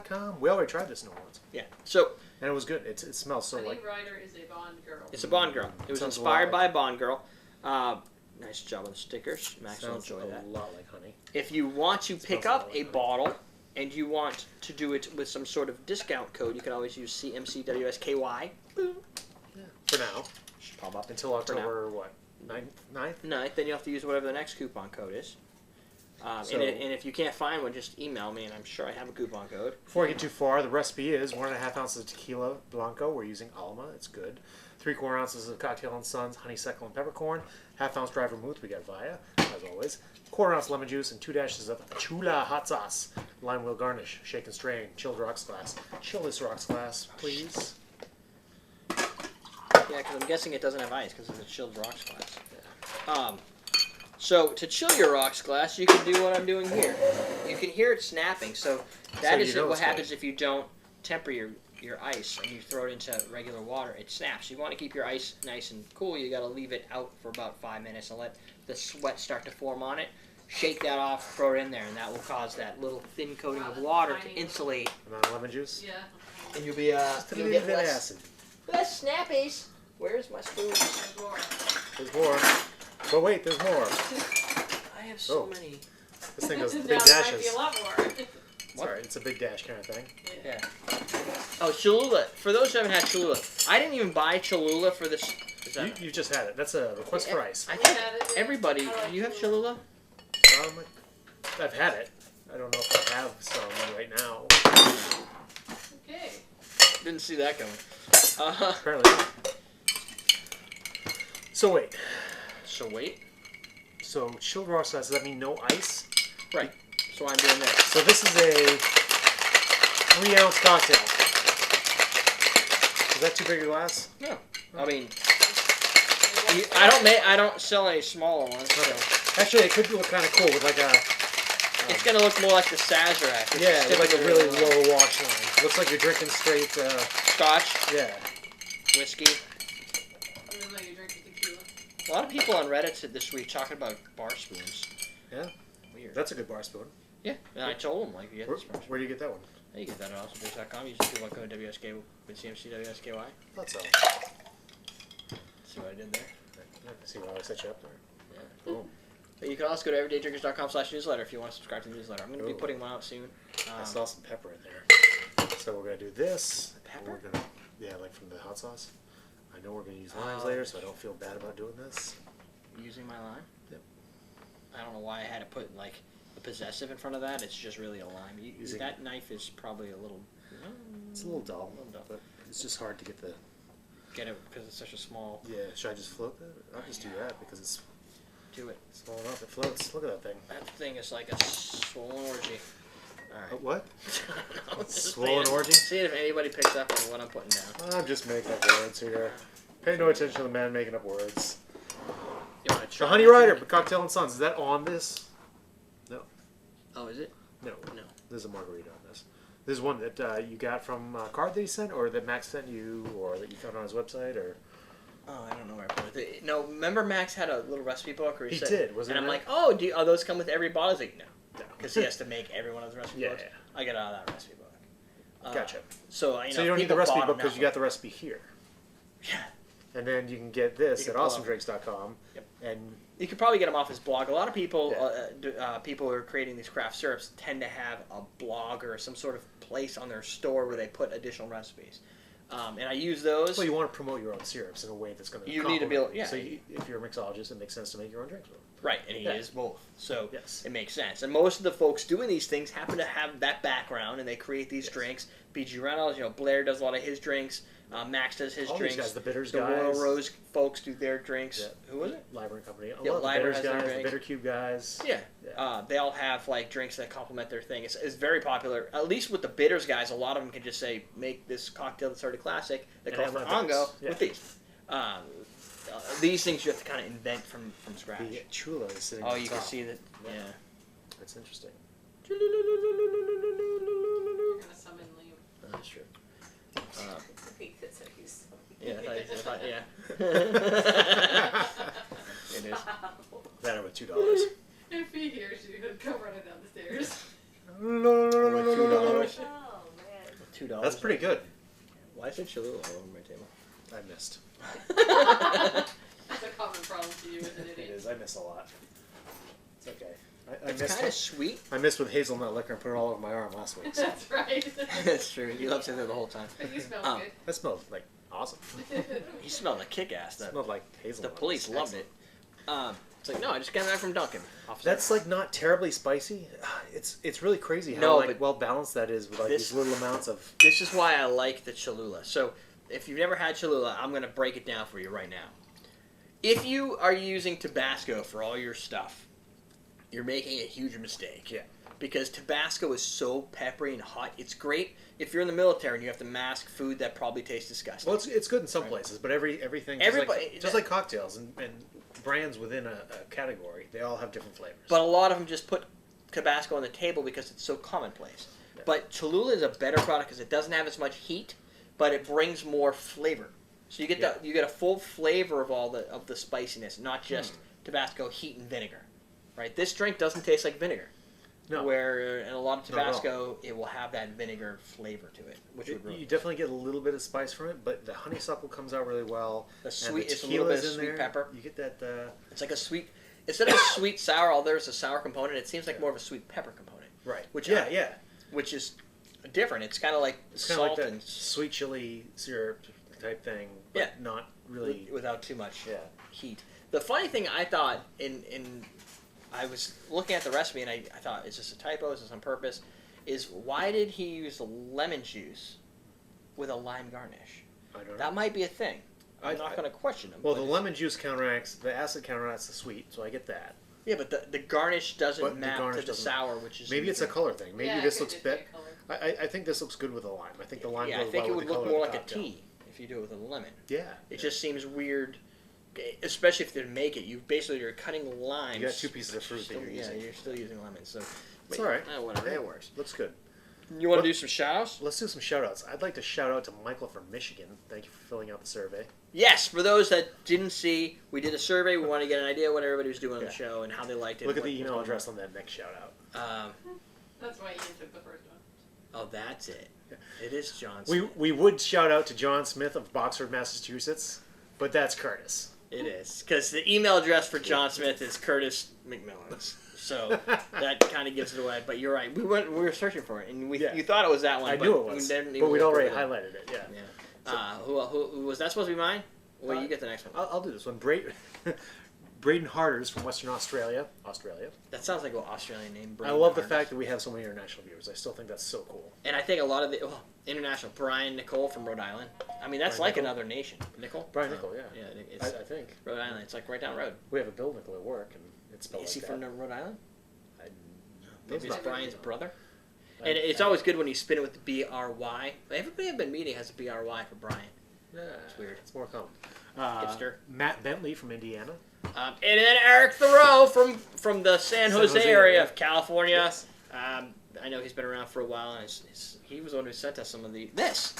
.com. We already tried this in New Orleans. Yeah. So And it was good. It smells so Honey like... Rider is a Bond girl. it's a Bond girl. It was Sounds inspired alive. by a Bond girl. Nice job on the stickers. Max will Sounds enjoy that. a lot like honey. If you want to pick smells up like a honey. bottle and you want to do it with some sort of discount code, you can always use CMCWSKY. For now. Should pop up Until October, what? 9th? 9th. Then you have to use whatever the next coupon code is. So- and if you can't find one, just email me, and I'm sure I have a coupon code. Before I get too far, the recipe is 1.5 ounces of tequila blanco. We're using Alma. It's good. 3/4 ounces of Cocktail and Sons honeysuckle and peppercorn. 1/2 ounce dry vermouth. We got Via, as always. 1/4 ounce lemon juice and 2 dashes of Chula hot sauce. Lime wheel garnish. Shake and strain. Chilled rocks glass. Chill this rocks glass, please. Yeah, because I'm guessing it doesn't have ice because it's a chilled rocks glass. So to chill your rocks glass, you can do what I'm doing here. You can hear it snapping. So that So is you know what it's happens if you don't temper your ice and you throw it into regular water. It snaps. You want to keep your ice nice and cool. You got to leave it out for about 5 minutes and let the sweat start to form on it. Shake that off, throw it in there, and that will cause that little thin coating of water to insulate. Amount of lemon juice. Yeah. And you'll be Just a you'll little get bit of less acid. snappies. Where's my spoon? There's more. There's more. But wait, there's more. I have so Oh. many. This thing goes Now big there might be dashes. a lot more. Sorry, it's a big dash kind of thing. Yeah. Oh, Cholula. For those who haven't had Cholula, I didn't even buy Cholula for this. Is that, You just had it. That's a request for ice. I We think had it, yeah. everybody. I like Do you have Cholula. Cholula? I've had it. I don't know if I have some right now. Okay. Didn't see that coming. Apparently not. So wait. So wait. So chilled raw sauce, does that mean no ice? Right. So I'm doing this. So this is a 3-ounce cocktail. Is that too big a glass? No. I mean, I don't sell any smaller ones. So Actually, it could look kind of cool with like a... it's gonna look more like the Sazerac. which yeah, is with like a typically really low wash line. Looks like you're drinking straight... Scotch, yeah. whiskey. It looks like you're drinking tequila. A lot of people on Reddit said this week talking about bar spoons. Yeah. Weird. That's a good bar spoon. Yeah. And I told them like you get Where, this bar spoon. where do you get that one? Hey, you get that at AwesomeDrinks.com. Use the coupon code WSK with CMCWSKY. Thought so. See what I did there? See why I set you up there. Yeah. Boom. But you can also go to everydaydrinkers.com/newsletter if you want to subscribe to the newsletter. I'm going to be Ooh. putting one out soon. I saw some pepper in there. So we're going to do this. Pepper? We're gonna, yeah, like from the hot sauce. I know we're going to use limes Oh. later, so I don't feel bad about doing this. Using my lime. Yep. I don't know why I had to put like the possessive in front of that. It's just really a lime. Using- That knife is probably a little. It's a little dull, A little dull. but it's just hard to get the... Get it because it's such a small. Yeah, should I just float that? I'll just do that because it's Do it. small enough. It floats. Look at that thing. That thing is like a swollen orgy. All right. What? I don't know. Just Swollen saying. orgy? See if anybody picks up on what I'm putting down. I'm just making up words here. Pay no attention to the man making up words. You want to The try? Honey Rider, Cocktail and Sons. Is that on this? Oh, is it? No. No. There's a margarita on this. This is one that you got from a card that he sent, or that Max sent you, or that you found on his website, or... Oh, I don't know where I put it. No, remember Max had a little recipe book? Or He said, did, wasn't And I'm it? like, oh, those come with every bottle? I was like, no. No. Because he has to make every one of those recipe Yeah, books. yeah. I got out of that recipe book. Gotcha. So, you know, So you don't need the people recipe bought book them because now. you got the recipe here. Yeah. And then you can get this You at can pull up. awesomedrinks.com. Yep. And You could probably get them off his blog. A lot of people, Yeah. people who are creating these craft syrups tend to have a blog or some sort of place on their store where they put additional recipes. And I use those. Well, you want to promote your own syrups in a way that's going to You need to be able- So if you're a mixologist, it makes sense to make your own drinks. Right, and he is both. So Yes. it makes sense. And most of the folks doing these things happen to have that background, and they create these drinks. B.G. Reynolds, Blair does a lot of his drinks. Max does his All drinks. these guys, the bitters the guys. Royal Rose folks do their drinks. Yeah. Who was it? Library Company. Yeah, The Library bitters has their guys, the drinks. bitter cube guys. Yeah. They all have like drinks that complement their thing. It's very popular. At least with the bitters guys, a lot of them can just say, make this cocktail that's already classic. They And call for have Ongo those. with these. These things you have to kind of invent from scratch. The Chula is sitting Oh, on you top. can see that. Yeah. That's interesting. You're gonna summon Liam. That's true. Wait, that's how you spell it. Yeah. It is. That with $2. If he hears you, he'll come running down the stairs. $2. Oh man. $2. That's pretty good. Why is there Cholula all over my table? I missed. That's a common problem to you as an It idiot. is. I miss a lot. It's okay. I It's missed. kind of sweet. I missed with hazelnut liquor and put it all over my arm last week. So That's right. That's true. You love sitting there the whole time. But you smell Oh. good. that smelled like awesome. You smelled like kick-ass. It smelled like hazelnut. The police loved it. It's like, no, I just got that from Duncan. That's like not terribly spicy. It's really crazy how No, like but well balanced that is with like this- these little amounts of. This is why I like the Cholula. So, if you've never had Cholula, I'm going to break it down for you right now. If you are using Tabasco for all your stuff, you're making a huge mistake. Yeah. Because Tabasco is so peppery and hot. It's great if you're in the military and you have to mask food that probably tastes disgusting. Well, it's good in some Right. places, but everything Everybody- just like cocktails and brands within a category, they all have different flavors. But a lot of them just put Tabasco on the table because it's so commonplace. Yeah. But Cholula is a better product because it doesn't have as much heat, but it brings more flavor. So you get you get a full flavor of all the spiciness, not just Tabasco, heat, and vinegar. Right? This drink doesn't taste like vinegar. No. Where in a lot of Not at all. Tabasco, it will have that vinegar flavor to it, which would ruin You it. definitely get a little bit of spice from it, but the honeysuckle comes out really well. The And sweet, the it's a little bit of tequila's in sweet there. pepper. You get that. It's like a sweet, instead of a sweet sour, although there's a sour component, it seems like more of a sweet pepper component, Right. Which yeah. which is different. It's kind of like It's kind of salt like that and sweet chili syrup type thing, but Yeah. not really. without too much Yeah. heat. The funny thing I thought I was looking at the recipe and I thought, is this a typo? Is this on purpose? Is why did he use the lemon juice with a lime garnish? I don't know. That might be a thing. I'm not going to question him. Well, but the it's- lemon juice counteracts the acid counteracts the sweet, so I get that. Yeah, but the garnish doesn't But the map garnish to the doesn't- sour, which is Maybe it's a color thing. Maybe Yeah, this it looks could just be better. a color. I think this looks good with the lime. I think the lime Yeah, I goes think well it with would the look color more of like the a cocktail. tea if you do it with a lemon. Yeah. It just seems weird, especially if they make it. You're cutting limes. You got two pieces of fruit that you're Yeah, using. you're still using lemons. So It's all right. Whatever, Yeah. it works. Looks good. You want What- to do some shout-outs? Let's do some shout outs. I'd like to shout out to Michael from Michigan. Thank you for filling out the survey. Yes, for those that didn't see, we did a survey. We wanted to get an idea of what everybody was doing on Yeah. the show and how they liked it. Look at what the was email going address on that next shout out. on. That's why Ian took the first one. Oh, that's it. It is John We Smith. we would shout out to John Smith of Boxford, Massachusetts, but that's Curtis. It is. Because the email address for John Smith is Curtis McMillan's. So that kind of gives it away. But you're right. We were searching for it, and Yeah. you thought it was that one. I but knew it we was, didn't but even we'd look already further. highlighted it. Yeah. Yeah. Who was that supposed to be mine? Well, you get the next one. I'll do this one. Braden Harders from Western Australia. That sounds like an Australian name. I love the fact that we have so many international viewers. I still think that's so cool. And I think a lot of the international. Brian Nicole from Rhode Island. I mean, that's Brian like Nicole? another nation. Nicole. Brian Nicole, yeah. Yeah, I it's think Rhode Island. It's like right down the road. we have a Bill Nicole at work, and it's spelled Is like he that. from Rhode Island? Maybe Maybe it's not. Brian's brother. I- And it's I- always good when you spin it with the BRY. Everybody I've been meeting has a BRY for Brian. Yeah, It's weird. It's more common. Hipster. Matt Bentley from Indiana. And then Eric Thoreau from the San Jose area area. of California. Yes. I know he's been around for a while, and he was the one who sent us some of the This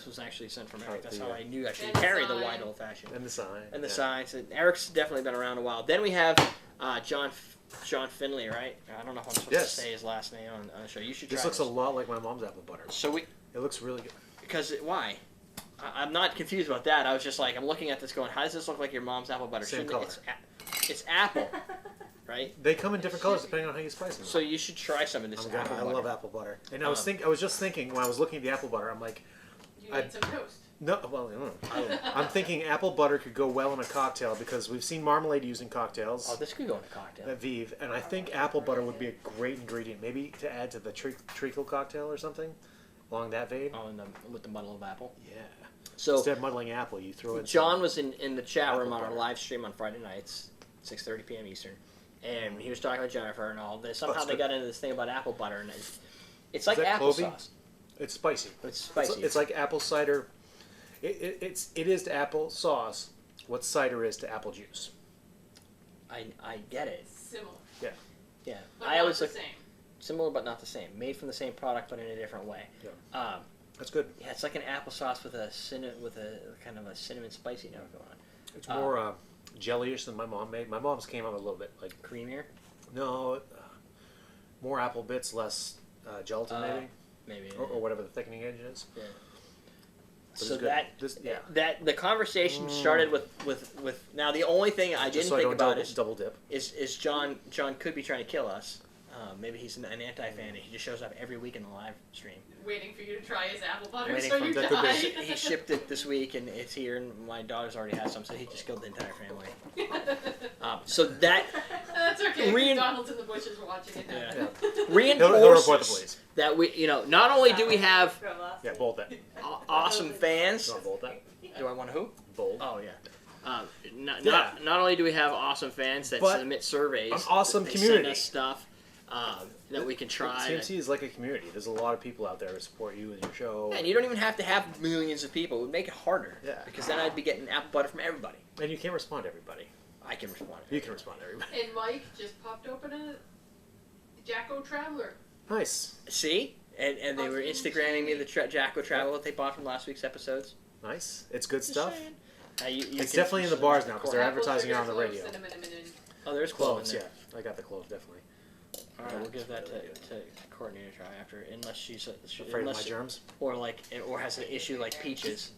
was actually sent from Eric. That's how I knew I should And the carry the sign. wide old fashioned. And the sign. And the yeah. signs. And Eric's definitely been around a while. Then we have John Finley, right? I don't know if I'm supposed Yes. to say his last name on the show. You should try This looks a lot like my mom's apple butter. So we, It looks really good. because why? I'm not confused about that. I was just like, I'm looking at this going, how does this look like your mom's apple butter? Same Shouldn't color. it- It's apple, right? They come in different colors depending on how you spice them. So you should try some of this apple I butter. love apple butter. And I was just thinking when I was looking at the apple butter, I'm like, You I- need some toast. No, well, I'm thinking apple butter could go well in a cocktail because we've seen marmalade used in cocktails Oh, this could go in a cocktail. at Vive, and I think apple butter would be a great ingredient, maybe to add to the treacle cocktail or something along that vein. Oh, with the muddle of apple. Yeah. So Instead of muddling apple, you throw in John was in the chat apple room on our butter. live stream on Friday nights, 6:30 p.m. Eastern, and he was talking with Jennifer and all this. Somehow that's they good. got into this thing about apple butter, and it's like that clovey? applesauce. It's spicy. It's spicy. It's like apple cider. It is to apple sauce what cider is to apple juice. I get it. Similar. Yeah, But I not always the like same. similar but not the same. Made from the same product but in a different way. Yeah. That's good. Yeah, it's like an applesauce with a kind of a cinnamon spicy note going on. It's more jellyish than my mom made. My mom's came out a little bit like Creamier, no, more apple bits, less gelatin maybe, maybe. or whatever the thickening agent is. Yeah. But So it's good. that that the conversation started with now the only thing I Just didn't so think I about don't double dip. is John could be trying to kill us. Maybe he's an anti-fan. He just shows up every week in the live stream. Waiting for you to try his apple butter Waiting so for you that could be- die. He shipped it this week and it's here, and my daughter's already had some, so he just killed the entire family. So that That's okay. Rein- Donald's in the bushes watching it happen. He'll report the reinforces police. that not only do we have From us. Yeah, bold that. awesome fans. You want to bold that? Do I want to who? Bold. Oh yeah. Not Yeah. only do we have awesome fans that But submit surveys, an awesome they community. send us stuff that we can try. CMC is like a community. There's a lot of people out there to support you and your show. And you don't even have to have millions of people. It would make it harder. Yeah. Because then I'd be getting apple butter from everybody. And you can't respond to everybody. I can respond. You can respond to everybody. And Mike just popped open a Jacko Traveler. Nice. See? And they were Instagramming me the Jacko Travel that they bought from last week's episodes. Nice. It's good Just stuff. saying. You It's can- definitely in the bars now because they're Apple, advertising it sugar, on the clove, radio. cinnamon, and Oh, there's cloves Cloves, in yeah. there. I got the cloves, definitely. All right, we'll give that Really to Courtney to try after, unless she's Afraid of my unless germs? or has an issue like Peaches.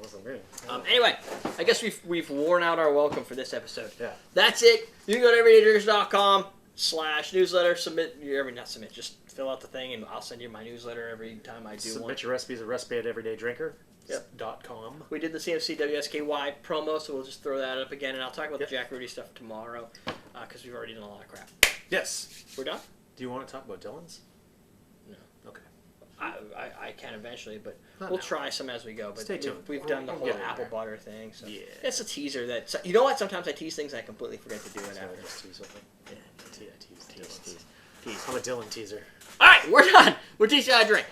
Wasn't good. Anyway, I guess we've worn out our welcome for this episode. Yeah. That's it. You can go to everydaydrinkers.com/newsletter. Just fill out the thing, and I'll send you my newsletter every time I do one. Submit your recipes at recipe at everydaydrinker. Yep. .com. We did the CMC WSKY promo, so we'll just throw that up again, and I'll talk about the Jack Rudy stuff tomorrow, because we've already done a lot of crap. Yes. We're done? Do you want to talk about Dylan's? No. Okay. I can eventually, but Not we'll now. try some as we go. But Stay tuned. We've done the We'll whole get in apple there. butter thing, so Yeah. it's a teaser. You know what? Sometimes I tease things I completely forget to do it So after. just tease something. Yeah. I tease Dylan's. Tease. I'm a Dylan teaser. All right, we're done. We're teaching how to drink.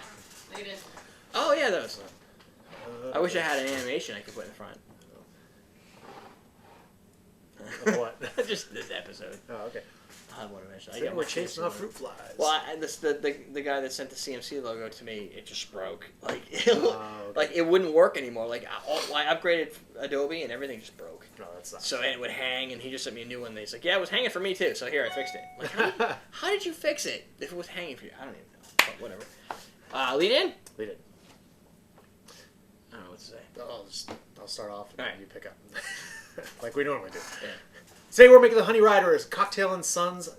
They did. Oh yeah, those. I wish I had an animation I could put in front. Of what? Just this episode. Oh, okay. I'll have one eventually. I So got we're my chasing CMC off logo. fruit flies. Well, the guy that sent the CMC logo to me, it just broke. Like, okay. like it wouldn't work anymore. Like I upgraded Adobe and everything just broke. No, that's not. So it would hang, and he just sent me a new one. And he's like, "Yeah, it was hanging for me too." So here, I fixed it. Like, how did you fix it if it was hanging for you? I don't even know. But whatever. Lead in. Lead it. I don't know what to say. I'll start off and All right. you pick up. Like we normally do. Yeah. Today we're making the Honey Riders Cocktail and Sons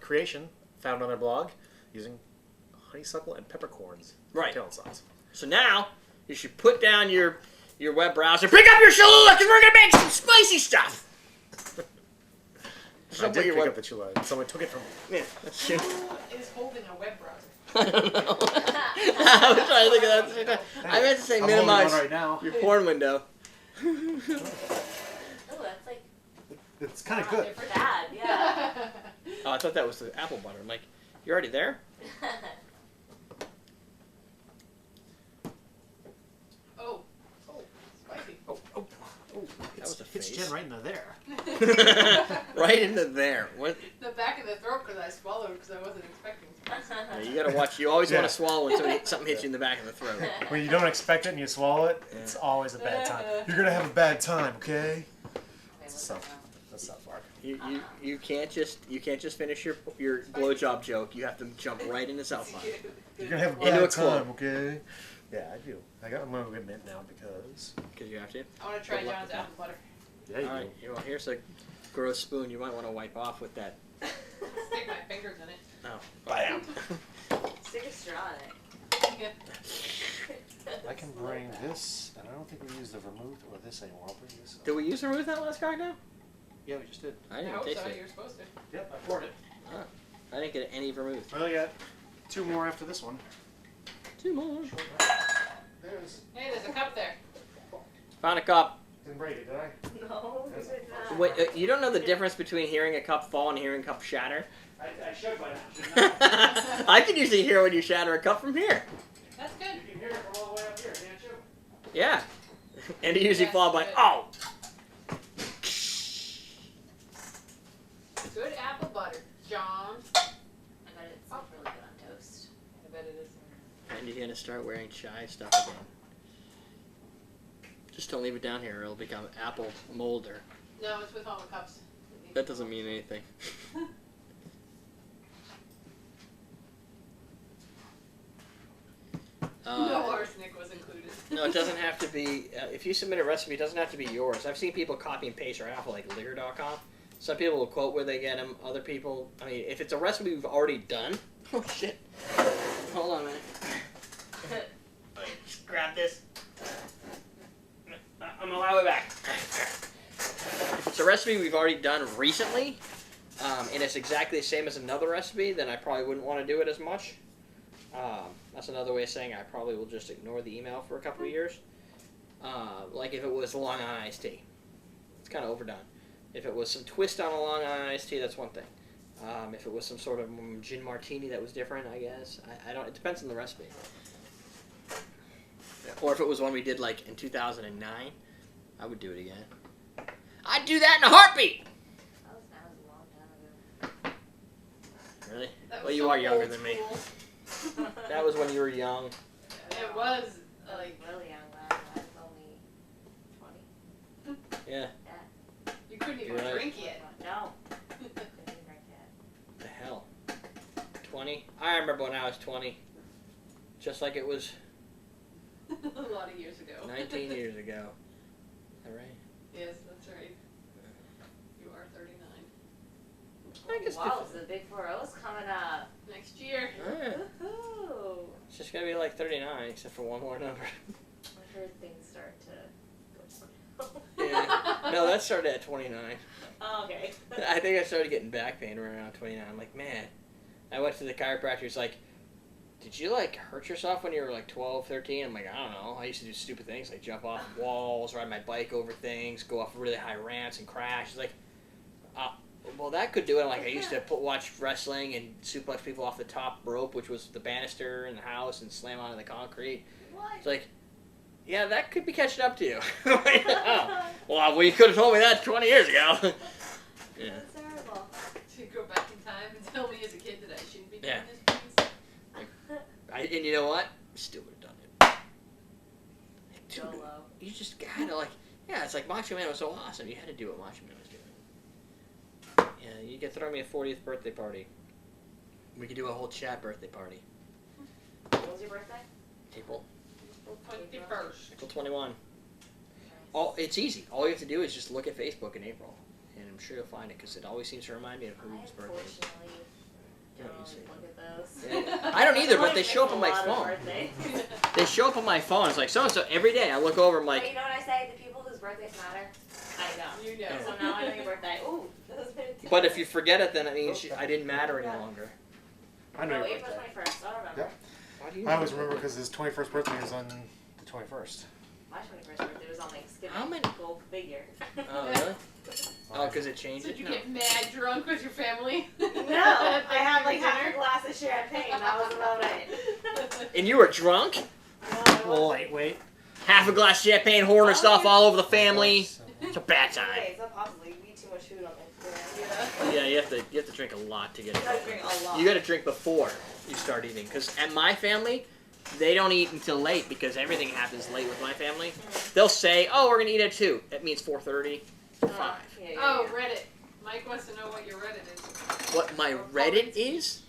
creation found on their blog using honeysuckle and peppercorns Right. cocktail and sauce. So now you should put down your web browser, pick up your Cholula, because we're gonna make some spicy stuff. I did pick up the Chula. Someone took it from me. Yeah, that's true. Who is holding a web browser? I don't know. I was trying to think of that at the same time. I meant to say I'm holding minimize one right now. your porn window. Oh, that's like It's kind of not good. for dad, yeah. Oh, I thought that was the apple butter. I'm like, you're already there? Oh, spicy. Oh, That was a Hits face. Jen right in the there. Right into there. What? The back of the throat because I swallowed because I wasn't expecting spicy. Yeah, you gotta watch. You always want Yeah. to swallow when something hits you in the back of the throat. When you don't expect it and you swallow it, it's always a bad time. You're gonna have a bad time, okay? That's South Park. You can't just finish your blowjob joke. You have to jump right into South Park. You're gonna have a Into a bad club. time, okay? Yeah, I do. I'm gonna admit now because. Because you have to. I want to try Good luck John's with that. apple butter. Yeah, you All right. Well, here's a gross spoon. You might want to wipe off with that. Stick my fingers in it. No. Bam. Stick a straw in it. I can bring this, and I don't think we use the vermouth or this anymore. I'll bring this. Did we use the vermouth that last cocktail? Yeah, we just did. I I didn't hope taste so. it. You're supposed to. Yep, I poured it. I didn't get any vermouth. Well, you got 2 more after this one. 2 more. There's. Hey, there's a cup there. Found a cup. Didn't break it, did I? No, you did not. Wait, you don't know the difference between hearing a cup fall and hearing a cup shatter? I should by now, shouldn't I? I can usually hear when you shatter a cup from here. That's good. You can hear it from all the way up here, can't you? Yeah. And you usually Yes, fall by, good. oh! Good apple butter, John. I bet it's really good on toast. I bet it is. And you're gonna start wearing chai stuff again. Just don't leave it down here or it'll become apple molder. No, it's with all the cups. That doesn't mean anything. No arsenic was included. No, it doesn't have to be. If you submit a recipe, it doesn't have to be yours. I've seen people copy and paste right off of like liquor.com. Some people will quote where they get them. Other people, I mean, if it's a recipe we've already done. Oh shit! Hold on a minute. Just grab this. I'm on my way back. If it's a recipe we've already done recently, and it's exactly the same as another recipe, then I probably wouldn't want to do it as much. That's another way of saying I probably will just ignore the email for a couple of years. Like if it was Long Island iced tea. It's kind of overdone. If it was some twist on a Long Island iced tea, that's one thing. If it was some sort of gin martini that was different, I guess. I don't. It depends on the recipe. Or if it was one we did like in 2009, I would do it again. I'd do that in a heartbeat! That was a long time ago. Really? That was Well, you so are younger old than me. school. That was when you were young. It was I was like really young when I was only 20. Yeah. you couldn't even Right. drink yet. No. Couldn't even drink yet. The hell? 20? I remember when I was 20. Just like it was A lot of years ago. 19 years ago. Is that right? Yes, that's right. You are 39. I guess Wow, so the big 4-0's coming up. Next year. Yeah. Woohoo! It's just gonna be like 39, except for one more number. I heard things start to go Yeah. No, that started at 29. Oh, okay. I think I started getting back pain around 29. I'm like, man. I went to the chiropractor. He's like, did you like hurt yourself when you were like 12, 13? I'm like, I don't know. I used to do stupid things like jump off walls, ride my bike over things, go off really high ramps and crash. He's like, well, that could do it. Like I used to watch wrestling and suplex people off the top rope, which was the banister in the house, and slam onto the concrete. What? It's like, yeah, that could be catching up to you. Like, oh, well, you could have told me that 20 years ago. Yeah. That's terrible. To go back in time and tell me as a kid that I shouldn't be doing Yeah. this, please. And you know what? Still would have done it. Like, dude, YOLO. you just gotta like, yeah, it's like Macho Man was so awesome. You had to do what Macho Man was doing. Yeah, you could throw me a 40th birthday party. We could do a whole chat birthday party. When was your birthday? April 21st. April 21. It's easy. All you have to do is just look at Facebook in April, and I'm sure you'll find it because it always seems to remind me of whose birthday. Unfortunately, Yeah, don't you always see. look at those. Yeah. I don't either, but Like, they show up on my miss a lot phone. of birthdays. They show up on my phone. It's like so and so every day. I look over. I'm But like, you know what I say? The people whose birthdays matter. I know. You know. Yeah. So now I know your birthday. Ooh, those been but if you forget it, then it means I didn't matter any longer. I know No, your April birthday. 21st. I remember. Yep. Why do you? I always remember because his 21st birthday is on the 21st. My 21st birthday was on Thanksgiving. How many- Go figure. Oh really? Oh, because it changed So it. did you No. get mad drunk with your family? No, I had like half a glass of champagne. That was about it. And you were drunk? No, I wasn't. Lightweight. Half a glass of champagne, horn stuff all over the family. It's a bad time. Okay, so possibly you eat too much food on Thanksgiving. Yeah. Yeah, you have to drink a lot to get You it. gotta drink a lot. You got to drink before you start eating. Because at my family, they don't eat until late because everything happens late with my family. They'll say, "Oh, we're gonna eat at 2." That means 4:30 to 5. Yeah, Oh, Reddit. Mike wants to know what your Reddit is. What my Reddit is?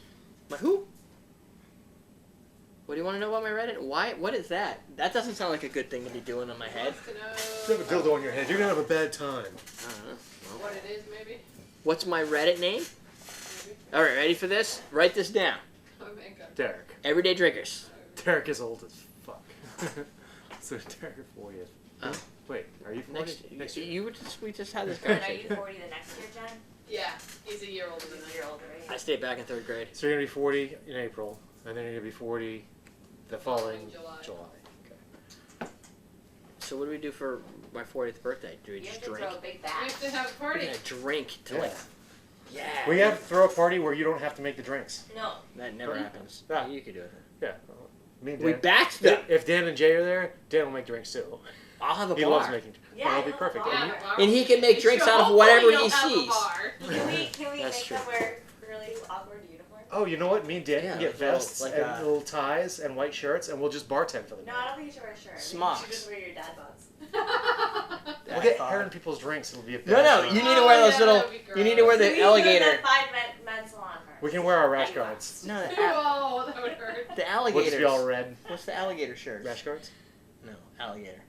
My who? What do you want to know about my Reddit? Why? What is that? That doesn't sound like a good thing to be doing on my head. Wants to You have a know dildo on your head. You're gonna have a bad time. I don't know. Well, what it is, maybe. what's my Reddit name? Maybe. All right, ready for this? Write this down. Oh my god. Derek. Everyday drinkers. Derek is old as fuck. So Derek 40th. Oh. Wait, are you 40? Next year. We just had this And are conversation. you 40 the next year, Jen? Yeah, he's a year older than He's I a year older, I right? stayed back in 3rd grade. So you're gonna be 40 in April, and then you're gonna be 40 the following July. July. So what do we do for my 40th birthday? Do we You have just to drink? throw a big We bash. have to have a We're party. gonna drink to Yeah. like. Yeah. We have to throw a party where you don't have to make the drinks. No. That never Huh? happens. Yeah. You could do it. Yeah. Me and We Dan. batched them. If Dan and Jay are there, Dan will make drinks too. I'll have a He bar. loves making. Yeah, that'll be he'll perfect. have a And bar. you- And he can make drinks out of Hopefully whatever you'll he have a sees. bar. Can we That's make true. them wear really awkward uniforms? Oh, you know what? Me and Dan Yeah, can get like little- vests like, and little ties and white shirts, and we'll just bartend for the No, night. I don't think you should wear a shirt. I think Smocks. You should just wear your dad bods. We'll get hair in people's drinks. It'll be a No, bad you time. need to wear Oh, those yeah, little. that'd be You need to wear So the we do alligator. the 5 men's salon first. We can wear our rash Anyway. guards. No, Oh, that would hurt. the We'll just alligators. be all red. What's the alligator shirt? Rash guards? No, alligator.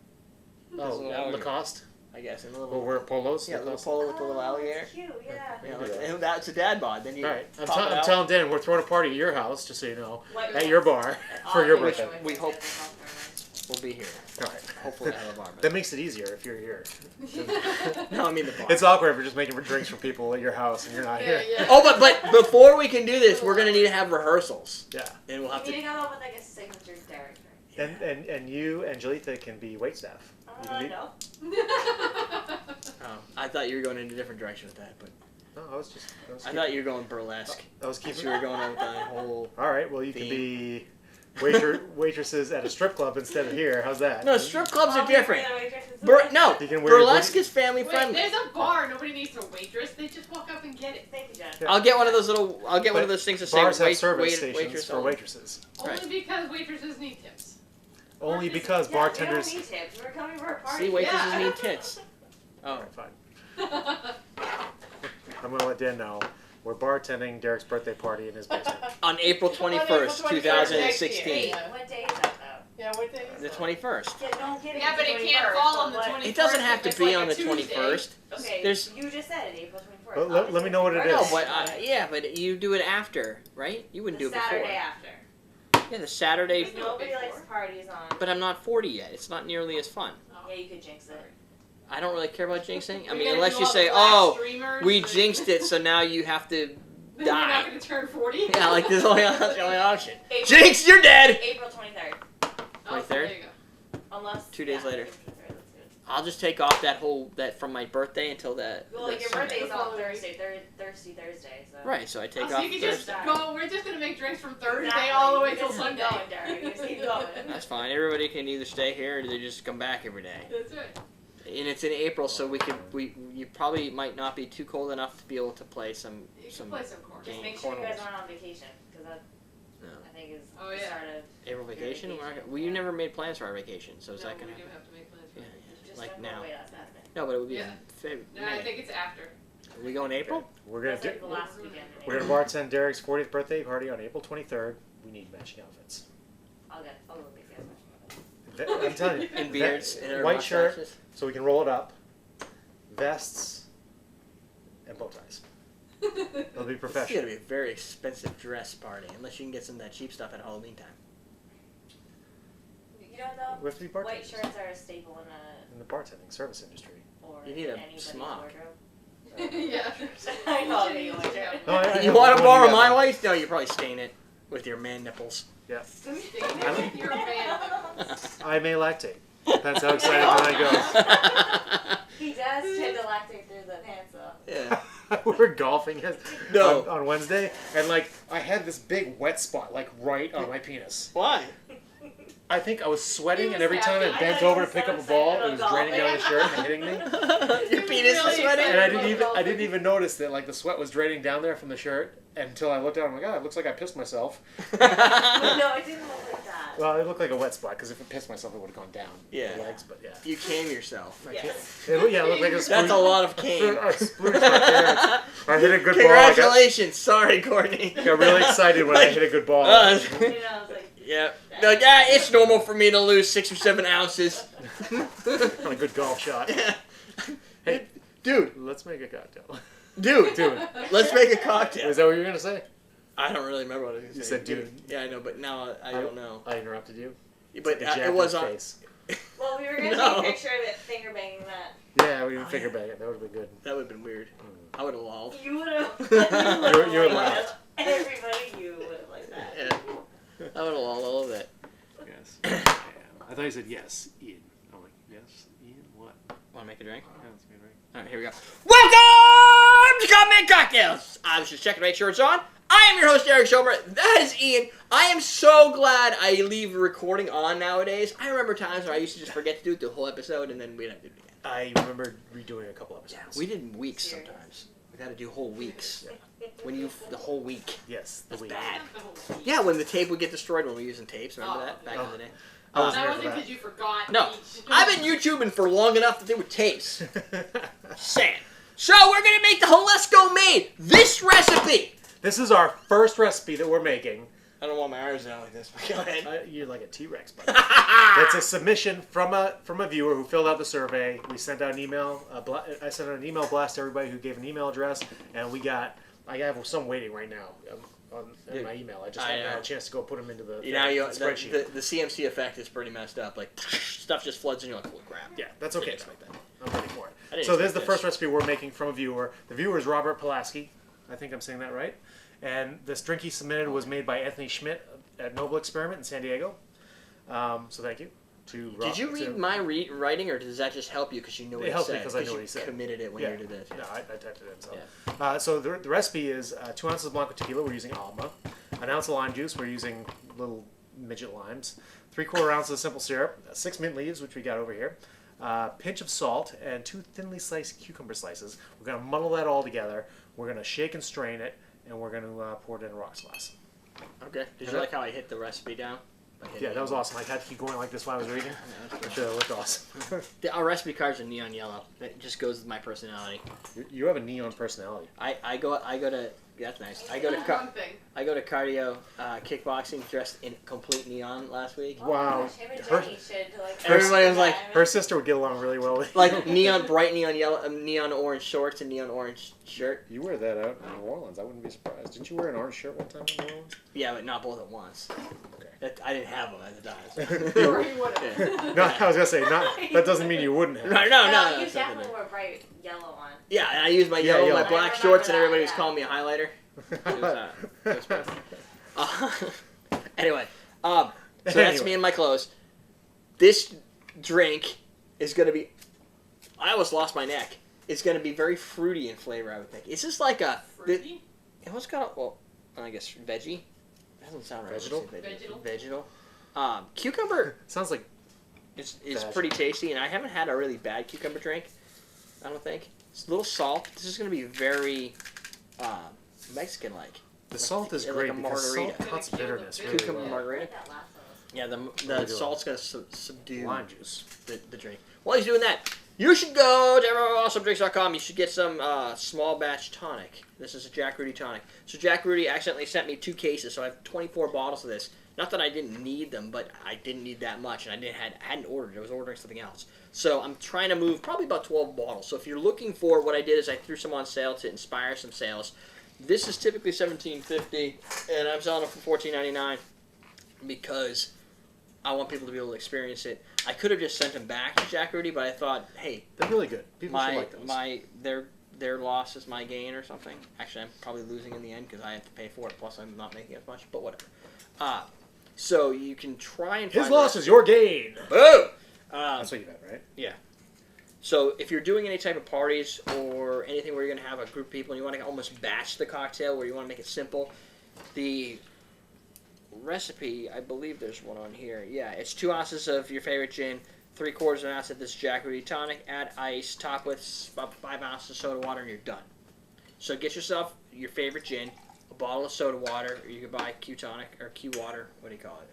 Oh, little alligator. Lacoste? I guess. And a We'll little. wear polos? Yeah, a little Lacoste? polo with the little Oh, alligator. that's cute, yeah. Yeah, We can like, do that. and that's a dad bod. Then you. Alright, I'm, pop it I'm out. telling Dan, we're throwing a party at your house, just so you know. White At your bar ones. for your All birthday. white We ones, hope- yeah, they're all for We'll be here. Alright. Hopefully, I have a bar. That makes it easier if you're here. No, I mean the bar. It's awkward if you're just making drinks for people at your house and you're not Yeah, here. yeah. Oh, but before we can do this, we're gonna need to have rehearsals, Yeah. and we'll mine. have You need to. to come up with like a signature Derrick drink. And you and Jalitha can be waitstaff. You can be- No. Oh, I thought you were going in a different direction with that, but No, I was just. I thought you were going burlesque. I was Keep keeping. you were going on with the whole. All right. Well, you can Theme. be waitresses at a strip club instead of here. How's that? No, strip clubs are I'll be different. the waitresses. No, You can wear your burlesque is family Wait, friendly. there's a bar. Nobody needs a waitress. They just walk up and get it. Thank you, Jen. Yeah. I'll get one of those little. I'll get one of those things that say Bars have wait, service wait, stations waitress for only. waitresses. Right. Only because waitresses need tips. Only Or because Yeah, bartenders. We don't need tips. We're coming for a party. See, waitresses Yeah. need tits. All Oh, right, fine. I'm gonna let Dan know we're bartending Derek's birthday party in his basement. on April 21st, 2016. Hey. What day is that, though? Yeah, what day is The it? 21st. Yeah, don't get it. Yeah, but the it can't 21st, fall on the but 21st. It doesn't have to It's be like on a the Tuesday. 21st. Okay, There's- you just said it, April 24th. But let me know what it I know, is. but yeah, but you do it after, right? You wouldn't The do it before. Saturday after. Yeah, the Saturday. do it Nobody before. likes parties on. But I'm not 40 yet. It's not nearly as fun. Yeah, you could jinx it. I don't really care about jinxing. I We're mean, gonna unless do you all say, the black "Oh, streamers we and- jinxed it, so now you have to Then you're not die." going to turn 40? Yeah, like this is the only option. April- Jinx, you're dead. April 23rd. Oh, 23rd? there you go. Unless. 2 days yeah, later. April 23rd, that's good. I'll just take off that from my birthday until that. Well, that your Sunday. birthday's on Following Thursday, Thursday, so. Right, so I take Oh, so off you can Thursday. just go, we're just going to make drinks from Thursday Exactly. all the way You till just keep Sunday. going, Derek. You just keep going. That's fine. Everybody can either stay here or they just come back every day. That's right. And it's in April, so you probably might not be too cold enough to be able to play some. You can play some chords. Just Game make sure you guys cornholes. aren't on vacation, because that, No. I think, is Oh, the yeah. start of. April vacation? Your vacation, Well, you yeah. never made plans for our vacation, so is No, that we gonna do happen? have to make plans for Yeah, it. Just like don't now. go away last Saturday. No, but it would be Yeah. in No, I think it's after. Are we going April? We're gonna That's do. like the last weekend. in We're April. gonna bartend Derek's 40th birthday party on April 23rd. We need matching outfits. I'll go with you guys. I'm telling you. And beards and our White shirt, mustaches? so we can roll it up. Vests and bow ties. It'll be It's gonna professional. be a very expensive dress party, unless you can get some of that cheap stuff at Halloween time. You know though, We have to be white bartenders shirts are a staple in the bartending service industry. or You need a anybody's smock. wardrobe. Yeah. I know, I'll be wardrobe. No, I You have want one to you borrow got my one. wife? No, you probably stain it with your man nipples. Yeah. You're a man. I may lactate. That's how excited I go. He does tend to lactate through the pants though. Yeah. We were golfing No. on Wednesday, and like I had this big wet spot like right on my penis. Why? I think I was sweating, He and was every time I happy. bent I over was to pick so up a ball, excited it was about draining down the shirt and hitting me. Your penis is really sweating? And I didn't even notice that like the sweat was draining down there from the shirt until I looked down. I'm like, oh, it looks like I pissed myself. No, it didn't look like that. Well, it looked like a wet spot because if it pissed myself, it would have gone down Yeah. the legs. But yeah, You came yourself. Yes. it looked like a That's a lot of cane. I splooged my parents. I hit a good ball. Congratulations. Sorry, Courtney. I got really excited when I hit a good ball. You know, I was like, Yeah. Like, yeah, it's normal for me to lose 6 or 7 ounces. On a good golf shot. Hey, Dude, let's make a cocktail. dude, let's make a Is cocktail. that what you were gonna say? I don't really remember what I was going to You say. said dude. Yeah, I know, but now I don't know. I interrupted you. But Like a it was on. face. Well, we were gonna No. take a picture of it finger banging that. Yeah, we didn't figure bang it. That would have been good. That would have been weird. I would have lolled. You would have. You would laugh. Everybody, you would have like that. Yeah. I would have lolled all of it. Yes. Yeah. I thought you said yes, Ian. I'm like, yes, Ian, what? Want to make a drink? Yeah, that's good, right? All right, here we go. Welcome to Common Cocktails. I was just checking to make sure it's on. I am your host, Derrick Schommer. That is Ian. I am so glad I leave recording on nowadays. I remember times where I used to just forget to do it the whole episode, and then we'd have to do it again. I remember redoing a couple episodes. We did weeks sometimes. We had to do whole weeks. The whole week. Yes, the That's week. bad. Yeah, when the tape would get destroyed when we were using tapes. Remember that back in the day? I wasn't That here wasn't for because you forgot. No, each. I've been YouTubing for long enough to do with tapes. that. Saying. So we're gonna make the Halesco Maid. This recipe. This is our first recipe that we're making. I don't want my arms out like this, but go ahead. You're like a T-Rex, buddy. It's a submission from a viewer who filled out the survey. We sent out an email. I sent out an email blast to everybody who gave an email address, and I have some waiting right now in my email. I just haven't had a chance to go put them into the spreadsheet. The CMC effect is pretty messed up. Like stuff just floods in. You're like, holy crap. Yeah, that's okay. Didn't expect that. I'm ready for I it. didn't So this is expect the this. first recipe we're making from a viewer. The viewer is Robert Pulaski. I think I'm saying that right. And this drink he submitted was made by Anthony Schmidt at Noble Experiment in San Diego. So thank you to Rob. Did you read my writing, or does that just help you because you know what It it helps said? me 'cause I know what he said. You committed it when Yeah. you did this. No, I typed it in. So, so the recipe is 2 ounces of Blanco tequila. We're using Alma. 1 ounce of lime juice. We're using little midget limes. 3/4 ounces of simple syrup. 6 mint leaves, which we got over here. Pinch of salt and 2 thinly sliced cucumber slices. We're gonna muddle that all together. We're gonna shake and strain it, and we're gonna pour it in a rocks glass. Okay. Did you like how I hit the recipe down? Yeah, that was awesome. I had to keep going like this while I was reading. Sure, it looked awesome. Our recipe cards are neon yellow. That just goes with my personality. You have a neon personality. I go to that's nice. I go to One thing. cardio kickboxing dressed in complete neon last week. Wow. Gosh, him and Her- Jenny should like. Everybody was like, Her sister would get along really well with you. Like bright neon yellow, neon orange shorts and neon orange shirt. You wear that out in New Orleans. I wouldn't be surprised. Didn't you wear an orange shirt one time in New Orleans? Yeah, but not both at once. Okay. I didn't have them at the time. Or you would have. No, I was gonna say that doesn't mean you wouldn't have. Right, No, no. you it's something definitely wore bright yellow on. Yeah, and I used my Yeah, yellow, yellow. my black I shorts, and remember everybody that, was yeah. calling me a highlighter. It was bad. Anyway, so that's Anyway. me and my clothes. This drink is gonna be. I almost lost my neck. It's gonna be very fruity in flavor. I would think. Is this like a? Fruity? What's got? Well, I guess veggie. That doesn't sound right. Vegetal? Vegetal. Cucumber. Sounds like It's Veg. pretty tasty, and I haven't had a really bad cucumber drink. I don't think. It's a little salt. This is going to be very Mexican-like. the salt is like great a because margarita. salt cuts bitterness really Cucumber well. I margarita. like that last one. Yeah, the Really salt's going to subdue Lime juice. the drink. While he's doing that, you should go to AwesomeDrinks.com. You should get some small batch tonic. This is a Jack Rudy tonic. So Jack Rudy accidentally sent me 2 cases, so I have 24 bottles of this. Not that I didn't need them, but I didn't need that much, and I hadn't ordered. I was ordering something else. So I'm trying to move probably about 12 bottles. So if you're looking for, what I did is I threw some on sale to inspire some sales. This is typically $17.50, and I'm selling it for $14.99 because I want people to be able to experience it. I could have just sent them back to Jack Rudy, but I thought, hey, They're really good. People should my like those. their loss is my gain or something. Actually, I'm probably losing in the end because I have to pay for it. Plus, I'm not making as much. But whatever. So you can try and His find loss is your gain. Boom. That's what you meant, right? So if you're doing any type of parties or anything where you're going to have a group of people and you want to almost batch the cocktail where you want to make it simple, the recipe, I believe there's one on here. Yeah, it's 2 ounces of your favorite gin, 3/4 of an ounce of this Jack Rudy tonic, add ice, top with about 5 ounces of soda water, and you're done. So get yourself your favorite gin, a bottle of soda water, or you can buy Q tonic or Q water. What do you call it?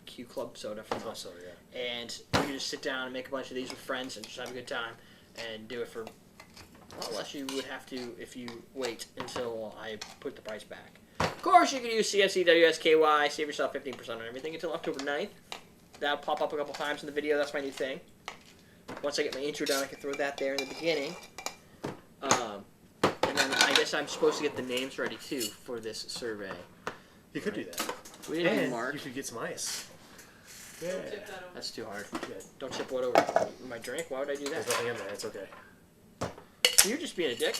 Q Club soda from us. Also, yeah. And you can just sit down and make a bunch of these with friends and just have a good time and do it for a lot less you would have to if you wait until I put the price back. Of course, you can use CMC WSKY, save yourself 15% on everything until October 9th. That'll pop up a couple times in the video. That's my new thing. Once I get my intro done, I can throw that there in the beginning. And then I guess I'm supposed to get the names ready, too, for this survey. You could do that. We didn't do And Mark. you could get some ice. Yeah. Don't tip that over. That's too hard. Yeah. Don't tip what over my drink. Why would I do There's that? nothing in there. It's okay. You're just being a dick.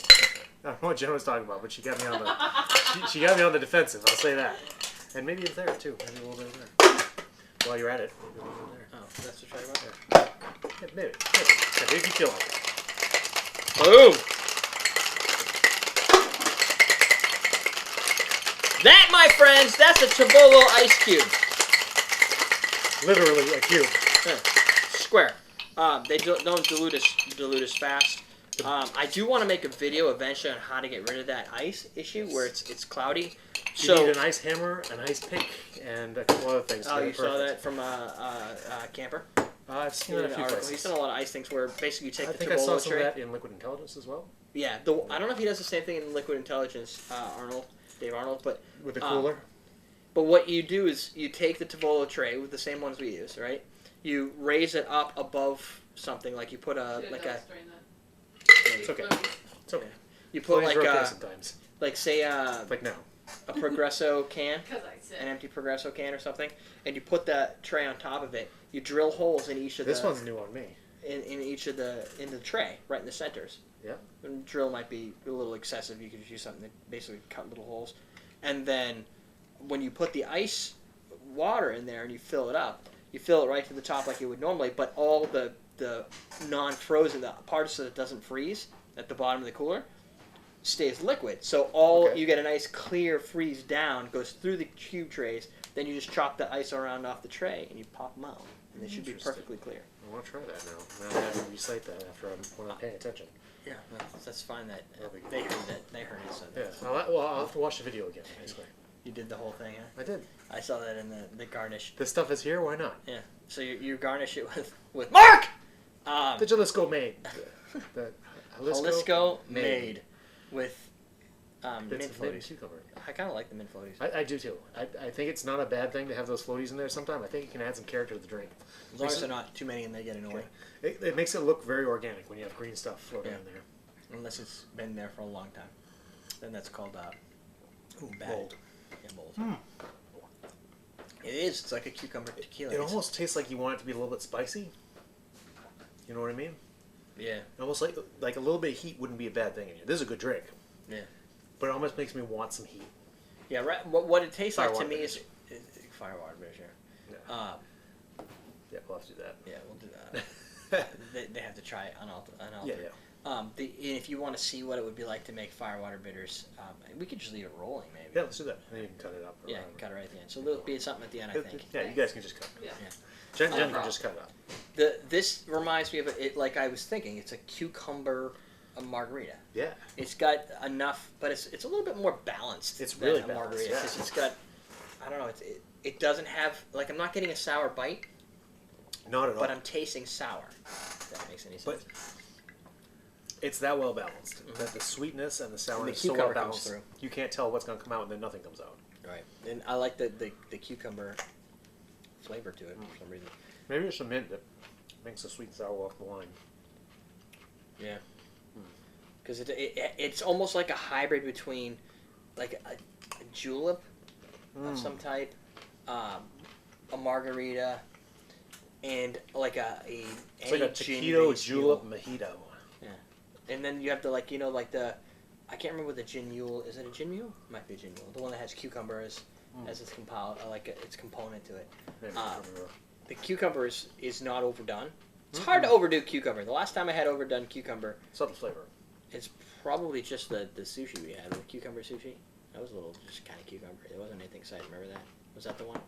I don't know what Jen was talking about, but she got me on the she got me on the defensive. I'll say that. And maybe it's there too. Maybe a little bit there. While you're at it, maybe a little there. Oh, that's what you're talking about. Yeah, maybe. Yeah, maybe you kill him. Boom. That, my friends, that's a Chibolo ice cube. Literally a cube. Yeah. Square. They don't dilute as fast. I do want to make a video eventually on how to get rid of that ice issue where it's cloudy. You need an ice hammer, an ice pick, and a couple other things. Oh, to you get it saw perfect. that from Camper? I've seen it a few He's places. done a lot of ice things where basically you take I the think I saw Chibolo some tray. of that in Liquid Intelligence as well. Yeah, I don't know if he does the same thing in Liquid Intelligence, Dave Arnold, but With the cooler. But what you do is you take the Tivolo tray with the same ones we use, right? You raise it up above something, like you put a Shit, like don't a strain that. It's okay. It's okay. you put Floaties like are okay a sometimes. like say a Like now. Progresso can, Because I said. an empty Progresso can or something, and you put that tray on top of it. You drill holes in each of This the one's new on me. in each of the tray, right in the centers. Yep. And drill might be a little excessive. You could just use something that basically cut little holes, and then when you put the ice water in there and you fill it up, you fill it right to the top like you would normally, but all the non-frozen, the parts that it doesn't freeze at the bottom of the cooler, stays liquid. So you get a nice clear freeze down, goes through the cube trays, then you just chop the ice around off the tray and you pop them out, and they should be Interesting. perfectly clear. I want to try that now. Now that I recite that after when I'm paying attention. Yeah, that's fine. That That'll be they good. heard that. They heard it. So Yeah. I'll have to watch the video again, basically. you did the whole thing, huh? I did. I saw that in the garnish. This stuff is here. Why not? Yeah. So you garnish it with Mark. The Jalisco made. The Jalisco made with mint It's mint floaties. cucumber. I kind of like the mint floaties. I do too. I think it's not a bad thing to have those floaties in there sometime. I think it can add some character to the drink. As long as they're not too many and they get annoying. It makes it look very organic when you have green stuff floating in there. Unless it's been there for a long time. Then that's called bad. Mold. Yeah, mold. It is. It's like a cucumber tequila. It almost tastes like you want it to be a little bit spicy. You know what I mean? Yeah. Almost like a little bit of heat wouldn't be a bad thing in here. This is a good drink. Yeah. But it almost makes me want some heat. Yeah. Right. What it tastes like to Firewater me bitters. is firewater bitters. Yeah. Yeah, we'll have to do that. Yeah, we'll do that. they have to try it unaltered. Yeah. If you want to see what it would be like to make firewater bitters, we could just leave it rolling, maybe. Yeah, let's do that. And then you can cut it up. Yeah, cut it right at the end. So there'll be something at the end, I think. Yeah, you guys can just cut it. Yeah. Jen No can problem. just cut it up. This reminds me of it. Like I was thinking, it's a cucumber margarita. Yeah. It's got enough, but it's a little bit more balanced. It's than really a balanced, margarita yeah. because it's got. I don't know. It doesn't have like I'm not getting a sour bite, Not at all. but I'm tasting sour. If that makes any sense. But it's that well balanced. That the sweetness and the sourness the so well cucumber comes balanced. through. You can't tell what's going to come out and then nothing comes out. Right, and I like the cucumber flavor to it for some reason. Maybe it's a mint that makes the sweet and sour off the line. Yeah, because it's almost like a hybrid between like a julep of some type, a margarita, and like It's like a gin taquito based julep mule. mojito. And then you have the like the I can't remember what the gin mule is. It a gin mule? Might be a gin mule. The one that has cucumber as its its component to it. Maybe. The cucumber is not overdone. It's hard to overdo cucumber. The last time I had overdone cucumber, Subtle flavor. it's probably just the sushi we had, the cucumber sushi. That was a little just kind of cucumber. It wasn't anything exciting. Remember that? Was that the one?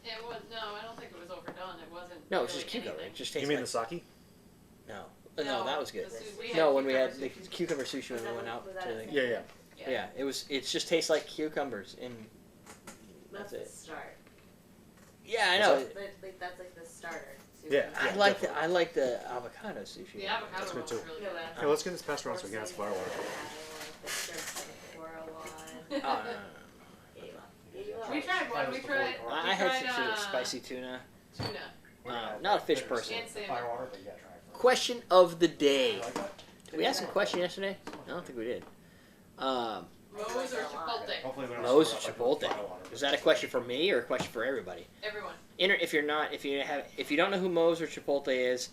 It was, no, I don't think it was overdone. It wasn't. No, it was really just cucumber. anything. It just You tastes mean like... the sake? No. No, that was good. We No, when we cucumber had the sushi. cucumber sushi when Was we that went the- out was to that the... a thing? Yeah. Yeah, it just tastes like cucumbers and... That's That's the start. Yeah, I know. That's like the starter. Yeah. I like the avocado sushi. The avocado That's good one too. was really Yeah, good. but Hey, let's get this passed around so we can have some firewater. Oh, no. We tried one. We tried. I had some spicy tuna. Tuna. Not a fish person. And salmon. Firewater, but you gotta try it first. Question of the day. You like that? Did we ask a question yesterday? I don't think we did. Moe's or Chipotle? Hopefully we don't Moe's screw or up, like, Chipotle? bottle water. Is that a question for me or a question for everybody? Everyone. If you don't know who Moe's or Chipotle is,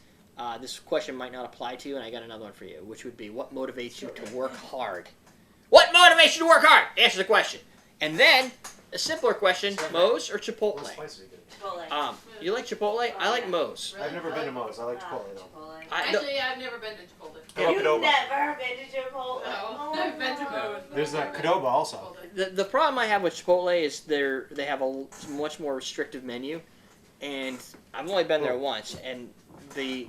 this question might not apply to you, and I got another one for you, which would be, what motivates you to work hard? What motivates you to work hard? Answer the question. And then, a simpler question, Moe's or What's Chipotle? spicy good? Chipotle. You like Chipotle? I like Moe's. I've never been to Moe's. I like Ah, Chipotle though. Chipotle. Actually, I've never been to Chipotle. How about You've Qdoba? never been to Chipotle? No, Oh I've been to no. Moe's. There's a Qdoba also. The problem I have with Chipotle is they have a much more restrictive menu, and I've only been there once, and the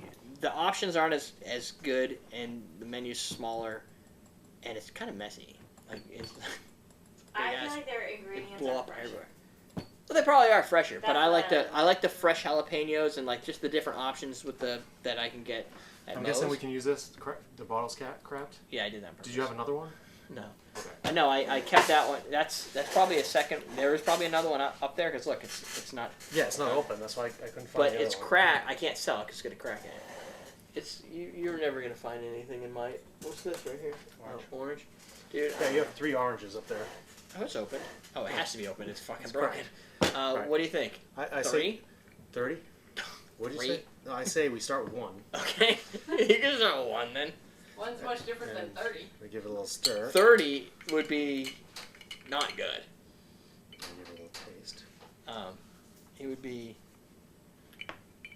options aren't as good, and the menu's smaller, and it's kind of messy. Like I guys, feel like their they ingredients blow are up fresher. everywhere. Well, they probably are fresher, but That's I like what I like the fresh jalapenos and like just the different options with that I can get at I'm Moe's. guessing we can use this. The bottle's cracked. Yeah, I did that. On Did you have another one? No. Okay. No, I kept that one. That's probably a second. There is probably another one up there because look, it's not. Yeah, it's not open. That's why I couldn't find But the it's other one. cracked. I can't sell it because it's got a crack in it. It's you're never gonna find anything in my. What's this right here? Orange. Oh, orange. Dude. Yeah, you have 3 oranges up there. Oh, it's open. Oh, it has to be open. It's fucking It's broken. Right. What do you think? I say 3? 30. What did you 3? say? No, I say we start with 1. Okay. You can start with 1 then. One's much different than 30. We give it a little stir. 30 would be not good. And give it a little taste. It would be.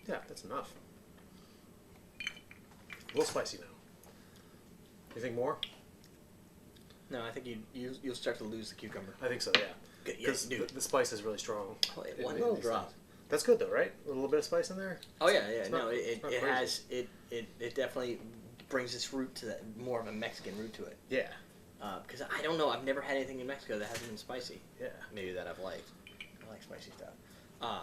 Yeah, that's enough. A little spicy now. You think more? No, I think you'll start to lose the cucumber. I think so. Yeah. Good. Because the spice is really strong. One It little makes drop. sense. That's good though, right? A little bit of spice in there. Oh yeah, It's no, not- it it's not it crazy. has it definitely brings this root to that more of a Mexican root to it. Yeah. Because I don't know, I've never had anything in Mexico that hasn't been spicy. Yeah. Maybe that I've liked. I like spicy stuff.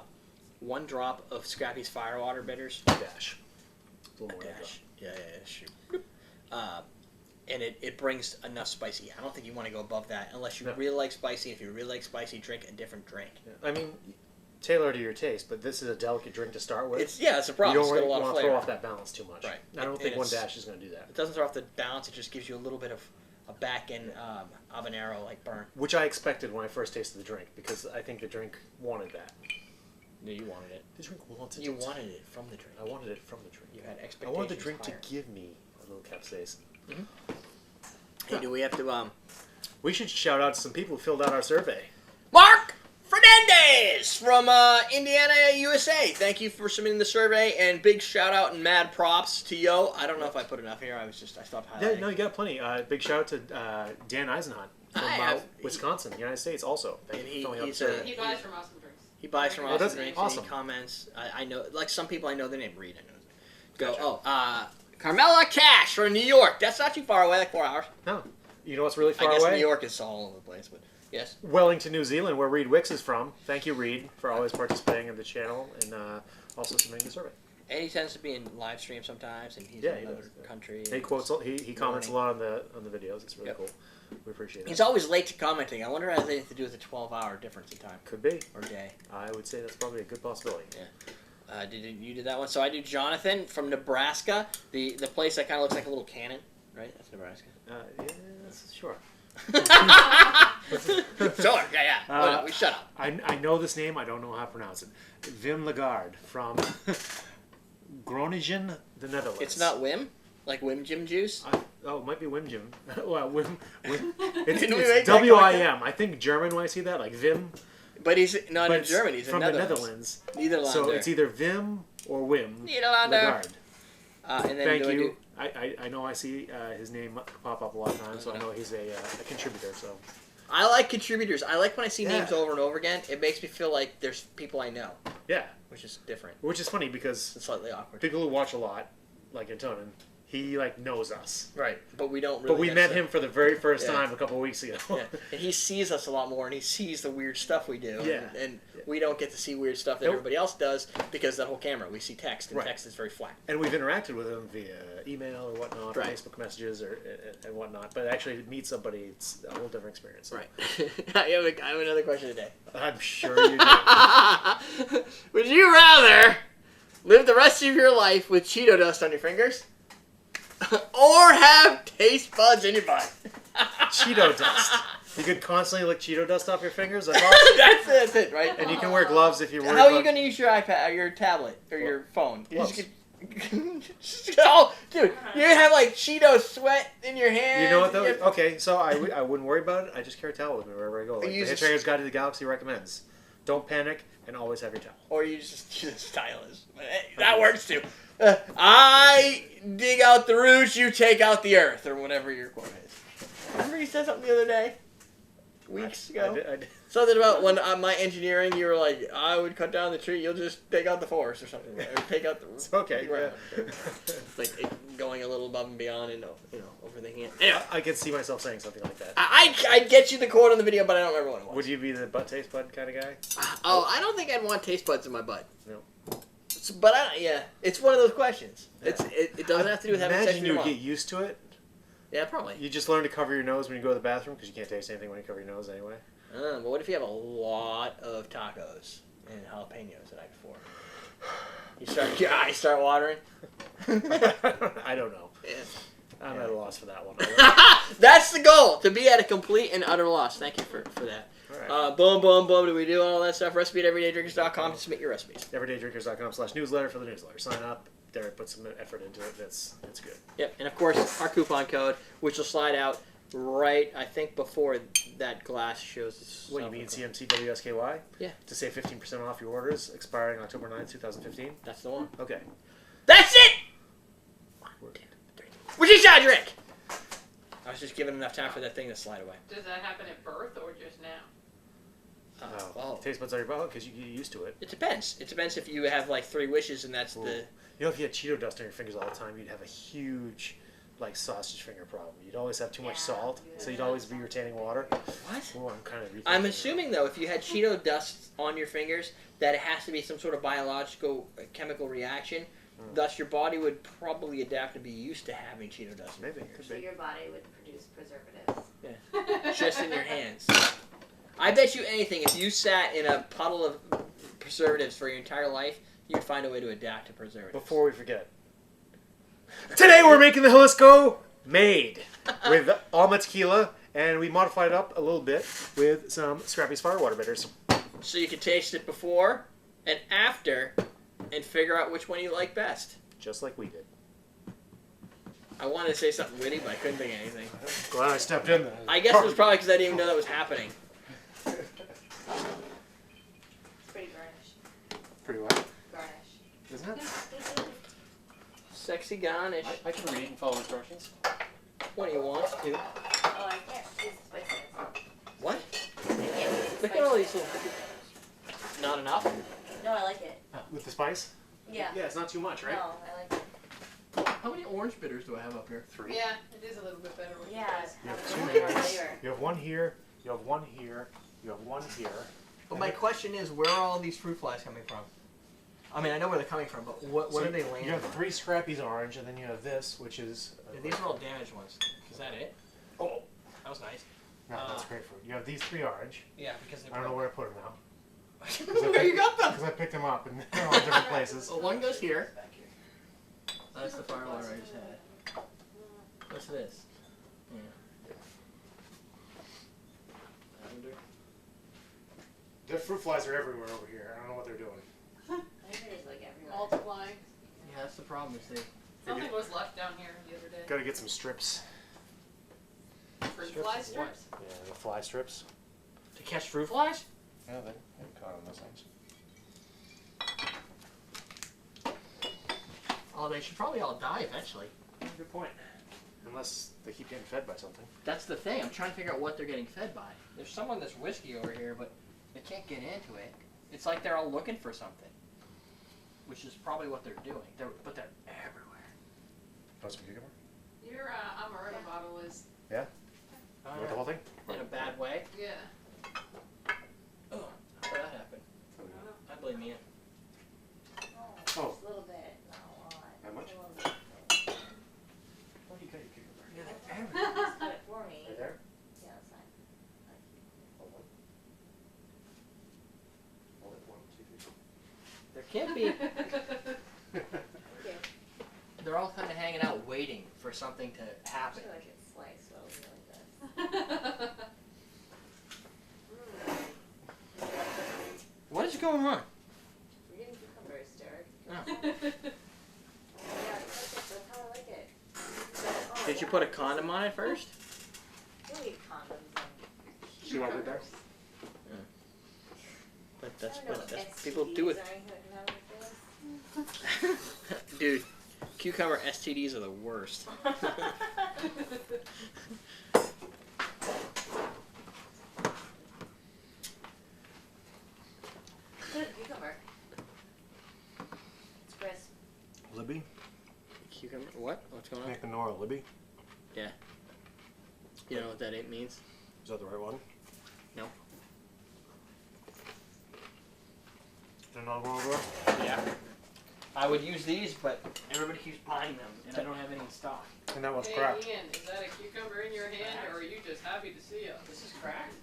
1 drop of Scrappy's Firewater bitters. Dash. A A little more than a dash. Yeah, shoot. And it brings enough spicy. I don't think you want to go above that unless you No. really like spicy. If you really like spicy, drink a different drink. drop. Yeah. I mean, tailored to your taste, but this is a delicate drink to start with. It's a problem. You It's don't got a lot want of to flavor. throw off that balance too much. Right. I don't And think 1 it's- dash is going to do that. It doesn't throw off the balance. It just gives you a little bit of a back end habanero like burn. Which I expected when I first tasted the drink because I think the drink wanted that. No, you wanted it. The drink wanted You it. wanted it from the drink. I wanted it from the drink. You had I expectations. wanted the drink higher. to give me a little capsaicin. Hey, do we have to We should shout out to some people who filled out our survey. Mark Fernandez from Indiana, USA. Thank you for submitting the survey, and big shout out and mad props to Yo. I don't know if I put enough here. I stopped highlighting. Yeah, no, you got plenty. Big shout out to Dan Eisenhunt from I have- Wisconsin, United States. Also, thank And you for filling out the he's survey. He buys from Awesome Drinks. He buys from Oh, Austin that's Drinks, awesome. and he comments. I know, like some people I know their name. Reed, I know. Go. Gotcha. Oh, Carmela Cash from New York. That's not too far away, like 4 hours. No, you know what's really far I guess away? New York is all over the place, but yes. Wellington, New Zealand, where Reed Wicks is from. Thank you, Reed, for always participating in the channel and also submitting the survey. And he tends to be in live stream sometimes, and he's Yeah, in he another does, yeah. country. He quotes. He comments a lot on the videos. It's really Yep. cool. We appreciate it. He's always late to commenting. I wonder if it has anything to do with the 12-hour difference in time Could be. or day. I would say that's probably a good possibility. You did that one. So I do Jonathan from Nebraska, the place that kind of looks like a little cannon, right? That's Nebraska. Yeah, that's sure. Sure, yeah. We shut up. I know this name. I don't know how to pronounce it. Wim Lagarde from Groningen, the Netherlands. It's not Wim, like Wim Jim Juice. It might be Wim Jim. Well, Wim. It's, Didn't we make it's that W-I-M. I think German when I see that, like Wim. But he's not but in it's Germany. He's from in the Netherlands. Netherlands. So it's either Wim or Wim Nederlander. Lagarde. And then Thank do I you. do- I know I see his name pop up a lot of times, so I know he's a contributor. So I like contributors. I like when I see Yeah. names over and over again. It makes me feel like there's people I know, yeah, which is different. which is funny because It's slightly awkward. people who watch a lot, like Antonin, he knows us. Right, but we don't really. But we met necessarily- him for the very first Yeah. time a couple of weeks ago. Yeah. And he sees us a lot more, and he sees the weird stuff we do. Yeah. And we don't get to see weird stuff that Nope. everybody else does because that whole camera. We see text, and Right. text is very flat. And we've interacted with him via email or whatnot, or Right. Facebook messages or and whatnot. But actually, to meet somebody, it's a whole different experience. So Right. I have another question today. I'm sure you do. Would you rather live the rest of your life with Cheeto dust on your fingers, or have taste buds in your butt? Cheeto dust. You could constantly lick Cheeto dust off your fingers. That's awesome. That's it, right? And you can wear gloves if you're worried How are you about- going to use your iPad or your tablet or your phone? You Gloves. just oh, dude, you're gonna have like Cheeto sweat in your hands. You know what though? Your- Okay, so I wouldn't worry about it. I just carry a towel with me wherever I go. Like the use a Hitchhiker's Guide to the Galaxy recommends. Don't panic and always have your towel. Or you just use a stylus. That works too. I dig out the roots, you take out the earth, or whatever your quote is. Remember you said something the other day? Weeks ago? I did. Something about when my engineering, you were like, I would cut down the tree, you'll just take out the forest or something. Or take out the It's okay. ground. Yeah. Like going a little above and beyond and over the hand. Anyway, I could see myself saying something like that. I'd get you the quote on the video, but I don't remember what it was. Would you be the butt taste bud kind of guy? Oh, I don't think I'd want taste buds in my butt. No. But it's one of those questions. It doesn't have to do with having sex Imagine with you your would mom. get used to it. Yeah, probably. You just learn to cover your nose when you go to the bathroom because you can't taste anything when you cover your nose anyway. But what if you have a lot of tacos and jalapenos the night before? Your eyes start watering. I don't know. Yeah. I'm at a loss for that one. That's the goal, to be at a complete and utter loss. Thank you for that. All right. Boom, boom, boom. Do we do all that stuff? Recipe at everydaydrinkers.com to submit your recipes. Everydaydrinkers.com/newsletter for the newsletter. Sign up. Derrick put some effort into it. It's good. Yep, and of course, our coupon code, which will slide out right, I think, before that glass shows its What, you mean CMC WSKY? Yeah. To save 15% off your orders, expiring October 9th, 2015? That's the one. Okay. That's it! 1, 2, 3. Which is your drink? I was just giving enough time for that thing to slide away. Does that happen at birth or just now? Taste buds on your mouth because you get used to it. It depends. It depends if you have like 3 wishes and that's the... You know, if you had Cheeto dust on your fingers all the time, you'd have a huge, like, sausage finger problem. You'd always have too much salt, so you'd always be retaining water. What? Oh, I'm kind of. I'm assuming, though, if you had Cheeto dust on your fingers, that it has to be some sort of biological, chemical reaction. Thus, your body would probably adapt to be used to having Cheeto dust in your Maybe. fingers. So your body would produce preservatives. Just in your hands. I bet you anything, if you sat in a puddle of preservatives for your entire life, you'd find a way to adapt to preservatives. Before we forget, today we're making the Jalisco Made with almond tequila, and we modified it up a little bit with some Scrappy's Firewater bitters. So you can taste it before and after and figure out which one you like best. Just like we did. I wanted to say something witty, but I couldn't think of anything. Glad I stepped in there. I guess it was probably because I didn't even know that was happening. It's pretty garnish. Pretty well. Garnish. Isn't it? Sexy garnish. I can read and follow instructions. What do you want? Oh, I can't use the spices. What? I can't use the Look at all these spices. little... Not enough? No, I like it. With the spice? Yeah. Yeah, it's not too much, right? No, I like it. How many orange bitters do I have up here? 3. Yeah, it is a little bit better with Yeah. guys. You have Have 2 more here. flavor. You have 1 here. You have 1 here. You have 1 here. But my question is, where are all these fruit flies coming from? I mean, I know where they're coming from, but what So are they landing You have on? 3 Scrappy's orange, and then you have this, which is. These are all damaged ones. Is that it? Oh, That was nice. no, that's grapefruit. You have these 3 orange. Yeah, because they I don't know where to put them now. Where you got them? Because I picked them up and they're all different places. Well, one goes here. That's the firewater I just had. What's this? Yeah. Lavender. The fruit flies are everywhere over here. I don't know what they're doing. Everybody's like everywhere. Multiplying. Yeah, that's the problem. Is they Something was left down here the other day. Gotta get some strips. Fruit fly strips? Yeah, the fly strips. to catch fruit flies? Yeah, they caught on those things. Oh, they should probably all die eventually. Good point. Unless they keep getting fed by something. That's the thing. I'm trying to figure out what they're getting fed by. There's someone that's whiskey over here, but they can't get into it. It's like they're all looking for something, which is probably what they're doing. But they're everywhere. Want some cucumber? Your Amaretto bottle is, You want the whole thing? In a bad way. yeah. Oh, how did that happen? I blame you. Oh. Just a little bit, not a lot. How much? Just a little bit. Where do you got your cucumber? Yeah, they're everywhere. Just cut it for me. Right there? Yeah, that's fine. Hold on. Hold it. 1, 2, 3. There can't be. Okay. They're all kind of hanging out waiting for something to I happen. feel like it's sliced well, really good. going on? We're getting cucumbers, Derek. Oh. Yeah, that's how I like it. Oh, Did you yeah. put a condom on it first? You don't need condoms and See what I did there? But I don't know what that's people do STDs it. or anything like that. Dude, cucumber STDs are the worst. Good cucumber. It's crisp. Libby? Cucumber? What? What's going on? Make the Nora Libby? You know what that means? Is that the right one? No. Is there another one over there? Yeah. I would use these, but everybody keeps buying them, and I don't have any in stock. And that one's Hey cracked. Ian, is that a cucumber in your hand, or are you just happy to see us? This is cracked.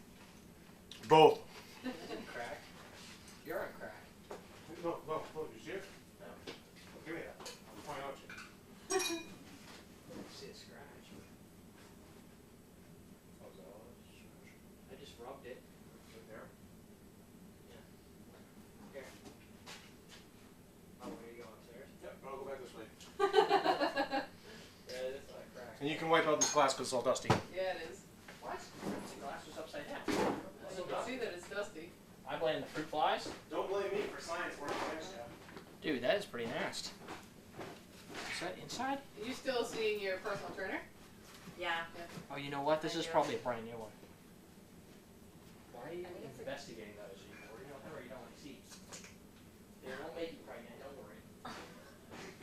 Both. Cracked. You're on crack. No, you see it? No. Give me that. I'm pointing out to you. See a scratch. I just rubbed it. Right there. Here. Oh, where you go upstairs? Yep, I'll go back this way. Yeah, that's not a crack. And you can wipe out this glass because it's all dusty. Yeah, it is. What? The glass was upside down. You can see that it's dusty. I blame the fruit flies. Don't blame me for science working against you. Dude, that is pretty nasty. Is that inside? Are you still seeing your personal trainer? Yeah. Oh, you know what? This is probably a brand new one. Why are you investigating those? Are you worried about them or you don't want to see? They won't make you pregnant,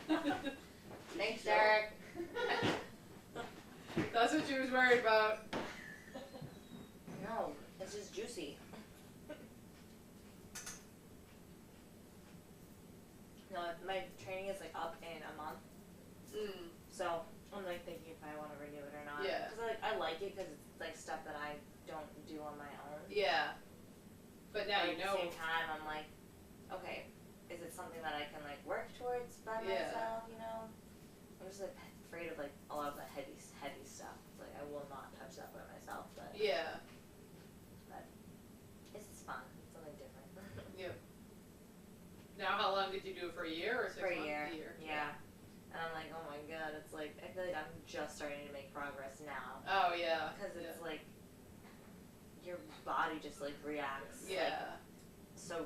don't worry. Thanks, Derek. That's what she was worried about. No, it's just juicy. No, my training is like up in a month, so I'm like thinking if I want to renew it or not. Yeah. Because I like it because it's like stuff that I don't do on my own. Yeah. But now But you at know. the same time, I'm like, okay, is it something that I can like work towards by Yeah. myself? You know, I'm just like afraid of like a lot of the heavy stuff. Like I will not touch that by myself, but Yeah. it's fun. It's something different. Yep. Now, how long did you do it for? A year or 6 For a months? year. Yeah. And I'm like, oh my god, it's like I feel like I'm just starting to make progress now Oh yeah. because it's like your body just like reacts. Like, Yeah. so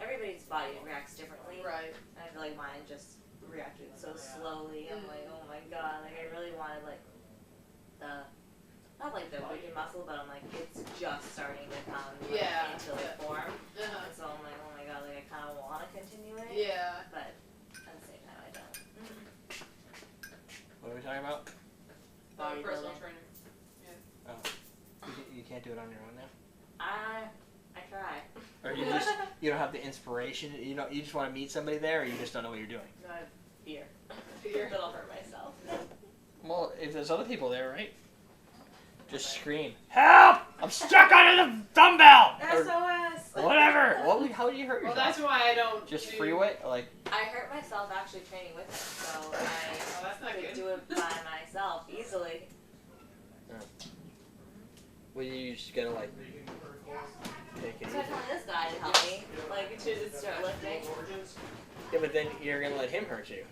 everybody's body reacts differently. Right. And I feel like mine just reacted so slowly. I'm like, oh my god, like I really wanted like the, not like the wicked muscle, but I'm like, it's just starting to come like, Yeah. into like form. Uh-huh. And so I'm like, oh my god, like I kind of want to continue it. Yeah. But at the same time, I don't. What are we talking about? Personal Bodybuilding. trainer. You can't do it on your own now. I try. Or you don't have the inspiration. You just want to meet somebody there, or you just don't know what you're doing. No, I have fear. Fear. That I'll hurt myself. Well, if there's other people there, right? Just scream, "Help! I'm stuck under the dumbbell!" Or SOS! whatever. How would you hurt Well, yourself? that's why I don't. Just do, freeway, like. I hurt myself actually training with him, so Oh, that's not I could good. do it by myself easily. Well, you just gotta like take it So I easy. told this guy to help me, like to just start lifting. Yeah, but then you're gonna let him hurt you.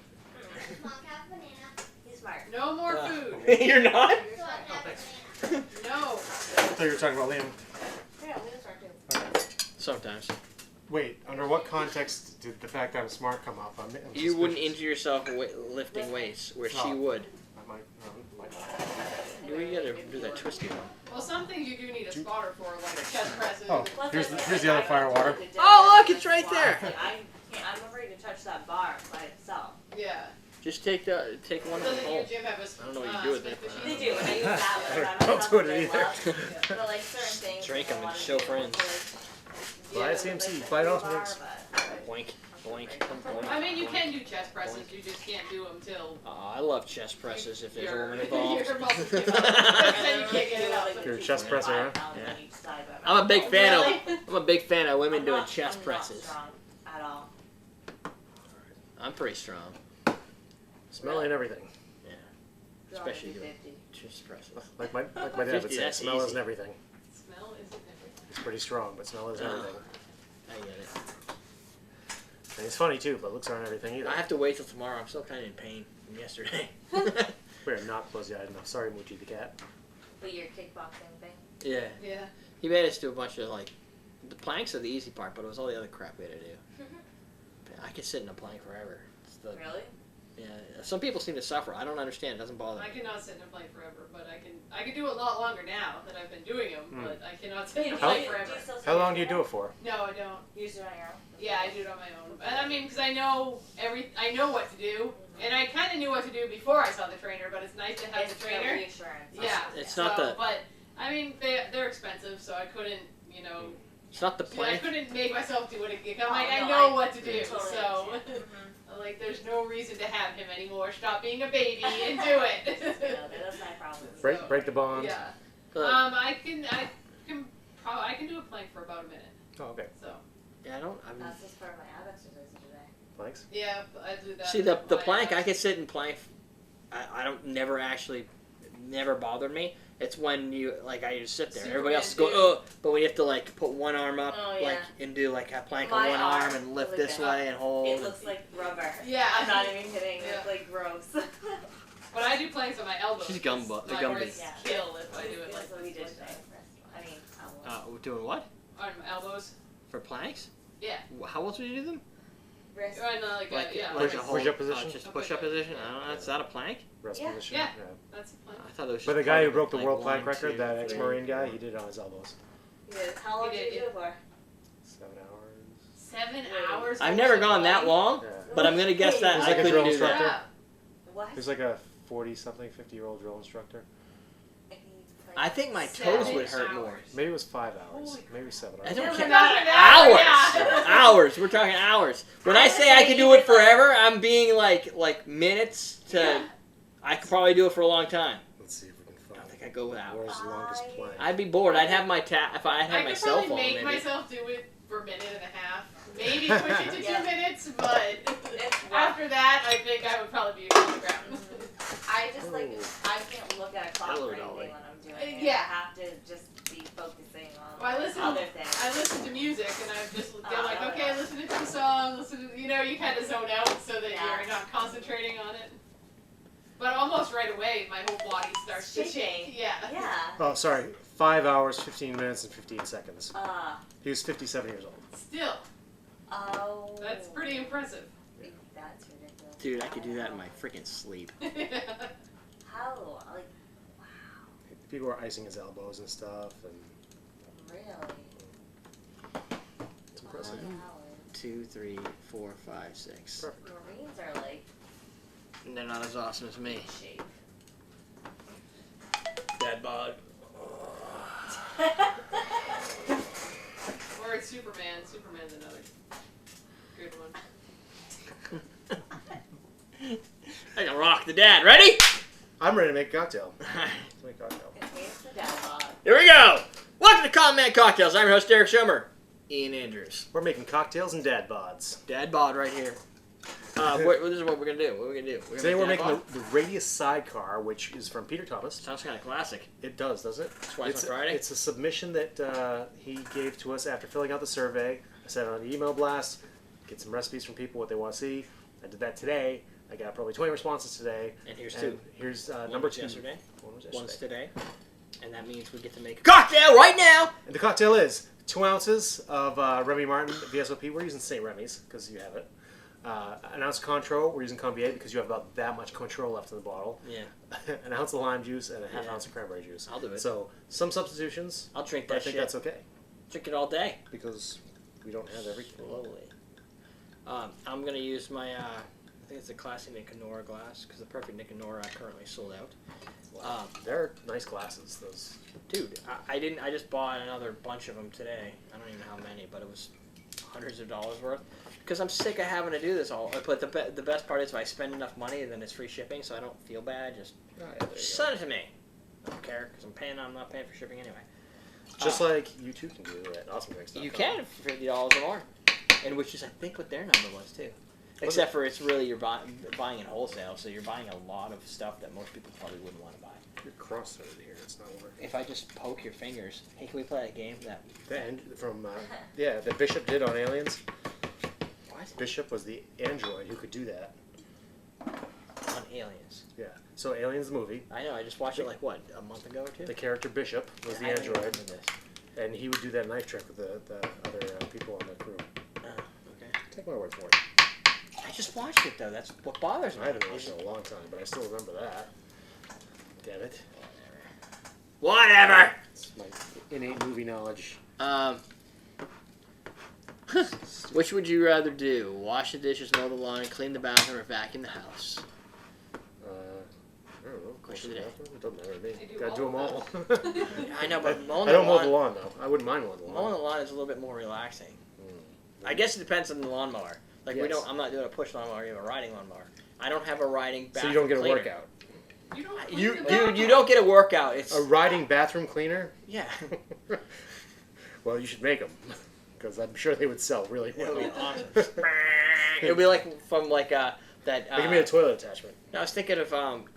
He's smart. No more food. You're not. No. I thought you were talking about Liam. Yeah, we can start too. Sometimes. Wait, under what context did the fact that I'm smart come up? I'm You wouldn't suspicious. injure yourself lifting weights, where she No. would. I might not. You gotta do that twisty one. Well, some things you do need a spotter for, like chest presses. Oh, Plus, here's like, the other I fire don't water. do the Oh, look, deadlift it's right squats. there. Like, I'm afraid to touch that bar by itself. Yeah. Just take one from Doesn't your home. gym have a I don't know what you do with Smith it. They machine? do, and I use that one. but Don't I'm do not it very either. well. But like certain things. Drink I 'em and wanna show do, friends. Buy a Yeah. CMC. Buy it off bar, Wix. but- Boink, boink, boink. I mean, you can do chest presses. You just can't do them till I love chest presses if there's a your woman involved. your muscles give out. Then you can't get it out. You're a chest presser, huh? Yeah. Yeah. I'm a big fan of. Really? I'm a big fan of women I'm doing not- chest I'm presses. Not strong at all. I'm pretty strong. Smell and everything. Especially Strong doing 50. chest presses. Like my dad would 50, say, that's smell easy. isn't everything. Smell isn't everything. It's pretty strong, but smell is everything. I get it. And he's funny too, but looks aren't everything either. I have to wait till tomorrow. I'm still kind of in pain from yesterday. We're not closey-eyed enough. Sorry, Moochie the cat. But your kickboxing thing. Yeah. Yeah. He made us do a bunch of, like, the planks are the easy part, but it was all the other crap we had to do. I could sit in a plank forever. It's the, Really? yeah. Some people seem to suffer. I don't understand. It doesn't bother me. I cannot sit in a plank forever, but I can do it a lot longer now that I've been doing them. Hmm. But I cannot sit in a How- plank forever. How long do you do it for? No, I don't. You just do it on your own? Yeah, I do it on my own. And I mean, because I know what to do, and I kind of knew what to do before I saw the trainer. But it's nice to have It's the trainer. reassurance. Yeah. It's not the- But I mean, they're expensive, so I couldn't, you know. It's not the I plank. couldn't make myself do it again. I'm Oh, like, I no, know I what to do, totally so understand. I'm like, there's no reason to have him anymore. Stop being a baby and do No, it. that's my problem. Break the bond. Yeah. But, I can do a plank for about a minute. Oh, okay. So yeah, I don't. That's just part of my ab exercises today. Thanks. yeah, I do that. See, the with my plank, I abs. could sit in plank. I don't never bothered me. It's when you, like, I just sit there. Everybody else is Superman going, oh, but when you have to, like, put one arm up, Oh, like, yeah. and do, like, a plank My on one arm arm and lift was this like way and hold. It looks like rubber. Yeah. I'm not even kidding. Yeah. It's like gross. But I do planks on my elbows. She's gumbo- My Gumby. wrists kill if I do it That's like what we did like today. that. I mean, We're doing what? On my elbows. For planks? Yeah. How else would you do them? wrist. Or in like, Like, yeah. like push- a like- hold, push-up position? just a push-up position? I don't know. Is that a plank? Rest Yeah. position. Yeah. That's a plank. I thought it was just But the part guy who of it, broke the like, world plank 1, record, 2, that 3, ex-Marine guy, 4. he did it on his elbows. Yes. How long You did you did do it for? 7 hours. 7 Wait. hours. I've never gone that long, Yeah. but I'm gonna guess that He's I like a couldn't drill do instructor. that. Yeah. What? He's like a 40-something, 50-year-old drill instructor. I think my toes 7 would hurt more. hours. Maybe it was 5 hours. Holy Maybe 7 I hours. don't Yeah, care. we're talking Hours, yeah. hours. We're talking hours. When I say I can do it forever, I'm being like minutes to. Yeah. I could probably do it for a long time. Let's see if we can I find think I'd go with the hours. world's longest I- plank. I'd be bored. I'd have my if I had I my could cell probably phone. make Maybe. myself do it for a minute and a half. Maybe push it to Yeah. 2 minutes, but It's rough. after that, I think I would probably be on the ground. I just like I can't look at a clock Hello, or anything Dolly. when I'm doing it. Yeah. I have to just be focusing on Well, I listen- other things. I listen to music and I'm just Oh, like, okay, yeah. listen to the song, listen to, you kind of zone out so that Yeah. you're not concentrating on it. But almost right away, my whole body starts to Shaking. shake. Yeah. Yeah. Oh, sorry. 5 hours, 15 minutes, and 15 seconds. He was 57 years old. Still, Oh. that's pretty impressive. That's ridiculous. Dude, I could do that in my freaking sleep. How? Like, wow. People were icing his elbows and stuff, and Really? it's impressive. Wow. 2, 3, 4, 5, 6. Perfect. Marines are like And they're not as awesome as me. shape. Dead bod. Or it's Superman. Superman's another good one. I can rock the dad. Ready? I'm ready to make a cocktail. Let's make a cocktail. It tastes the dad bod. Here we go. Welcome to Common Man Cocktails. I'm your host, Derrick Schommer. Ian Andrews. We're making cocktails and dad bods. Dad bod right here. This is what we're going to do. What are we going to do? Today we're dad making bod? the Radius Sidecar, which is from Peter Thomas. Sounds kind of classic. It does, doesn't it? Twice It's on Friday. It's a submission that he gave to us after filling out the survey. I sent it on an email blast, get some recipes from people, what they want to see. I did that today. I got probably 20 responses today. And here's And two. here's One number was 2. yesterday. One was One's yesterday. today. And that means we get to make a cocktail right now. And the cocktail is 2 ounces of Remy Martin VSOP. We're using St. Remy's because you have it. An ounce of Cointreau. We're using Convier because you have about that much Cointreau left in the bottle. Yeah. An ounce of lime juice and a half Yeah. ounce of cranberry juice. I'll do it. So some substitutions, I'll drink but I that think shit. that's okay Drink it all day. because we don't have everything. Slowly. I'm going to use my, I think it's a classy Nicanora glass because the perfect Nicanora currently sold out. They're nice glasses. Those. Dude, I just bought another bunch of them today. I don't even know how many, but it was hundreds of dollars worth. Because I'm sick of having to do this all. But the best part is if I spend enough money, then it's free shipping, so I don't feel bad. Just Oh, yeah, there you go. send it to me. I don't care because I'm not paying for shipping anyway. Just like you two can do at AwesomeDrinks.com. You can for $50 or more, and which is I think what their number was too. Except for it's really you're buying in wholesale, so you're buying a lot of stuff that most people probably wouldn't want to buy. You're cross-threaded here. It's not working. If I just poke your fingers, hey, can we play that game? The Bishop did on Aliens. What? Bishop was the android who could do that. On Aliens. Yeah. So Aliens the movie. I know. I just watched it like what, a month ago or two. The character Bishop was the I don't android, remember this. and he would do that knife trick with the other people on the crew. Oh, okay. Take my word for it. I just watched it though. That's what bothers me. I haven't watched it in a long time, but I still remember that. Damn it. Whatever. It's my innate movie knowledge. Which would you rather do? Wash the dishes, mow the lawn, clean the bathroom, or vacuum the house? I don't know. Question of the day. It doesn't matter to me. They do Gotta do them all. I know, but mowing I the don't mow the lawn, lawn though. I wouldn't mind mowing the lawn. mowing the lawn is a little bit more relaxing. Mm. I guess it depends on the lawnmower. Like we Yes. don't. I'm not doing a push lawnmower. You have a riding lawnmower. I don't have a riding So bathroom you don't get a cleaner. workout. You don't clean You the dude, bathroom? you don't get a workout. It's A riding bathroom cleaner? yeah. Well, you should make them, because I'm sure they would sell really well. It'll be awesome. It'll be like from like that. They give me a toilet attachment. I was thinking of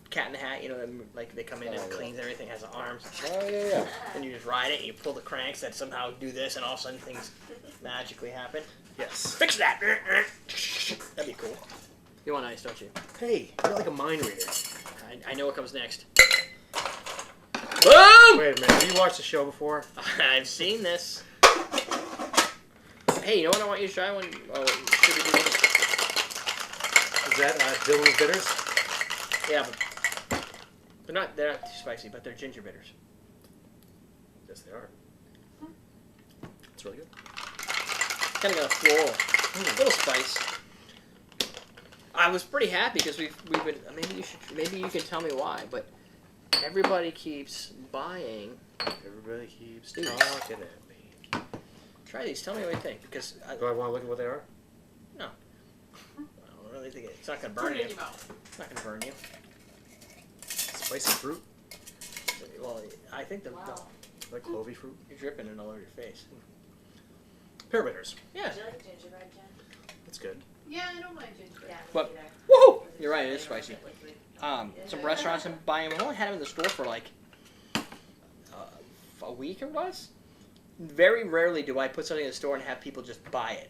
Cat in the Hat. You know, like they come in and Oh, yeah. cleans everything, has the arms, Oh yeah. and you just ride it. And you pull the cranks that somehow do this, and all of a sudden things magically happen. Yes. Fix that. That'd be cool. You want ice, don't you? Hey, you're like a mind reader. I know what comes next. Boom! Wait a minute. Have you watched the show before? I've seen this. Hey, you know what I want you to try when? Oh, should we do this? Is that Dylan's Bitters? Yeah, but they're not too spicy, but they're ginger bitters. Yes, they are. It's really good. Kind of got a floral, a little spice. I was pretty happy because we've been. Maybe you can tell me why, but everybody keeps buying. Everybody keeps These. talking at me. Try these. Tell me what you think because I Do I want to look at what they are? don't really think it's not gonna Put burn it you. in your mouth. It's not gonna burn you. Spicy fruit, Well, I think Wow. like clovey fruit. you're dripping it all over your face. Pear bitters. Yeah. Do you like gingerbread, Jen? That's good. Yeah, I don't mind gingerbread. Yeah, me But- neither. Woohoo! You're right. It is spicy. Liquid. Some restaurants I'm buying. I've only had them in the store for like a week or less. Very rarely do I put something in the store and have people just buy it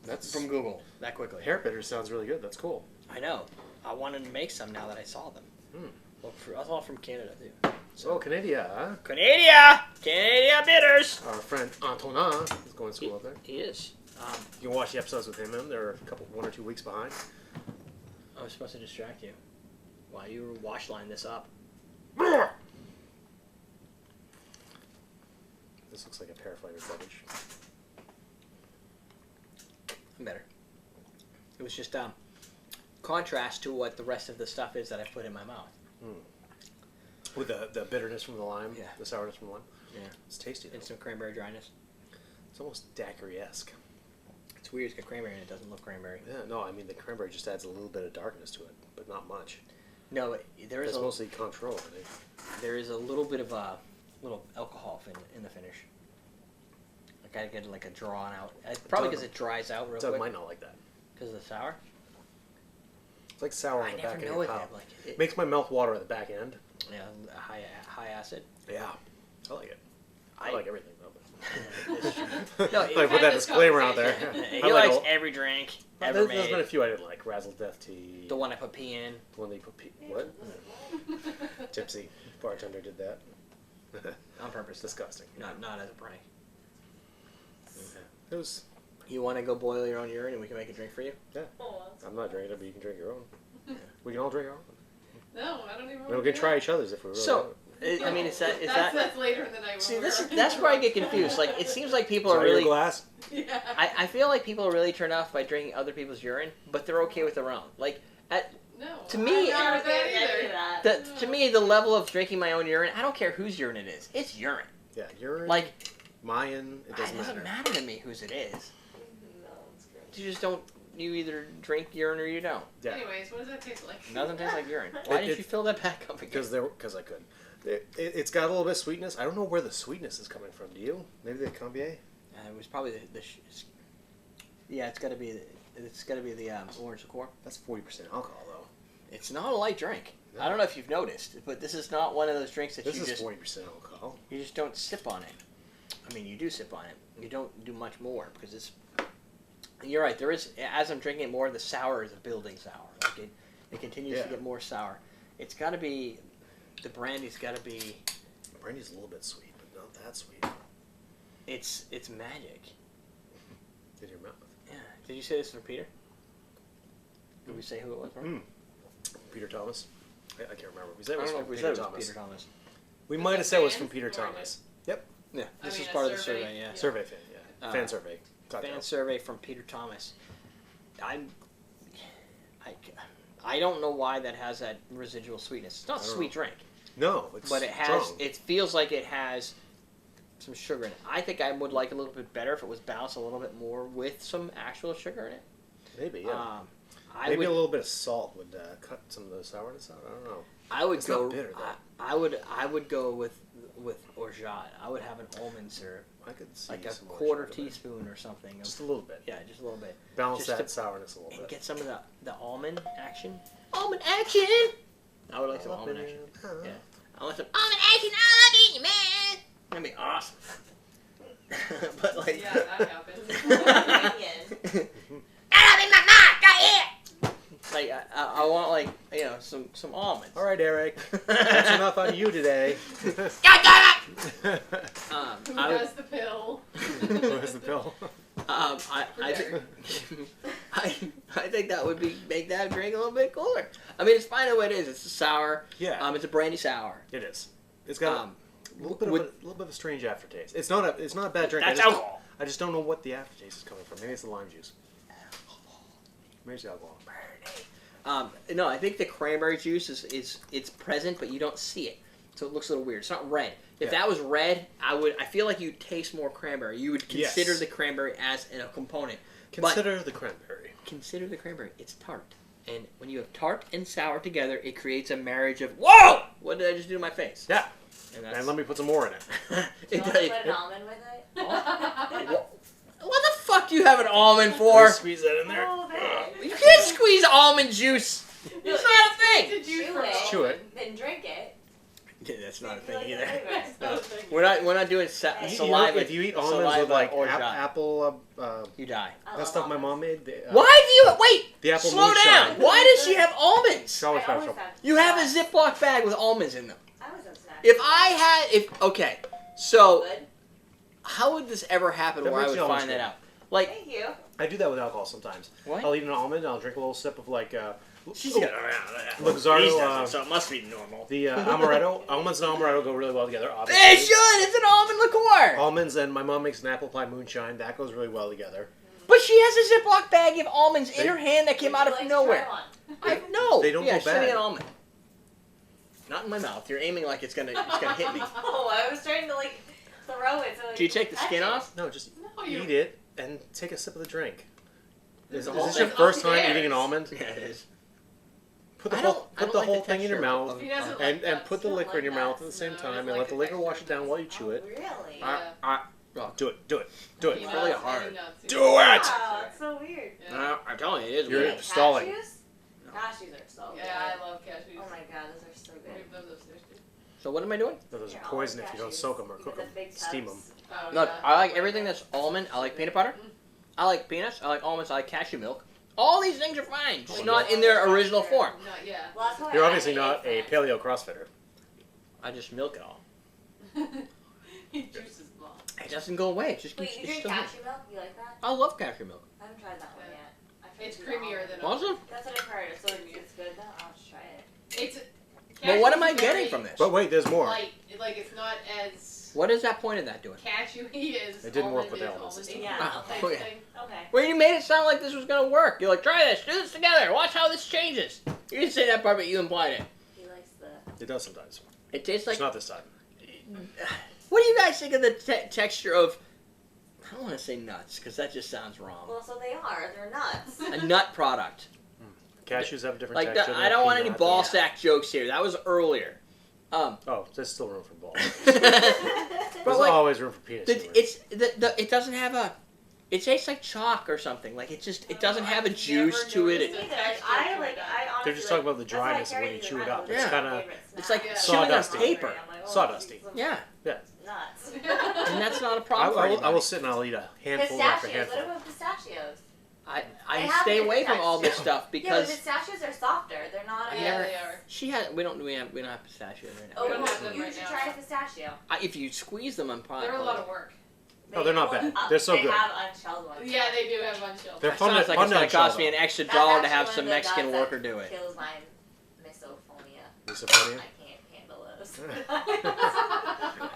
That's from Google that quickly. pear bitters sounds really good. That's cool. I know. I wanted to make some now that I saw them. Hmm. Well, that's all from Canada too. So Canada, huh? Canada bitters. Our friend Antonin is going to school up there. He is. You can watch the episodes with him. They're one or two weeks behind. I was supposed to distract you while you were wash lining this up. This looks like a pear flavored beverage. I'm better. It was just contrast to what the rest of the stuff is that I put in my mouth. With the bitterness from the lime, Yeah. the sourness from the lime. Yeah. It's tasty. Though. And some cranberry dryness. It's almost daiquiri-esque. It's weird. It's got cranberry and it doesn't look cranberry. Yeah, no, I mean the cranberry just adds a little bit of darkness to it, but not much. No, there is It's a mostly Cointreau, I think. there is a little bit of a little alcohol in the finish. I gotta get like a drawn out. Probably because it dries out real Doug quick. might not like that. Because of the sour. It's like sour on I the never back end know of with your that. palate. Like it, Makes my mouth water at the back end. yeah, high acid. Yeah, I like it. I like everything though. It's true. But No, I put that disclaimer out there. He I like likes all- every drink ever There's made. been a few I didn't like. Razzle Death Tea. The one I put pee in. The one they put what? Tipsy bartender did that. On purpose. Disgusting. Not as a prank. It was. You want to go boil your own urine and we can make a drink for you? Oh, that's I'm not drinking it, but you can drink your own. We can all drink our own. No, I don't even And we want can to try each other's if we really So, want. I mean, is that That's later in the night. See, when that's where I get confused. Like, it seems like people are Sorry, your really. glass. Yeah. I feel like people are really turned off by drinking other people's urine, but they're okay with their own. Like, No. To me, I'm not with that I do either. that. to me, the level of drinking my own urine, I don't care whose urine it is. It's urine. Yeah, urine. Like, Mayan. It doesn't it doesn't matter. matter to me whose it is. No, it's great. You just don't. You either drink urine or you don't. Yeah. Anyways, what does that taste like? It doesn't taste like urine. Why didn't you fill that back up again? Because I could. It's got a little bit of sweetness. I don't know where the sweetness is coming from. Do you? Maybe the Cambier? It was probably the yeah, it's got to be It's got to be the orange liqueur. That's 40% alcohol, though. It's not a light drink. I don't know if you've noticed, but this is not one of those drinks that This you is just 40% alcohol. you just don't sip on it. I mean, you do sip on it. You don't do much more because it's. You're right. There is, as I'm drinking it more, the sour is a building sour. Like it continues to get more sour. It's got to be, the brandy's got to be. Brandy's a little bit sweet, but not that sweet. It's magic. In your mouth. Yeah. Did you say this for Peter? Did we say who it was from? Peter Thomas. I can't remember. We said I it don't was know from if we Peter said it was Thomas. Peter Thomas. We Is might it have said it was fans from Peter or Thomas. Yep. Yeah. I This mean, is a part of the survey. survey. Yeah. Survey fan, yeah. Uh, Fan survey. Cocktail. Fan survey from Peter Thomas. I don't know why that has that residual sweetness. It's not a sweet drink, No, it's but it has. strong. It feels like it has some sugar in it. I think I would like a little bit better if it was balanced a little bit more with some actual sugar in it. Maybe, yeah. I Maybe would. a little bit of salt would cut some of the sourness out. I don't know. I would It's go. not bitter, though. I would go with orgeat. I would have an almond syrup, I could see like a some more quarter sugar there. teaspoon or something. Just a little bit. Yeah, just a little bit. Balance Just that to- sourness a little And bit. get some of the almond action. Almond action! I would like some almond action. Yeah. I want some almond action all in you, man! That'd be awesome. But like... Yeah, that happens. Onion. Get up in my mouth, right here! Like, I want like, you know, some almonds. All right, Eric. That's enough on you today. God damn it! Who I would, has the pill? Where's the pill? I think that would make that drink a little bit cooler. I mean, it's fine the way it is. It's a sour. Yeah. It's a brandy sour. It is. It's got a little bit of a strange aftertaste. It's not a bad drink. That's I just, alcohol. I just don't know what the aftertaste is coming from. Maybe it's the lime juice. Maybe it's the alcohol. No, I think the cranberry juice it's present, but you don't see it, so it looks a little weird. It's not red. If that was red, I feel like you'd taste more cranberry. You would consider the cranberry as a component. Consider the cranberry. Consider the cranberry. It's tart, and when you have tart and sour together, it creates a marriage of whoa! What did I just do to my face? Yeah. And, And let me put some more in it. Do you want to put an almond with it? What the fuck do you have an almond for? Squeeze that in there. Oh, man. You can't squeeze almond juice. It's not a thing. Did you Chew from it. Chew it. Then drink it. Yeah, that's not a You thing like either. the flavor. No. We're not doing saliva. If you eat almonds with like apple, you die. I that love stuff my almonds. mom made. Why do you wait? The apple Slow moonshine. down. Why does she have almonds? It's always I always special. have. You have a Ziploc bag with almonds in them. I always have snacks. If I had, okay, so Good. how would this ever happen That where I makes would you almost find that good. out? Like, Thank you. I do that with alcohol sometimes. What? I'll eat an almond and I'll drink a little sip of like she's oh, got Luxardo, so it must be normal. the amaretto. Almonds and amaretto go really well together, obviously. It should. It's an almond liqueur. Almonds and my mom makes an apple pie moonshine. That goes really well together. But she has a Ziploc bag of almonds in They- her hand that came Would out you of like to nowhere. try one? No. They don't yeah, go send me bad. an almond. Not in my mouth. You're aiming like it's gonna hit me. Oh, I was trying to like throw it. So, like, Do you take the touch skin it. off? No, just No, you. eat it and take a sip of the drink. Is The this whole your thing first time upstairs. eating an almond? Yeah, it is. Put the I whole don't put the like whole thing in your texture mouth of- He doesn't like and nuts. put the Don't liquor in your like mouth at the nuts. same No, he time doesn't and let like the the liquor wash texture. it down while you chew it. Really? Yeah. Do it. Do it. Do it. He It's does really any hard. nuts. He Do doesn't it! like Wow, texture. it's so weird. Yeah. No, I'm telling you, it is You're- weird. Like stalling. Cashews? No. Cashews are so good. Yeah, I love cashews. Oh my god, those are so We good. have those upstairs too. So what am I doing? No, those are They're poison always if you don't cashews. soak them or cook Even them. the big Steam them. tubs. Oh, Look, yeah. I like everything that's almond. I like peanut butter. I like peanuts. I like almonds. I like cashew milk. All these things are fine, just not in their original form. Not yet. Well, that's why You're I obviously hate not a snacks. paleo CrossFitter. I just milk it all. He juices them all. It doesn't go away. It just Wait, keeps. you It's drink still here. cashew milk? You like that? I love cashew milk. I haven't tried that one Yeah. yet. I've tried It's the creamier almond. than Awesome. That's what I've heard. So it's good though? I'll just try it. It's. But what am I cashew's getting very from this? But wait, there's more. Light. Like it's not as What is that point of that doing? cashewy as It didn't work almond with is almonds this almond time. is Yeah. type Oh, yeah. thing. Okay. Well, you made it sound like this was gonna work. You're like, try this, do this together, watch how this changes. You didn't say that part, but you implied it. He likes the. It does sometimes. It tastes like. It's not this time. What do you guys think of the texture of? I don't want to say nuts because that just sounds wrong. Well, so they are. They're nuts. A nut product. Cashews have a different Like texture. I don't want any peanut. ball Yeah. sack jokes here. That was earlier. Oh, there's still room for balls. But There's like, always room for penis. humor. it doesn't have a It tastes like chalk or something. Like it doesn't have a I've juice never to it. noticed Me It- neither. Texture I to honestly. They're just talking about the that's why I dryness carry when you these chew it around. up. It's It's my kinda- favorite it's snack. like Yeah. chewing on Sawdusty. paper. I'm like, oh, Sawdusty. Jesus, Yeah, Yeah. Nuts. and that's not a I problem for will anybody. sit and I'll eat a handful after Pistachios. handful. What about pistachios? I They have stay good away from all this texture. stuff Yeah, but because pistachios are softer. They're not. I've Yeah, never- they are. we don't have pistachios right now. Oh, We don't have them you right should now. try a pistachio. If you squeeze them, I'm probably. They're a lot of work. Oh, they're not bad. They're so they good. have unshelled ones. Yeah, they do have unshelled. They're It fun sounds to- like fun it's to going to cost unshell me an them. extra That's $1 to actually have one some of the Mexican nuts that worker do it. Kills my misophonia. Misophonia? I can't handle those.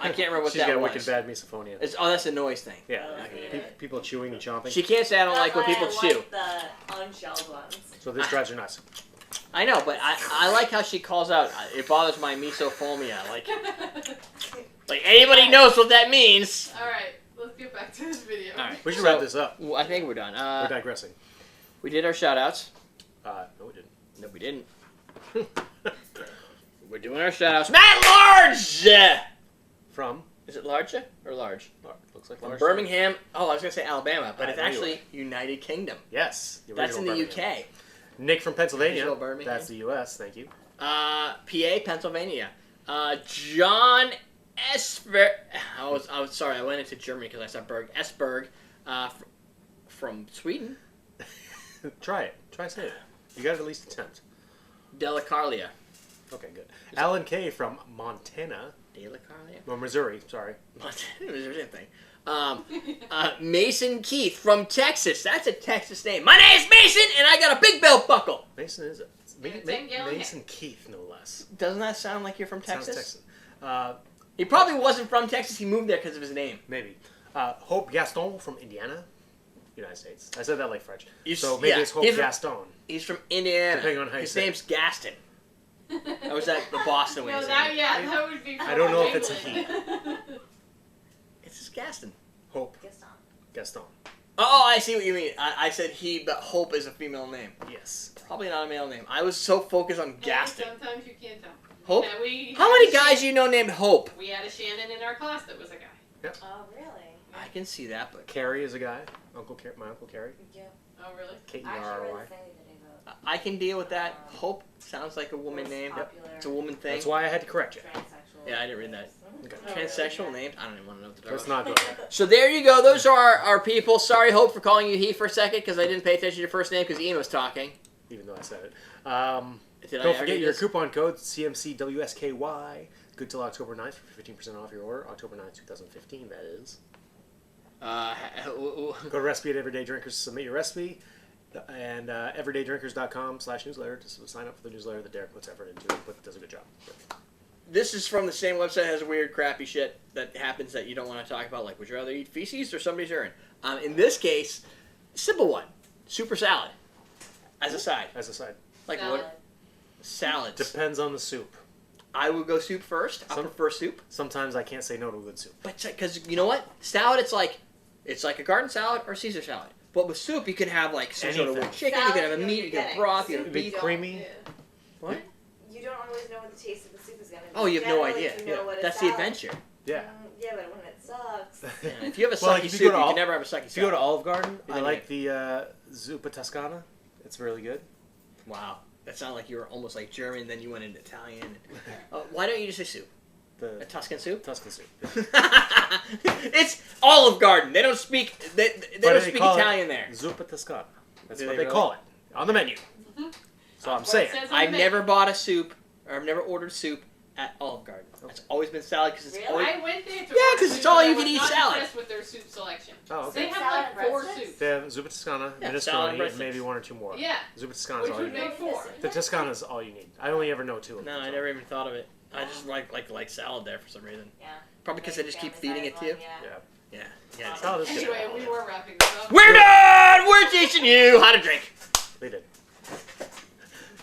I can't remember what She's that got was. wicked bad misophonia. That's a noise thing. Yeah. Okay. People chewing and chomping. She can't say I don't like when people That's chew. why I like the unshelled ones. So this drives her nuts. I know, but I like how she calls out. It bothers my misophonia. Like anybody knows what that means. All right, let's get back to this video. All right. We should So- wrap this up. Well, I think we're done. We're digressing. We did our shout outs. No, we didn't. No, we didn't. We're doing our shout outs. Matt Large! From? Is it Large or Large? Looks like From large. Birmingham. Oh, I was going to say Alabama, but it's New actually United Kingdom. Yes. That's in the original Birmingham. UK. Nick from Pennsylvania. Original Birmingham. That's the U.S. Thank you. PA, Pennsylvania. John Esper. I was sorry. I went into Germany because I said Berg. Esberg, from Sweden. Try it. Try saying it. You got to at least attempt. Delacarlia. Okay, good. Alan K. from Montana. Delacarlia. No, Missouri. Sorry. Montana. There's a thing. Mason Keith from Texas. That's a Texas name. My name's Mason, and I got a big belt buckle. Mason is it? Yeah, 10-gallon Mason Keith, no less. Doesn't that sound like you're from Texas? Sounds Texan. He probably wasn't from Texas. He moved there because of his name. Maybe. Hope Gaston from Indiana, United States. I said that like French. You So s- maybe yeah, it's Hope he's from- Gaston. He's from Indiana. Depending on how you his say it. name's Gaston. That was at the Boston way. No, he said that it. that would be. I don't know if it's a he. It's just Gaston. Hope Gaston. Gaston. Oh, I see what you mean. I said he, but Hope is a female name. Yes. Probably not a male name. I was so focused on Gaston. Sometimes you can't tell. Hope? Yeah, we How had many a guys Shannon- you know named Hope? We had a Shannon in our class that was a guy. Oh, really? I can see that, but Carrie is a guy. My Uncle Carrie. Yeah. Oh, really? I actually read K-E-R-R-Y. the thing today about I can deal with that. Hope sounds like a woman name. popular It's a woman thing. That's why I had to correct you. transsexual. Yeah, I didn't read that. Okay. Oh, Transsexual really? names? I don't even want to know what the Let's about. not go there. So there you go. Those are our people. Sorry, Hope, for calling you he for a second because I didn't pay attention to your first name because Ian was talking. Even though I said it. Did I Don't already forget your just- coupon code CMCWSKY. Good till October 9th for 15% off your order. October 9th, 2015, that is. Go to Recipe at Everyday Drinkers to submit your recipe. And everydaydrinkers.com/newsletter to sign up for the newsletter that Derek puts effort into but does a good job. This is from the same website that has weird, crappy shit that happens that you don't want to talk about. Like, would you rather eat feces or somebody's urine? In this case, simple one: super salad as a side. As a side. Like Salad. what? Salads. Depends on the soup. I would go soup first. I Some- prefer soup, Sometimes I can't say no to a good soup. but because you know what, salad, it's like a garden salad or Caesar salad. But with soup, you can have like some sort of Anything. chicken. You can have a Salad, meat. You can have getting. broth. You can It'd have be beef. creamy. Yeah. What? You don't always know what the taste of the soup is going to be. Oh, you have no Generally, idea. You know what a That's the salad- adventure. Yeah. Yeah, but when it sucks. Yeah, if you have a Well, sucky like, if you soup, go to you all- can never have a sucky If you go to salad. Olive Garden, I I like the Zuppa Toscana. It's really good. Wow, that sounded like you were almost like German, then you went into Italian. Why don't you just say soup? A The Tuscan soup? Tuscan soup. It's Olive Garden. They don't speak. They But don't they speak call it Italian there. Zuppa Toscana. That's Do what they they really? call it on the menu. So I'm What saying. it says on I've the never bought a soup, or I've never ordered soup at Olive Garden. It's always been salad because it's Really? always. I went there to Yeah, order 'cause it's soup, all and you I can was eat not salad. impressed with their soup selection. Oh, They okay. have Salad like 4 breadsticks? soups. They have Zuppa Toscana, Yeah, salad minestrone, breadsticks. and maybe one or two more. Yeah. Zuppa Toscana is Which all you would need. make 4. The Toscana is all you need. I only ever know two of them. No, I never even thought of it. I just like salad there for some reason. Yeah. Probably because I just keep feeding it to you. Yeah. Yeah. Yeah. Salad is good. Anyway, we were wrapping this up. We're done. We're teaching you how to drink. They did.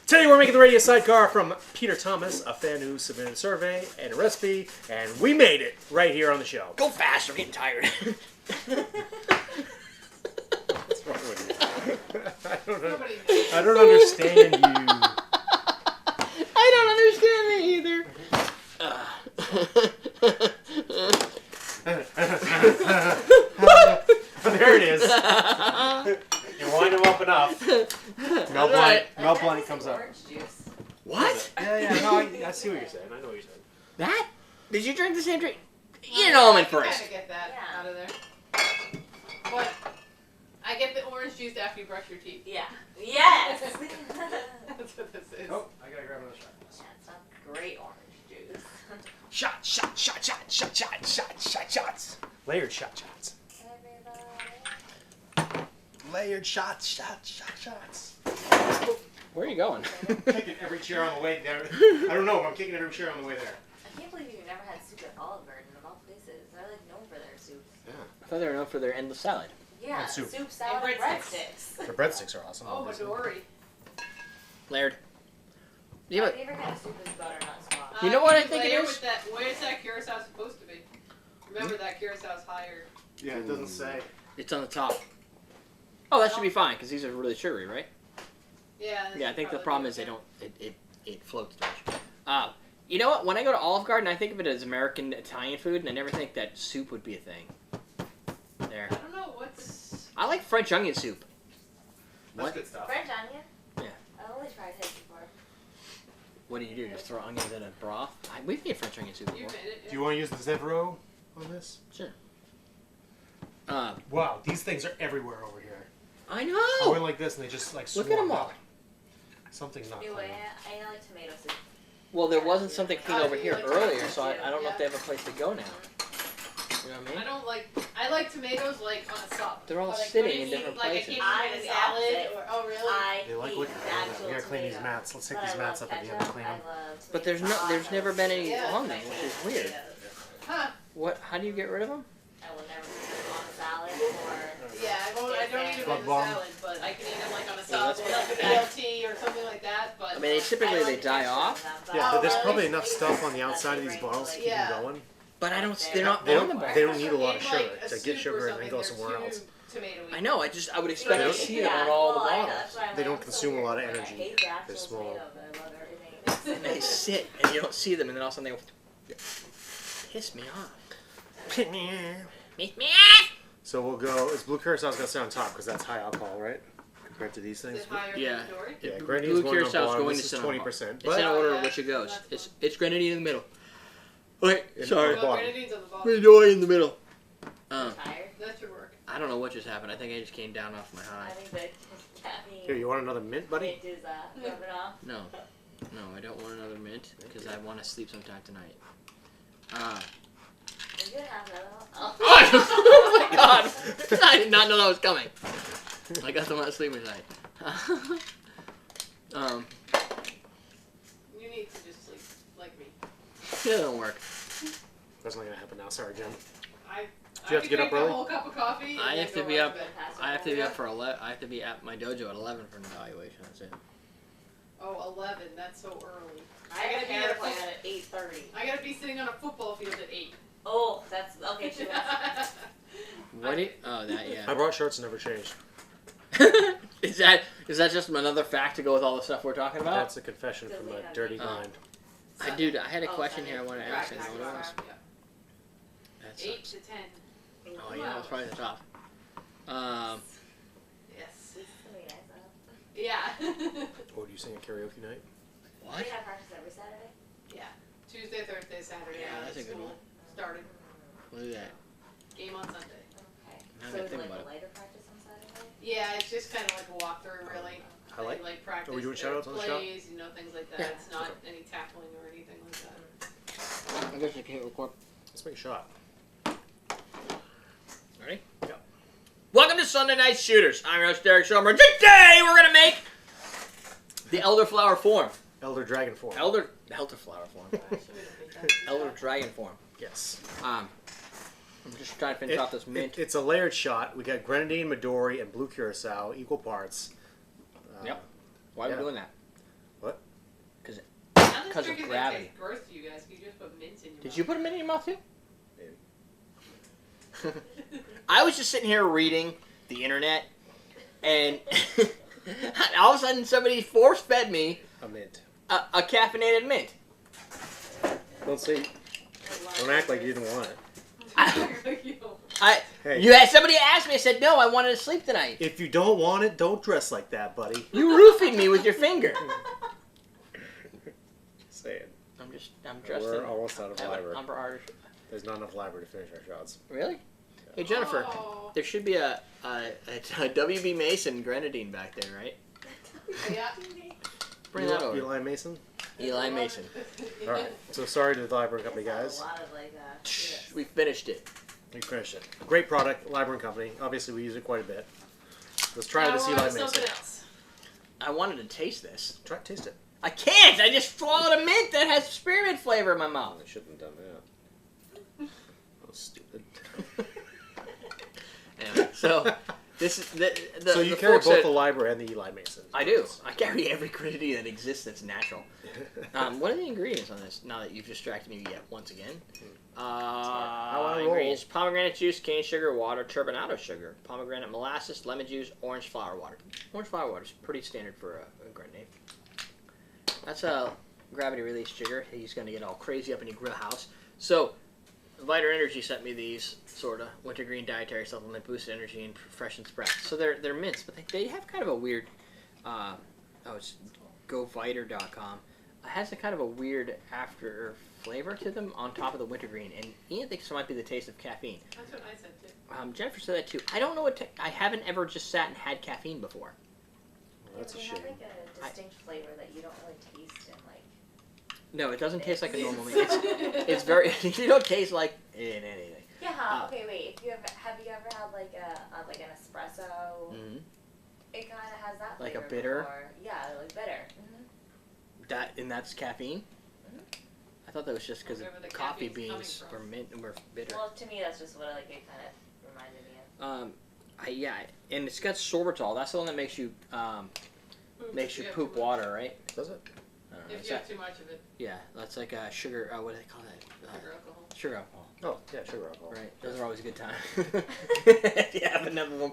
Today we're making the radio sidecar from Peter Thomas, a fan who submitted a survey and a recipe, and we made it right here on the show. Go fast. I'm getting tired. What's wrong with you? Nobody knows. I don't understand you. I don't understand it either. There There it is. You wind him up enough. Mel right. Blanc comes up. Orange juice. What? Yeah. No, I see what you're saying. I know what you're saying. That? Did you drink the same drink? You know I'm in I can first. kinda get that Yeah. out of there. But I get the orange juice after you brush your teeth. Yeah. Yes. That's what this is. Oh, I gotta grab another shot. That's some great orange juice. Shots. Layered shots. Everybody. Layered shots. Where are you going? Kicking every chair on the way there. I don't know, but I'm kicking every chair on the way there. I can't believe you've never had soup at Olive Garden of all places. They're like known for their soup. I thought they were known for their endless salad. Yeah, And soup. salad, and breadsticks. breadsticks. The breadsticks are awesome. Oh, obviously. Midori. Layered. My Yeah, favorite kind of soup is butternut squash. You know what I can think it layer is? With that, where's that curacao supposed to be? Remember that curacao's higher. Yeah, it doesn't say. it's on the top. Oh, that should be fine because these are really sugary, right? Yeah. this Yeah, I should think the probably problem be is they okay. don't. It floats too much. You know what? When I go to Olive Garden, I think of it as American Italian food, and I never think that soup would be a thing. There. I don't know what's. I like French onion soup. That's What? good stuff. French onion? Yeah. I've only tried it before. What do you do? Just throw onions in a broth? We've made French onion soup You before. made it. Do you want to use the Zevro on this? Wow, these things are everywhere over here. I I know. went like this and they just like Look at them swarmed all. up. Something not Anyway, clean. I like tomato soup. Well, there wasn't something clean Oh, over you here like earlier, tomatoes, so I yeah, don't know if yeah. they have a place to go now. You know what I I mean? don't like. I like tomatoes like on a sub. They're all But I sitting couldn't in eat, different like, places. I can't I'm eat the a salad opposite. or oh really? I They like hate liquid. the actual We gotta clean these tomato. mats. Let's take But these I mats love up at the end ketchup. and clean them. I love But there's tomato there's never been any Yeah. on them, which is weird. Huh? What? How do you get rid of them? I will never put them on a salad or. Yeah, I don't eat them Bug in the bomb. salad, but I can eat them like on a Yeah, sub that's or like a BLT or something like that. But I mean, typically they die off, Yeah, but there's really? probably enough stuff on the outside of these bottles to keep Yeah. them going. but I don't. They're not They on the don't. bar. They don't need a lot of In, sugar like, a to get soup or sugar and then go something, somewhere they're else. too tomatoey. I know. I would expect They to don't- see them on all the bottles. They don't consume a lot of energy. They're small. And they sit, and you don't see them, and then all of a sudden they go, piss me off. Piss me off. So we'll go. Is blue curaçao's gonna sit on top because that's high alcohol, right? Compared to these Is things. it higher Yeah. than Midori? Yeah, Blue grenadine's going on Curaçao's bottom. going This to is sit on 20%. It's in But order yeah, in which it goes. that's It's grenadine in the middle. Wait, In- sorry. the No, bottom. grenadine's on the bottom. Midori in the middle. Tired? That should work. I don't know what just happened. I think I just came down off my I high. think that caffeine here, you want another mint, buddy? mint is rubbing off. No, I don't want another mint because I want to sleep sometime tonight. Are you gonna have another one? Oh. Oh my god! I did not know that was coming. I guess I'm not sleeping tonight. You need to just sleep like me. It don't work. That's not gonna happen now. Sorry, Jim. I you have to could get up drink early? a whole cup of coffee. I and have then to go be right up. bed. I have to be up for 11. I have to be at my dojo at 11 for an evaluation. That's it. Oh, 11. That's so early. I gotta got be a at hair a appointment at 8:30. I gotta be sitting on a football field at 8. Oh, that's okay. Too much. What? Oh, that I yeah. brought shirts and never changed. is that just another fact to go with all the stuff we're talking about? That's a confession from a dirty Oh. mind. I had a question here I want to ask. I don't know what it was. That 8 sucks. to 10. Oh yeah, that's probably the top. Yes. This is gonna be nice, huh? Yeah. Oh, do you sing at karaoke night? What? We have practice every Saturday. Tuesday, Thursday, Saturday. Yeah, now that's that a good school one. Started. What is that? Game on Sunday. Okay. Now So that I it's think like about a it. lighter practice on Saturday. Yeah, it's just kind of like a walkthrough, really. Highlight? Like practice. Are we doing their shout-outs on the shop? plays, you know, things like that. Yeah. It's not any tackling or anything like that. I guess I can't record. Let's make a shot. Ready? Yeah. Welcome to Sunday Night Shooters. I'm your host, Derrick Schommer. Today we're gonna make the elderflower form. Elder Dragon form. Elderflower form. Elder dragon form. Yes. I'm just trying to finish off this mint. It's a layered shot. We got grenadine, Midori, and blue curacao, equal parts. Yep. Why are yeah. we doing that? What? Because Now this 'Cause of drink is gravity. taste gross to you guys. You just put mint in your did you put a mint in your mouth too? Maybe. I was just sitting here reading the internet, and all of a sudden somebody force-fed me A mint. a caffeinated mint. Don't say. Don't act like you didn't want it. Hey. You had somebody asked me. I said no. I wanted to sleep tonight. If you don't want it, don't dress like that, buddy. You roofied me with your finger. Say it. I'm dressed. We're in almost out of library. Umber Irish. There's not enough library to finish our shots. Really? Hey Jennifer, Oh. there should be a WB Mason grenadine back there, right? Yeah. Bring that over. Eli Mason? Eli Mason. All right. So sorry to the library company, guys. A lot of like We finished it. We finished it. Great product, library company. Obviously, we use it quite a bit. Let's try Now this we're Eli on Mason. something else. I wanted to taste this. Try taste it. I can't. I just swallowed a mint that has spearmint flavor in my mouth. I shouldn't have done that. Oh, stupid. Anyway, so this is the So you the carry folks both that- the library and the Eli Mason. I do. I carry every grenadine that exists that's natural. What are the ingredients on this? Now that you've distracted me yet once again. I roll. Ingredients: pomegranate juice, cane sugar, water, turbinado sugar, pomegranate molasses, lemon juice, orange flower water. Orange flower water is pretty standard for a grenadine. That's a gravity release sugar. He's going to get all crazy up in your grill house. So, Vita Energy sent me these sort of wintergreen dietary supplement, boosted energy and freshened sprouts. So they're mints, but they have kind of a weird. It's goviter.com. It has a kind of a weird after flavor to them on top of the wintergreen, and Ian thinks it might be the taste of caffeine. That's what I said too. Jennifer said that too. I don't know what. I haven't ever just sat and had caffeine before. That's a They shame. have like a distinct flavor that you don't really taste in like. No, it doesn't taste like a normal mint. It's very. You don't taste like in anything. Yeah. Okay. Wait. If you have you ever had like an espresso? Mm-hmm. It kind of has that Like a flavor bitter? before. Yeah, like bitter. And that's caffeine. I thought that was just because Wherever the coffee caffeine's coming beans from. were mint and were bitter. Well, to me, that's just what like it kind of reminded me of. And it's got sorbitol. That's the one that makes you If you have poop too much. water, right? Does it? I don't know. If Is you have that- too much of it, yeah, that's like a sugar. What do they call that? sugar alcohol. Sugar alcohol. Oh, yeah, sugar alcohol. Right, those are always a good time. You have enough of them.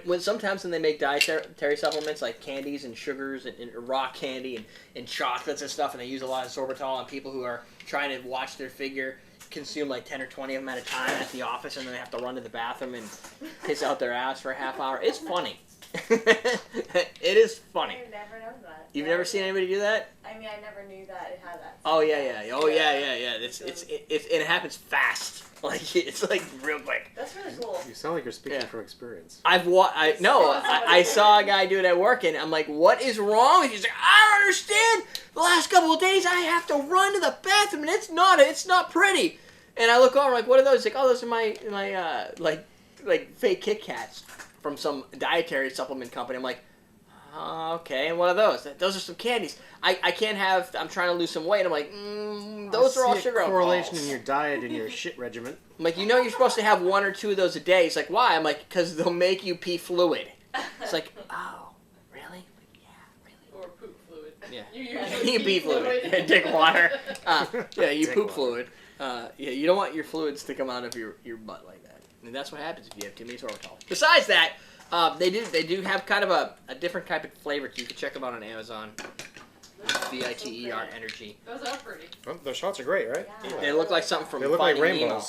When sometimes when they make dietary supplements like candies and sugars and raw candy and chocolates and stuff, and they use a lot of sorbitol on people who are trying to watch their figure consume like 10 or 20 of them at a time at the office, and then they have to run to the bathroom and piss out their ass for a half hour. It's funny. It is funny. I've never known that. You've never seen anybody do that? I mean, I never knew that it had that. Oh yeah. It happens fast. Like it's like real quick. That's really cool. You sound like you're speaking Yeah. from experience. I saw a guy do it at work, and I'm like, "What is wrong?" with you?" He's like, "I don't understand. The last couple of days, I have to run to the bathroom, and it's not pretty." And I look over, I'm like, "What are those?" He's like, "Oh, those are my like fake Kit Kats from some dietary supplement company." I'm like, okay, and what are those? Those are some candies. I can't have. I'm trying to lose some weight. I'm like, those are all sugar alcohols. Correlation in your diet and your shit regimen. I'm like, you're supposed to have 1 or 2 of those a day. He's like, why? I'm like, because they'll make you pee fluid. It's like, oh, really? I'm like, yeah, really. Or poop fluid. Yeah. You usually You pee fluid. Dick water. Yeah, you Dick poop water. fluid. Yeah, you don't want your fluids to come out of your butt like that. And that's what happens if you have too many sorbitol. Besides that, they do have kind of a different type of flavor. You can check them out on Amazon. VITER Energy. Those are pretty. Well, the shots are great, right? Yeah. They look like something from They look like Finding Nemo. rainbows.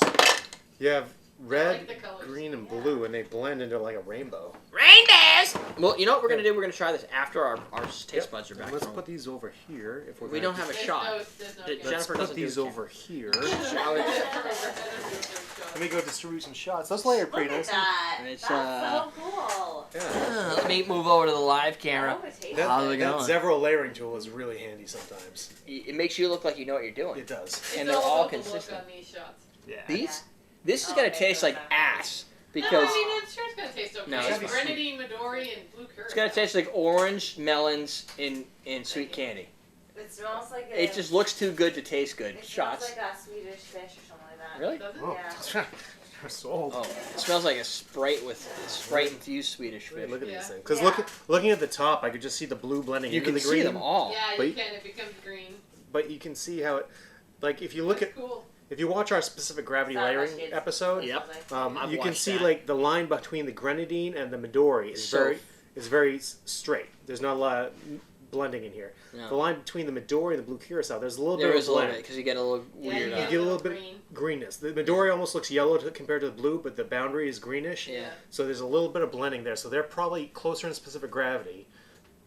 You have red, like the colors. green, and blue, and they blend into like a rainbow. Rainbows! Well, you know what we're going to do? We're going to try this after our taste buds are back. Let's from- put these over here. If we're We gonna- don't have a There's shot. there's no Did gas. Jennifer Let's doesn't put these do a over here. Let Let me go distribute some shots. Those layer Look pretty at nice. that. And it's, That's so cool. Yeah. Let me move over to the live camera. I wanna taste That, How's it that going? Zevro layering tool is really handy sometimes. It makes you look like you know what you're doing. It does. It's And they're all about the look consistent. on these shots. Yeah. These? This is Oh, going to okay, taste so like not- ass. No, Because I mean, it's sure it's gonna taste okay. No, it's it's fine. grenadine, Midori, and blue currant. it's going to taste like orange, melons, and sweet candy. It smells like a. It just looks too good to taste good. It Shots. smells like a Swedish fish or something like that. Really? Does it? Oh, Yeah. you're sold. Oh, it smells like a Sprite infused Swedish Hey, fish. look at Yeah. these things. Because Yeah. looking at the top, I could just see the blue blending You into can the see green. them all. Yeah, But you you- can. It becomes green. But you can see how it, like if you look That's at, cool. if you watch our specific gravity Not much layering kids. episode, Yep. I've you can watched see that. like the line between the grenadine and the Midori is So- very straight. There's not a lot of blending in here. No. The line between the Midori and the blue curacao, there's a little There bit is of a a little blend. bit because you get a little Yeah, weird. You get a little bit green. greenness. The Midori almost looks yellow compared to the blue, but the boundary is greenish. Yeah. So there's a little bit of blending there. So they're probably closer in specific gravity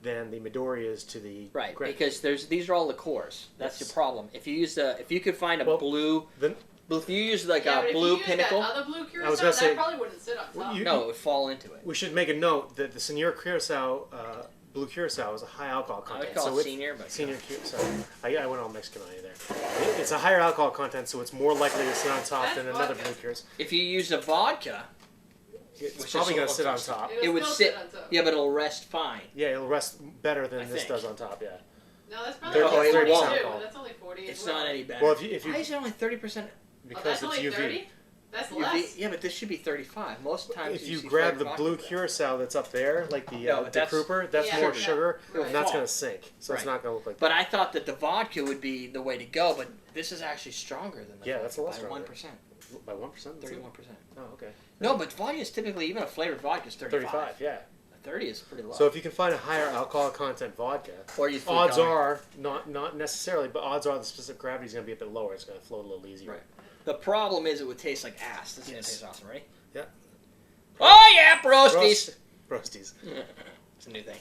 than the Midori is to the Right, grape. because these are all liqueurs. That's Yes. your problem. If you could find a Well, blue, then- if you use like Yeah, but a if blue you use pinnacle, that other blue curacao, I was gonna say- that probably wouldn't sit on top. Well, no, it would fall into it. We should make a note that the Senior Curacao, blue curacao, is a high alcohol I content. would call so it senior, but Senior Curacao. I went all Mexican on you there. It's a higher alcohol content, so it's more likely to sit on top That's than another vodka. blue curacao. if you use a vodka, It's Which is probably going to all sit on constant. top. it would still sit. on top. Yeah, but it'll rest fine. Yeah, it'll rest better than I this think. does on top. Yeah. No, that's probably No, only it 42. won't. That's only 40 as It's well. not any better. Well, if you Why is it only 30%? because that's it's only UV. 30? That's UV? less. Yeah, but this should be 35. Most times If you see grab the flavored blue vodka with that. curacao that's up there, like the No, but that's- Kruper, that's Yeah, more yeah. sugar, Right. and that's Fall. going to sink. So it's Right. not going to look like But that. I thought that the vodka would be the way to go, but this is actually stronger than the Yeah, vodka that's a lot by stronger. 1%. By 1%? 31%. Oh, okay. No, but vodka is typically, even a flavored vodka is 35. 35, yeah. 30 is pretty low. So if you can find a higher alcohol content vodka, or you odds are, not necessarily, but odds are the specific gravity is going to be a bit lower. It's going to float a little easier. Right. The problem is it would taste like ass. This is going Yes. to taste awesome, right? Yeah. Oh, yeah, broasties! Roasties. It's a new thing.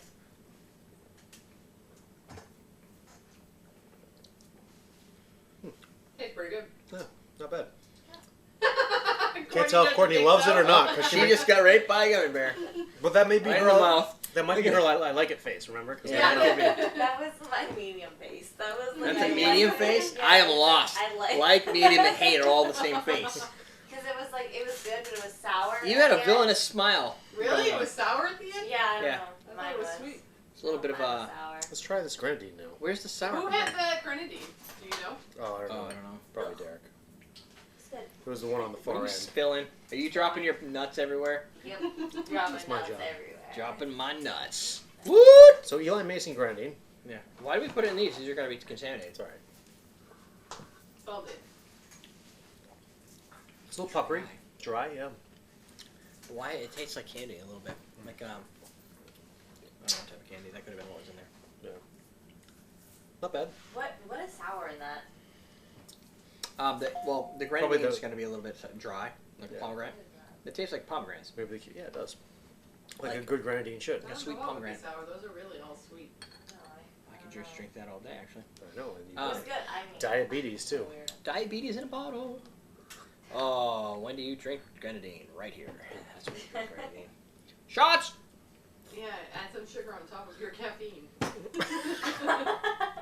It's pretty good. Not bad. Courtney Can't tell if doesn't Courtney think loves so. it or not. 'Cause She just got raped by a gummy bear. But that may be Right in her. the mouth. That might be her I like it face, remember? 'Cause Yeah, I don't Yeah. give That was my medium face. That was like That's I a like medium it. face? Yeah, I am lost. I like Like, medium, and hate are all the same face. Because it was like, it was good, but it was sour. You had a at the villainous smile. Really? It was sour at the end? end. Yeah, I don't Yeah. know. I Mine thought it was sweet. It's a little bit of Mine a... was sour. Let's try this grenadine now. Where's the sour? Who had the grenadine? Do you know? Oh, I don't know. Oh, I don't know. Probably Derek. It's good. It was the one on the What far are you end. spilling? Are you dropping your nuts everywhere? Yep. Dropping That's my nuts job. everywhere. Dropping my nuts. What? So Eli Mason grenadine. Yeah. Why do we put it in these? These are going to be contaminated. It's alright. Spelled it. It's a little peppery. Dry, yeah. Why? It tastes like candy a little bit. Like, I don't know what type of candy. That could have been what was in there. Not bad. What is sour in that? The Probably grenadine the- is going to be a little bit dry, like Yeah. pomegranate. It tastes like pomegranates. Maybe yeah, it does. Like a Like- good grenadine should. a I don't sweet know what would be pomegranate. sour. Those are really all sweet. No, I could just drink that all day, actually. I know. And you Ah. It was good. I mean, diabetes too. weird. Diabetes in a bottle. Oh, when do you drink grenadine? Right here. That's when you drink grenadine. Shots! Yeah, add some sugar on top of your caffeine.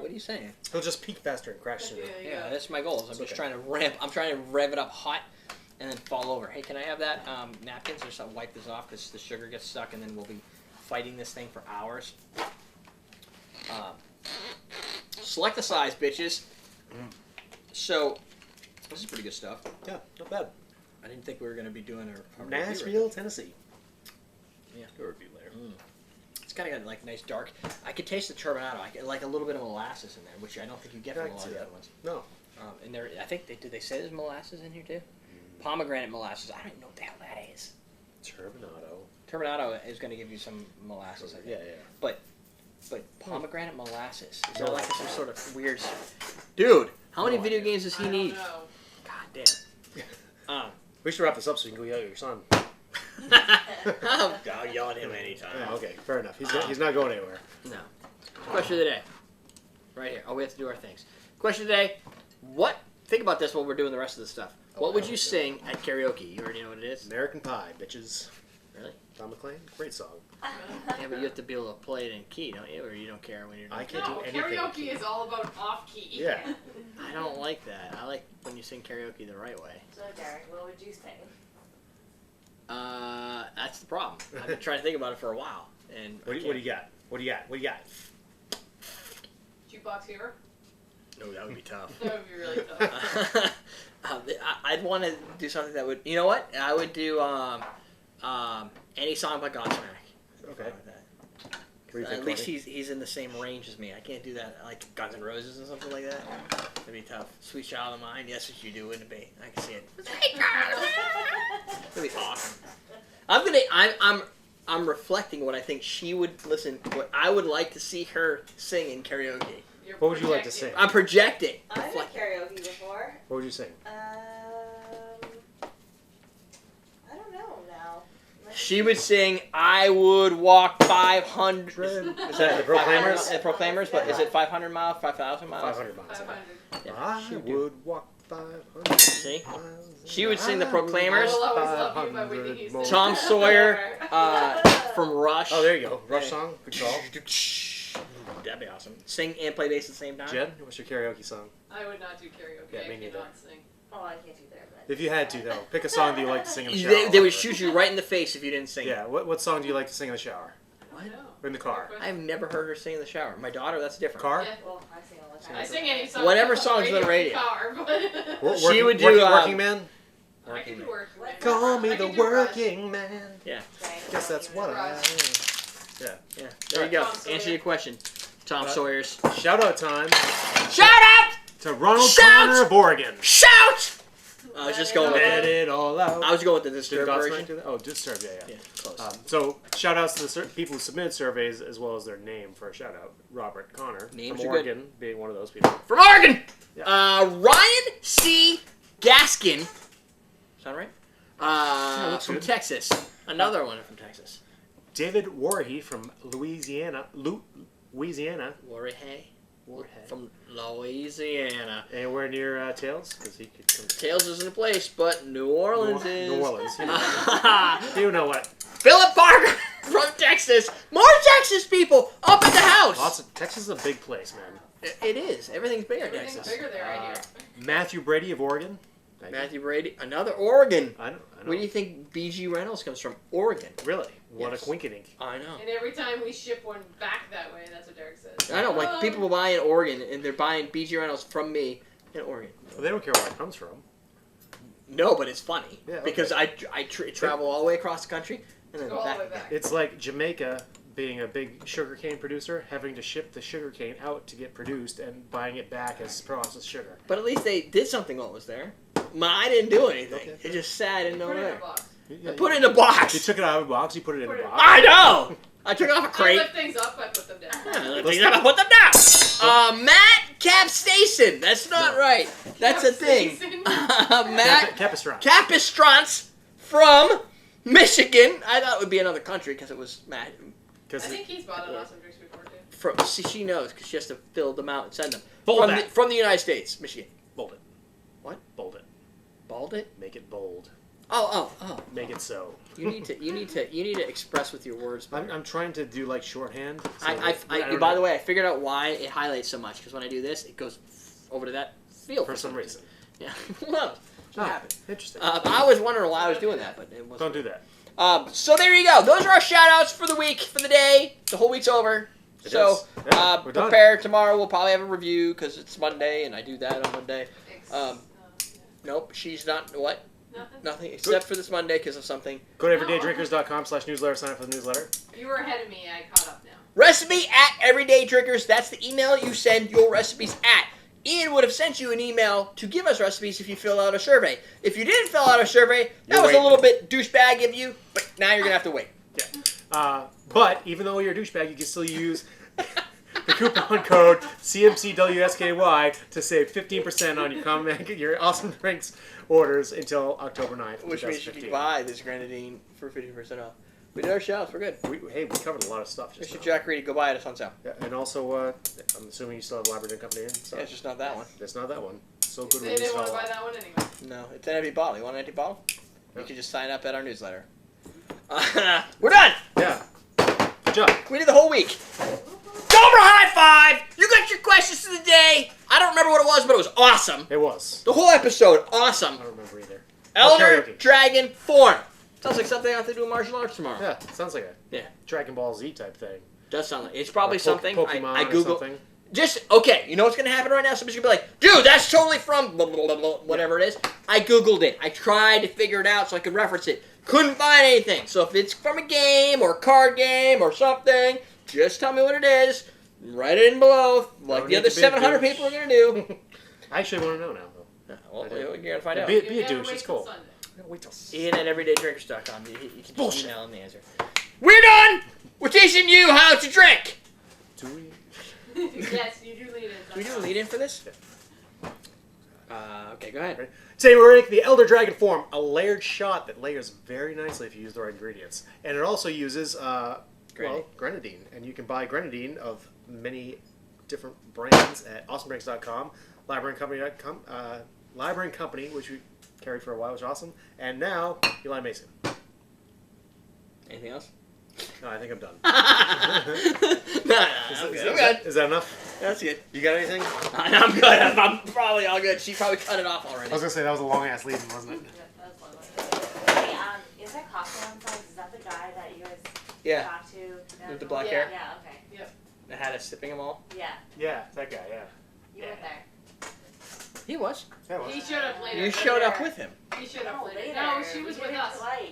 What are you saying? He'll just peak faster and crash sooner. Yeah, that's my goal. Is I'm It's just okay. trying to rev it up hot, and then fall over. Hey, can I have that napkins or something? Wipe this off because the sugar gets stuck, and then we'll be fighting this thing for hours. Select the size, bitches. So, this is pretty good stuff. Yeah, not bad. I didn't think we were going to be doing a review right Nashville, Tennessee. Yeah. Do a review later. now. It's kind of got like nice dark. I could taste the turbinado. I get like a little bit of molasses in there, which I don't think you get from I a can lot see of the that. other ones. No. And there, I think did they say there's molasses in here too? Pomegranate molasses. I don't even know what the hell that is. Turbinado. Turbinado is going to give you some molasses, I think. Yeah. But pomegranate molasses. Is there No. like some sort of weird... Dude, how many No video idea. games does he I don't need? know. God damn. We should wrap this up so you can go yell at your son. I'll yell at him anytime. Oh, okay, fair enough. He's not going anywhere. No. Question of the day. Right here. Oh, we have to do our things. Question of the day. Think about this while we're doing the rest of the stuff. What would you sing at karaoke? You already know what it is? American Pie, bitches. Really? Don McLean, great song. Yeah, but you have to be able to play it in key, don't you? Or you don't care when you're doing I it? can't No, do anything. karaoke is all about off key. Yeah. I don't like that. I like when you sing karaoke the right way. So, Derek, what would you say? That's the problem. I've been trying to think about it for a while. And What do you got? What do you got? What do you got? Jukebox Hero? No, that would be tough. That would be really tough. I'd want to do something that would... You know what? I would do any song by Godsmack. Okay. What do you think, At least Courtney? he's in the same range as me. I can't do that like Guns N' Roses and something like that. That'd be tough. Sweet Child of Mine, yes, what you do, wouldn't it be? I can see it. That'd be awesome. I'm I'm reflecting what I think she would listen. What I would like to see her sing in karaoke. You're What would you like to projecting. sing? I'm projecting. I've done Reflecting. karaoke before. What would you sing? I don't know now. She would sing, I would walk 500. Is that The Proclaimers? The Proclaimers, but is it 500 miles, 5,000 miles? 500 miles. 500. Yeah, I she would do. would walk 500 See? miles. She would sing the I Proclaimers. I will always love you by Whitney 500 Houston. more. Tom Sawyer from Rush. Oh, there you go. Rush song. Good call. That'd be awesome. Sing and play bass at the same time. Jen, what's your karaoke song? I would not do karaoke. Yeah, I me neither. cannot sing. Oh, I can't do that. But If you had to, though, pick a song that you like to sing in the shower. They would shoot you right in the face if you didn't sing. Yeah, what song do you like to sing in the shower? I don't know. Or in the car? I've never heard her sing in the shower. My daughter, that's different. Car? Yeah. well, I sing all the time. I sing any song. Whatever on song's on the radio. Car, but She would do, Working Man? I can do working man. Call me I the can do Rush. working man. Okay, Guess that's what I am. Yeah, there you go. Tom Sawyer. Answer your question. Tom Sawyer's. Shout out time Shout out! to Ronald Shout! Connor of Oregon. Shout! I was just going with Let it. it all out. I was going with the Did Disturbed God's version. Night do that? Oh, Disturbed, yeah. Yeah, close. So, shout outs to the people who submitted surveys as well as their name for a shout out. Robert Connor Names from are good. Oregon being one of those people. From Oregon! Yeah. Ryan C. Gaskin. Sound right? looks From good. Texas. Another one from Texas. David Warhe from Louisiana. Louisiana. Warrihay. Warhead. From Louisiana. Anywhere near Tails? Because he could come. Tails isn't a place, but New Orleans is. New Orleans. You know what? Philip Parker from Texas. More Texas people up in the house. Lots of Texas is a big place, man. It is. Everything's bigger in Everything's Texas. bigger there, I hear. Matthew Brady of Oregon. Thank you. Matthew Brady. Another Oregon. I know. Where do you think BG Reynolds comes from? Oregon. Really? What Yes. a quinkydink. I know. And every time we ship one back that way, that's what Derek says. I know, like people will buy in Oregon, and they're buying BG Reynolds from me in Oregon. Well, they don't care where it comes from. No, but it's funny Yeah, okay. because I travel all the way across the country and then Go all the way back. back. It's like Jamaica being a big sugarcane producer, having to ship the sugarcane out to get produced and buying it back as processed sugar. But at least they did something while it was there. I didn't do anything. Okay. It just sat in Put it in nowhere. a box. Yeah, I put it in a box. You took it out of a box, you put it in a box. I know. I took it off a I crate. lift things up, I put them down. Yeah, I put them down. Matt Capstason. That's not right. That's a thing. Matt Capistrano. Capistrants from Michigan. I thought it would be another country because it was Matt. I Because think he's bought an awesome drinks before, too. From see, she knows because she has to fill them out and send them. Bold that. From the United States, Michigan. bold it. What? Bold it. Bald it? Make it bold. Oh. Make it so. You need to express with your words. I'm trying to do like shorthand. So By the way, I figured out why it highlights so much because when I do this, it goes over to that field for some reason. Yeah. Who knows? What happened? Interesting. I was wondering why I was doing that, but it wasn't. Don't do that. So there you go. Those are our shout-outs for the week, for the day. The whole week's over. It So is. Yeah, we're done. prepare. Tomorrow we'll probably have a review because it's Monday and I do that on Monday. Nope, she's not. What? Nothing. Nothing except for this Monday because of something. Go to everydaydrinkers.com/newsletter. Sign up for the newsletter. You were ahead of me. I caught up now. Recipe at Everyday Drinkers. That's the email you send your recipes at. Ian would have sent you an email to give us recipes if you fill out a survey. If you didn't fill out a survey, that You're was waiting. a little bit douchebag of you, but now you're going to have to wait. But even though you're a douchebag, you can still use the coupon code CMCWSKY to save 15% on your awesome drinks orders until October 9th, Which means you 2015. can buy this grenadine for 50% off. We did our shots. We're good. We covered a lot of stuff just Mr. now. Jack Reedy, go buy it. It's on sale. Yeah, and also, I'm assuming you still have Labrador Company in. So Yeah, it's just not that one. it's not that one. So good They we didn't want all to buy that one anyway. No, it's an empty bottle. You want an empty bottle? Yeah. You can just sign up at our newsletter. We're done. Yeah. Good job. We did the whole week. Cobra High Five! You got your questions of the day. I don't remember what it was, but it was awesome. It was. The whole episode, awesome. I don't remember either. Elder karaoke. Dragon Form. Sounds like something I have to do in martial arts tomorrow. Yeah, sounds like a Yeah. Dragon Ball Z type thing. Does sound like it's probably Or something. Pokemon I or Google. something. Just okay. You know what's gonna happen right now? Somebody's gonna be like, "Dude, that's totally from blah, blah, blah, blah, whatever it is." I googled it. I tried to figure it out so I could reference it. Couldn't find anything. So if it's from a game or a card game or something, just tell me what it is. Write it in below, like No the need other to be a 700 douche. people are gonna do. I actually want to know now, though. Well, I do. you're gonna find out. Be You a gotta douche. wait It's till cool. Sunday. Wait till. Ian at everydaydrinkers.com. You can just Bullshit. email him the answer. We're done. We're teaching you how to drink. Do we? Yes, you do lead in. Do we do a lead in for this? Okay, go ahead. Today we're making the Elder Dragon form, a layered shot that layers very nicely if you use the right ingredients. And it also uses grenadine. And you can buy grenadine of many different brands at awesomedrinks.com, libraryandcompany.com, Library and Company, which we carried for a while, which is awesome. And now, Eli Mason. Anything else? No, I think I'm done. I'm good. Is that enough? That's good. You got anything? I'm good. I'm probably all good. She probably cut it off already. I was going to say, that was a long-ass lead, wasn't it? Hey, is that coffee on site? Is that the guy that you guys talked to? With the black Yeah. hair? Yeah, okay. That had us sipping them all? Yeah, Yeah, that guy, yeah. you were there. He was. That was. He showed up later. You showed up with him. He showed up No, later. later. No, she We was did with it us. twice.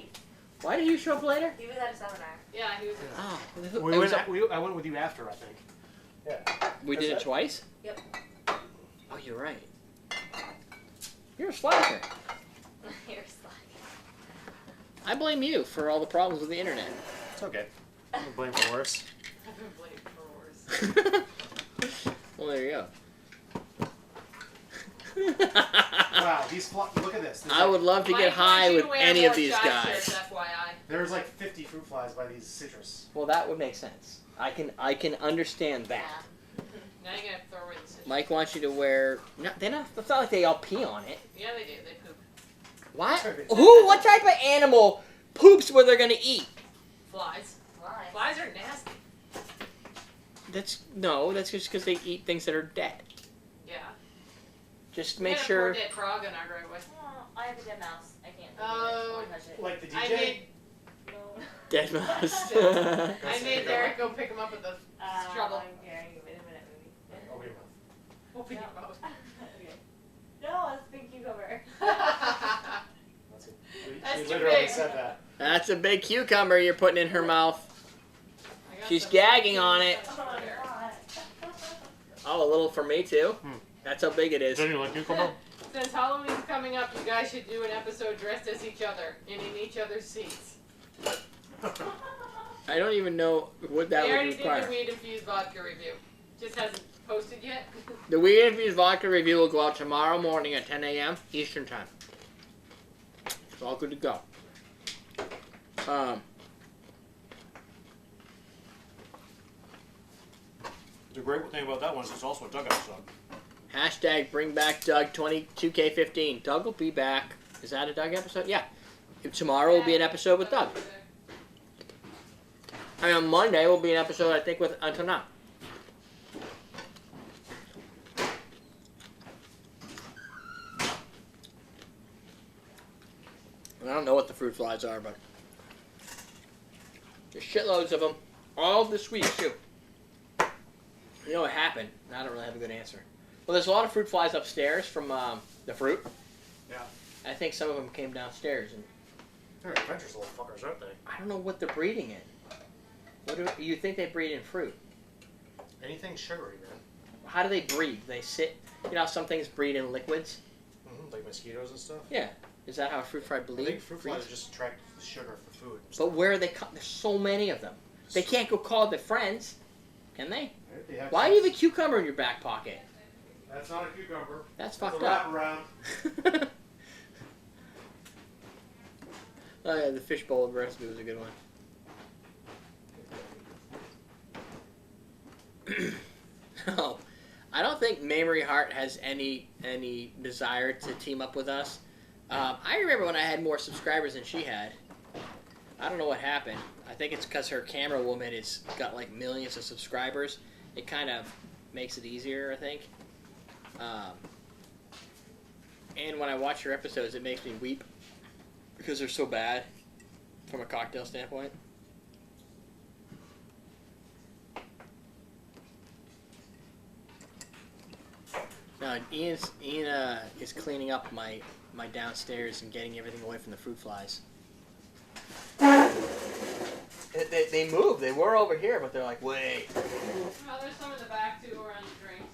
Why did you show up later? He was at a seminar. Yeah, he was with us. Oh. I went with you after, I think. Yeah. We did it That's twice? Yep. Oh, you're right. You're a slacker. You're slacking. I blame you for all the problems with the internet. It's okay. I'm blame for worse. I've been blamed for worse. Well, there you go. Wow, look at this. I would love to Mike get high wants you with to wear any more of these shot guys. shirts, FYI. There's like 50 fruit flies by these citrus. Well, that would make sense. I can understand that. Now you're gonna throw away the citrus. Mike wants you to wear. No, they're not. It's not like they all pee on it. Yeah, they do. They poop. What? Who? What type of animal poops where they're gonna eat? Flies. Why? Flies are nasty. That's just because they eat things that are dead. Yeah. Just We make had a sure. poor dead frog in our driveway. Oh, I have a dead mouse. I can't. Oh. touch it. Like the I DJ? made No. Dead mouse. I made Derrick go pick him up with the shovel. Okay, wait a minute, maybe. Oh, wait a minute. Open your mouth. Okay. No, it's pink cucumber. That's it. That's She too literally big. said that. That's a big cucumber you're putting in her mouth. I got She's some- gagging on it. Oh my god. Oh, a little for me too. That's how big it is. Don't you like cucumber? Since Halloween's coming up, you guys should do an episode dressed as each other and in each other's seats. I don't even know what that They would already did the require. weed infused vodka review. Just hasn't posted yet. The Weed Infused Vodka review will go out tomorrow morning at 10 a.m. Eastern Time. It's all good to go. The great thing about that one is it's also a Doug episode. Hashtag bring back Doug 22K15. Doug will be back. Is that a Doug episode? Yeah. Tomorrow will be an episode with Doug. And on Monday will be an episode, I think, with Until Now. I don't know what the fruit flies are, but there's shitloads of them. All this week, too. You know what happened? I don't really have a good answer. Well, there's a lot of fruit flies upstairs from the fruit. Yeah. I think some of them came downstairs, and They're adventurous little fuckers, aren't they? I don't know what they're breeding in. What do you think they breed in fruit? Anything sugary, man. How do they breed? They sit. You know how some things breed in liquids. Mm-hmm. Like mosquitoes and stuff. Yeah. Is that how a fruit fly I breeds? think fruit flies just attract sugar for food. But where are they? There's so many of them. They can't go call their friends, can they? Why do you have a cucumber in your back pocket? That's not a cucumber. That's That's fucked a up. wraparound. Oh yeah, the fishbowl recipe was a good one. No, I don't think Mamrie Hart has any desire to team up with us. I remember when I had more subscribers than she had. I don't know what happened. I think it's because her camera woman has got like millions of subscribers. It kind of makes it easier, I think. And when I watch her episodes, it makes me weep because they're so bad from a cocktail standpoint. Now, Ian is cleaning up my downstairs and getting everything away from the fruit flies. They moved. They were over here, but they're like, wait. Oh, there's some in the back too around the drinks.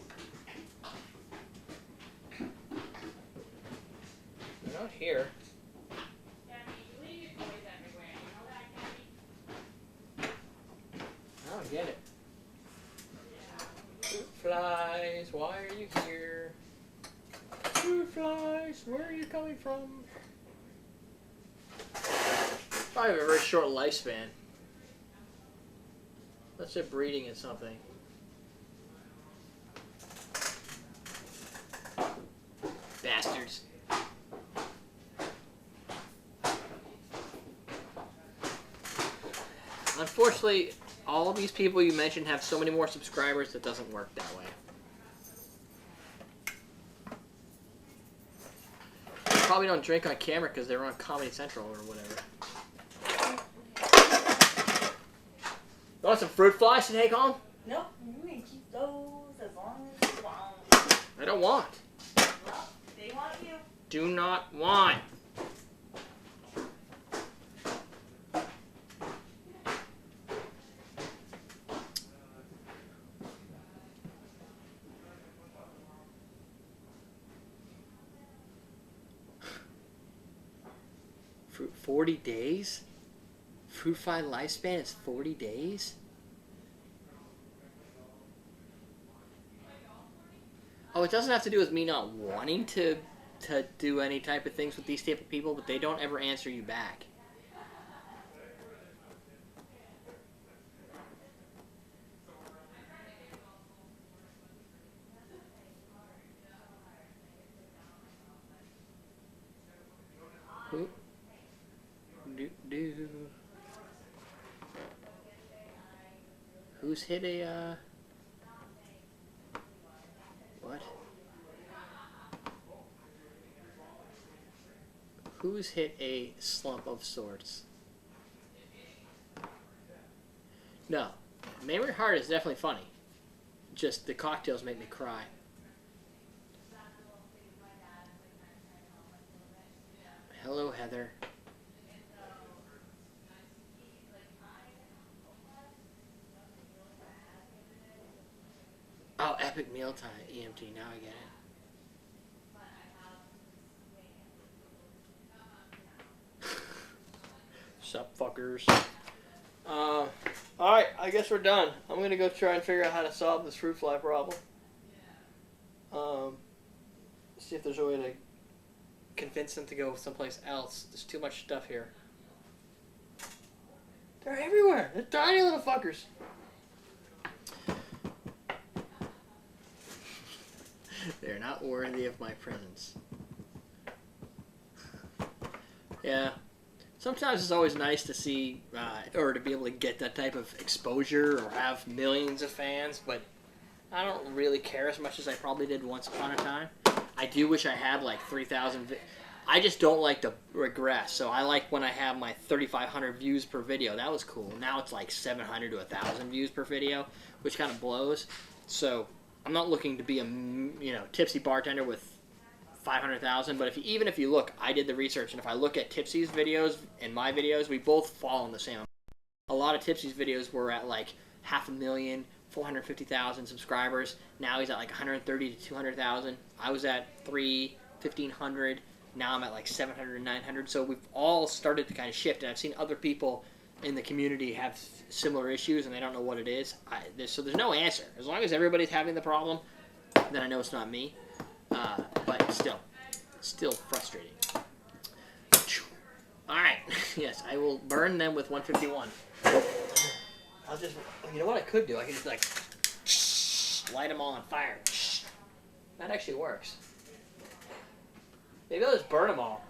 They're not here. why are you here? Fruit flies, where are you coming from? Probably have a very short lifespan. Let's say breeding is something. Bastards. Unfortunately, all these people you mentioned have so many more subscribers that doesn't work that way. They probably don't drink on camera because they're on Comedy Central or whatever. You want some fruit flies to take home? No, you can keep those as long as you want. I don't want. Well, they want you. Do not want. Fruit 40 days? Fruit fly lifespan is 40 days? Oh, it doesn't have to do with me not wanting to do any type of things with these type of people, but they don't ever answer you back. Who? Do. Who's hit a, what? Who's hit a slump of sorts? No. Memory Heart is definitely funny. Just the cocktails make me cry. Hello, Heather. Oh, Epic Mealtime, EMT, now I get it. Sup, fuckers. Alright, I guess we're done. I'm gonna go try and figure out how to solve this fruit fly problem. See if there's a way to convince them to go someplace else. There's too much stuff here. They're everywhere. They're tiny little fuckers. They're not worthy of my presence. Yeah. Sometimes it's always nice to see, or to be able to get that type of exposure or have millions of fans, but I don't really care as much as I probably did once upon a time. I do wish I had like 3,000. I just don't like to regress, so I like when I have my 3,500 views per video. That was cool. Now it's like 700 to 1,000 views per video, which kind of blows. So I'm not looking to be a tipsy bartender with 500,000, but even if you look, I did the research, and if I look at Tipsy's videos and my videos, we both fall in the same. A lot of Tipsy's videos were at like 500,000, 450,000 subscribers. Now he's at like 130 to 200,000. I was at 1,500. Now I'm at like 700, 900. So we've all started to kind of shift, and I've seen other people in the community have similar issues, and they don't know what it is. So there's no answer. As long as everybody's having the problem, then I know it's not me. But still frustrating. Alright, yes, I will burn them with 151. I'll just, you know what I could do? I could just like, light them all on fire. That actually works. Maybe I'll just burn them all.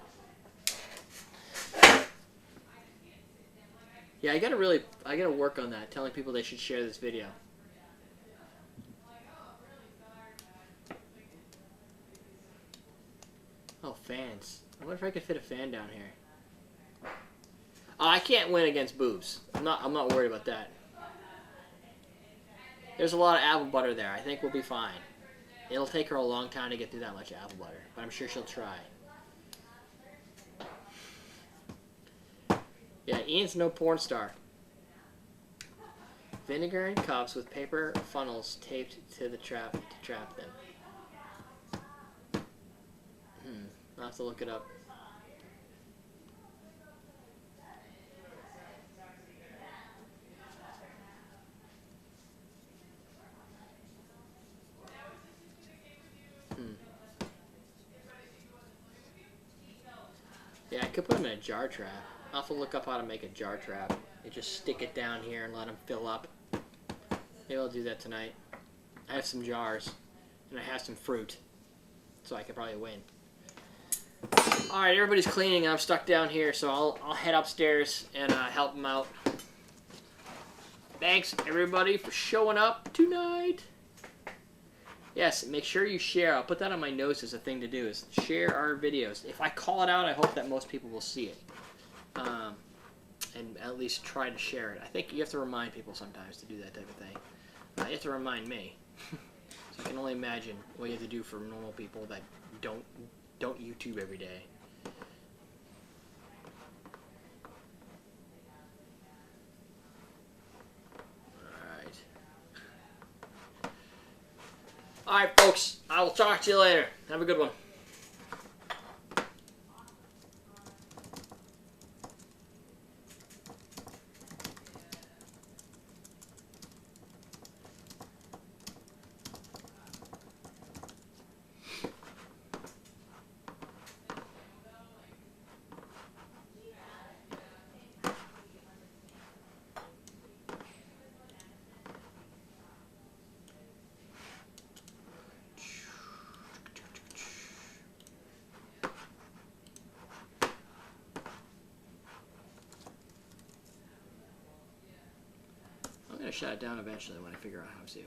Yeah, I gotta work on that, telling people they should share this video. Oh, fans. I wonder if I could fit a fan down here. Oh, I can't win against boobs. I'm not worried about that. There's a lot of apple butter there. I think we'll be fine. It'll take her a long time to get through that much apple butter, but I'm sure she'll try. Yeah, Ian's no porn star. Vinegar in cups with paper funnels taped to the trap to trap them. I'll have to look it up. Yeah, I could put them in a jar trap. I'll have to look up how to make a jar trap. You just stick it down here and let them fill up. Maybe I'll do that tonight. I have some jars, and I have some fruit, so I could probably win. All right, everybody's cleaning, and I'm stuck down here, so I'll head upstairs and help them out. Thanks, everybody, for showing up tonight. Yes, make sure you share. I'll put that on my notes as a thing to do, is share our videos. If I call it out, I hope that most people will see it. And at least try to share it. I think you have to remind people sometimes to do that type of thing. You have to remind me. So I can only imagine what you have to do for normal people that don't YouTube every day. Alright, folks. I will talk to you later. Have a good one. I'm going to shut it down eventually when I figure out how to.